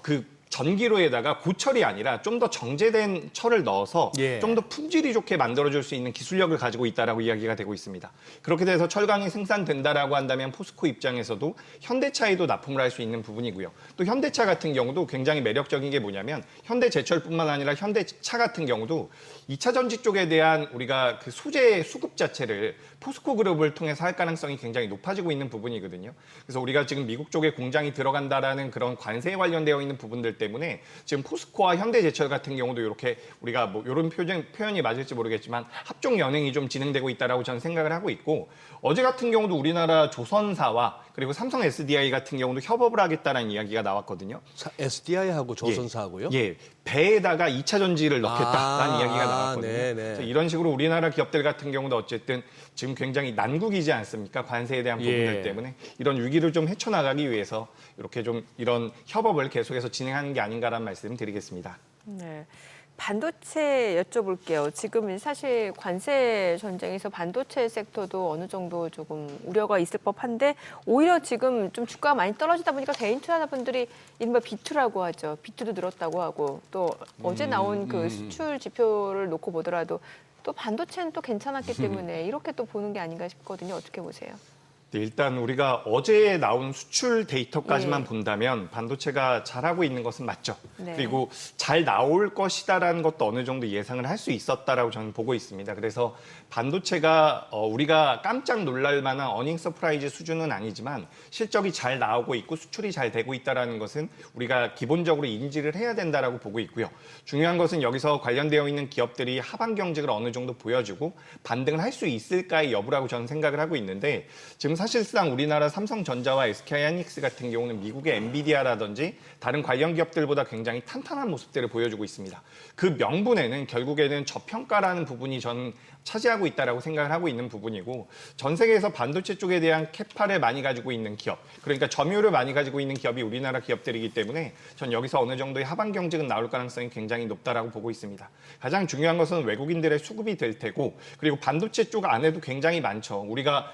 그 전기로에다가 고철이 아니라 좀 더 정제된 철을 넣어서 예. 좀 더 품질이 좋게 만들어줄 수 있는 기술력을 가지고 있다라고 이야기가 되고 있습니다. 그렇게 돼서 철강이 생산된다라고 한다면 포스코 입장에서도 현대차에도 납품을 할 수 있는 부분이고요. 또 현대차 같은 경우도 굉장히 매력적인 게 뭐냐면 현대제철뿐만 아니라 현대차 같은 경우도 2차 전지 쪽에 대한 우리가 그 소재 수급 자체를 포스코 그룹을 통해서 할 가능성이 굉장히 높아지고 있는 부분이거든요. 그래서 우리가 지금 미국 쪽에 공장이 들어간다라는 그런 관세에 관련되어 있는 부분들 때문에 지금 포스코와 현대제철 같은 경우도 이렇게 우리가 뭐 이런 표현이 맞을지 모르겠지만 합종 연행이 좀 진행되고 있다라고 저는 생각을 하고 있고 어제 같은 경우도 우리나라 조선사와 그리고 삼성 SDI 같은 경우도 협업을 하겠다는 이야기가 나왔거든요. SDI하고 조선사하고요? 예, 배에다가 2차 전지를 넣겠다라는 이야기가 나왔거든요. 네네. 그래서 이런 식으로 우리나라 기업들 같은 경우도 어쨌든 지금 굉장히 난국이지 않습니까? 관세에 대한 부분들 예. 때문에 이런 위기를 좀 헤쳐나가기 위해서 이렇게 좀 이런 협업을 계속해서 진행하는 게 아닌가라는 말씀 드리겠습니다. 네. 반도체 여쭤볼게요. 지금 사실 관세 전쟁에서 반도체 섹터도 어느 정도 조금 우려가 있을 법한데 오히려 지금 좀 주가가 많이 떨어지다 보니까 개인 투자자분들이 이른바 B2라고 하죠. B2도 늘었다고 하고 또 어제 나온 그 수출 지표를 놓고 보더라도 또 반도체는 또 괜찮았기 때문에 이렇게 또 보는 게 아닌가 싶거든요. 어떻게 보세요? 네, 일단 우리가 어제 나온 수출 데이터까지만 본다면 반도체가 잘하고 있는 것은 맞죠. 네. 그리고 잘 나올 것이다라는 것도 어느 정도 예상을 할 수 있었다라고 저는 보고 있습니다. 그래서 반도체가 우리가 깜짝 놀랄 만한 어닝 서프라이즈 수준은 아니지만 실적이 잘 나오고 있고 수출이 잘 되고 있다는 것은 우리가 기본적으로 인지를 해야 된다라고 보고 있고요. 중요한 것은 여기서 관련되어 있는 기업들이 하반 경직을 어느 정도 보여주고 반등을 할 수 있을까의 여부라고 저는 생각을 하고 있는데 지금 사실상 우리나라 삼성전자와 SK하이닉스 같은 경우는 미국의 엔비디아라든지 다른 관련 기업들보다 굉장히 탄탄한 모습들을 보여주고 있습니다. 그 명분에는 결국에는 저평가라는 부분이 저는 차지하고 있다라고 생각을 하고 있는 부분이고 전 세계에서 반도체 쪽에 대한 캐파를 많이 가지고 있는 기업, 그러니까 점유율을 많이 가지고 있는 기업이 우리나라 기업들이기 때문에 전 여기서 어느 정도의 하반 경직은 나올 가능성이 굉장히 높다라고 보고 있습니다. 가장 중요한 것은 외국인들의 수급이 될 테고 그리고 반도체 쪽 안에도 굉장히 많죠. 우리가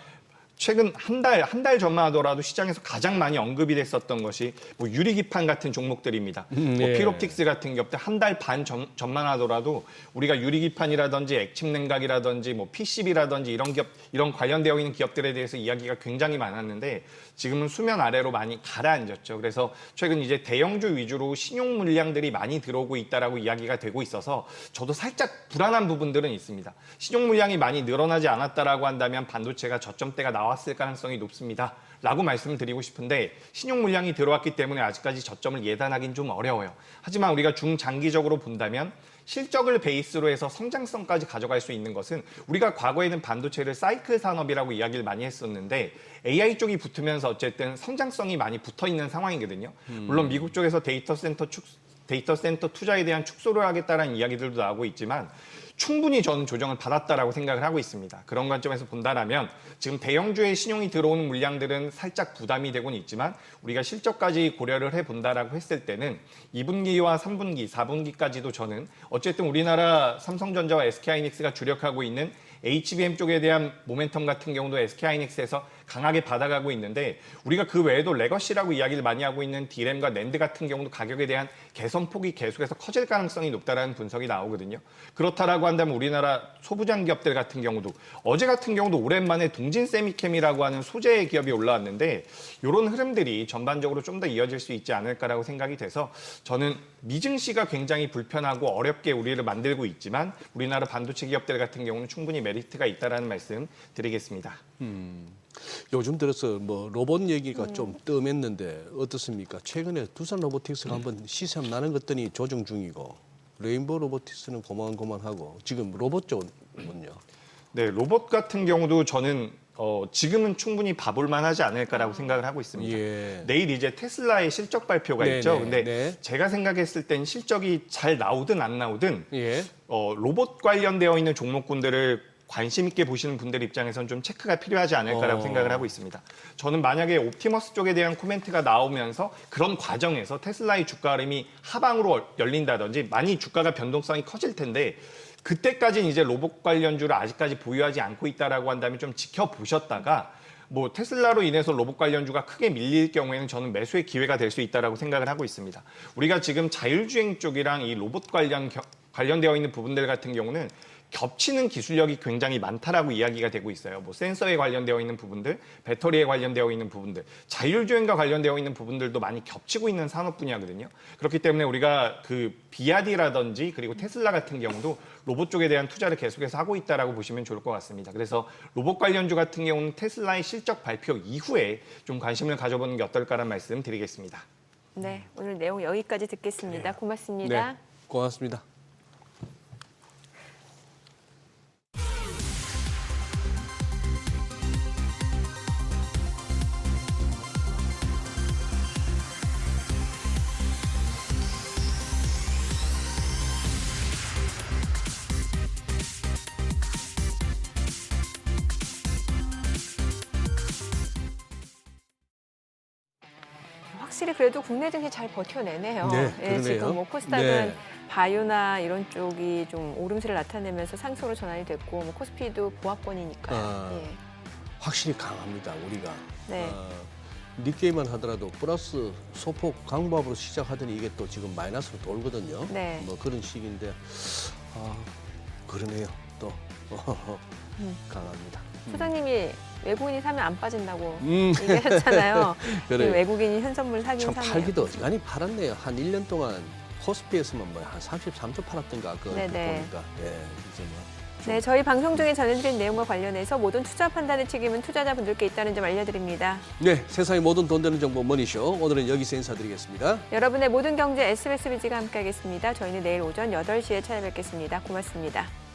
최근 한 달 전만 하더라도 시장에서 가장 많이 언급이 됐었던 것이 뭐 유리기판 같은 종목들입니다. 뭐 필옵틱스 같은 기업들 한 달 반 전만 하더라도 우리가 유리기판이라든지 액침 냉각이라든지 뭐 PCB라든지 이런 기업, 이런 관련되어 있는 기업들에 대해서 이야기가 굉장히 많았는데 지금은 수면 아래로 많이 가라앉았죠. 그래서 최근 이제 대형주 위주로 신용 물량들이 많이 들어오고 있다라고 이야기가 되고 있어서 저도 살짝 불안한 부분들은 있습니다. 신용 물량이 많이 늘어나지 않았다라고 한다면 반도체가 저점대가 나왔을 가능성이 높습니다. 라고 말씀을 드리고 싶은데 신용 물량이 들어왔기 때문에 아직까지 저점을 예단하기는 좀 어려워요. 하지만 우리가 중장기적으로 본다면 실적을 베이스로 해서 성장성까지 가져갈 수 있는 것은 우리가 과거에는 반도체를 사이클 산업이라고 이야기를 많이 했었는데 AI 쪽이 붙으면서 어쨌든 성장성이 많이 붙어 있는 상황이거든요. 물론 미국 쪽에서 데이터 센터 투자에 대한 축소를 하겠다는 이야기들도 나오고 있지만 충분히 저는 조정을 받았다라고 생각을 하고 있습니다. 그런 관점에서 본다면 지금 대형주의 신용이 들어오는 물량들은 살짝 부담이 되고는 있지만 우리가 실적까지 고려를 해본다라고 했을 때는 2분기와 3분기, 4분기까지도 저는 어쨌든 우리나라 삼성전자와 SK하이닉스가 주력하고 있는 HBM 쪽에 대한 모멘텀 같은 경우도 SK하이닉스에서 강하게 받아가고 있는데 우리가 그 외에도 레거시라고 이야기를 많이 하고 있는 D램과 낸드 같은 경우도 가격에 대한 개선폭이 계속해서 커질 가능성이 높다라는 분석이 나오거든요. 그렇다라고 한다면 우리나라 소부장 기업들 같은 경우도 어제 같은 경우도 오랜만에 동진세미캠이라고 하는 소재 기업이 올라왔는데 이런 흐름들이 전반적으로 좀 더 이어질 수 있지 않을까라고 생각이 돼서 저는 미증시가 굉장히 불편하고 어렵게 우리를 만들고 있지만 우리나라 반도체 기업들 같은 경우는 충분히 메리트가 있다라는 말씀 드리겠습니다. 요즘 들어서 뭐 로봇 얘기가 좀 뜸했는데 어떻습니까? 최근에 두산 로보틱스가 한번 시세 나는 것들이 조정 중이고 레인보우 로보틱스는 고만고만하고 지금 로봇 쪽은요? 네, 로봇 같은 경우도 저는 지금은 충분히 봐볼만 하지 않을까라고 생각을 하고 있습니다. 예. 내일 이제 테슬라의 실적 발표가 네네, 있죠. 근데 네. 제가 생각했을 땐 실적이 잘 나오든 안 나오든 예. 로봇 관련되어 있는 종목군들을 관심 있게 보시는 분들 입장에서는 좀 체크가 필요하지 않을까라고 생각을 하고 있습니다. 저는 만약에 옵티머스 쪽에 대한 코멘트가 나오면서 그런 과정에서 테슬라의 주가 흐름이 하방으로 열린다든지 많이 주가가 변동성이 커질 텐데 그때까지는 이제 로봇 관련주를 아직까지 보유하지 않고 있다라고 한다면 좀 지켜보셨다가 뭐 테슬라로 인해서 로봇 관련주가 크게 밀릴 경우에는 저는 매수의 기회가 될 수 있다라고 생각을 하고 있습니다. 우리가 지금 자율주행 쪽이랑 이 로봇 관련되어 있는 부분들 같은 경우는 겹치는 기술력이 굉장히 많다라고 이야기가 되고 있어요. 뭐 센서에 관련되어 있는 부분들, 배터리에 관련되어 있는 부분들, 자율주행과 관련되어 있는 부분들도 많이 겹치고 있는 산업 분야거든요. 그렇기 때문에 우리가 그 비아디라든지 그리고 테슬라 같은 경우도 로봇 쪽에 대한 투자를 계속해서 하고 있다라고 보시면 좋을 것 같습니다. 그래서 로봇 관련주 같은 경우는 테슬라의 실적 발표 이후에 좀 관심을 가져보는 게 어떨까라는 말씀 드리겠습니다. 네, 오늘 내용 여기까지 듣겠습니다. 고맙습니다. 네, 고맙습니다. 확실히 그래도 국내 증시 잘 버텨내네요. 네, 예, 그러네요. 지금 뭐 코스닥은 네. 바이오나 이런 쪽이 좀 오름세를 나타내면서 상승으로 전환이 됐고 뭐 코스피도 보합권이니까요. 예. 확실히 강합니다, 우리가. 네. 니케이만 하더라도 플러스 소폭 강보합으로 시작하더니 이게 또 지금 마이너스로 돌거든요. 네. 뭐 그런 식인데 그러네요. 또 강합니다. 소장님이 외국인이 사면 안 빠진다고 얘기하셨잖아요. 그래요. 외국인이 현선물 사긴 참 사네요. 팔기도 어지간히 팔았네요. 한 1년 동안 코스피에서만 뭐 한 33조 팔았던가 그거 네네. 보니까. 예, 이제 뭐. 네, 저희 방송 중에 전해드린 내용과 관련해서 모든 투자 판단의 책임은 투자자분들께 있다는 점 알려드립니다. 네, 세상의 모든 돈 되는 정보 머니쇼. 오늘은 여기서 인사드리겠습니다. 여러분의 모든 경제 SBS 비지가 함께하겠습니다. 저희는 내일 오전 8시에 찾아뵙겠습니다. 고맙습니다.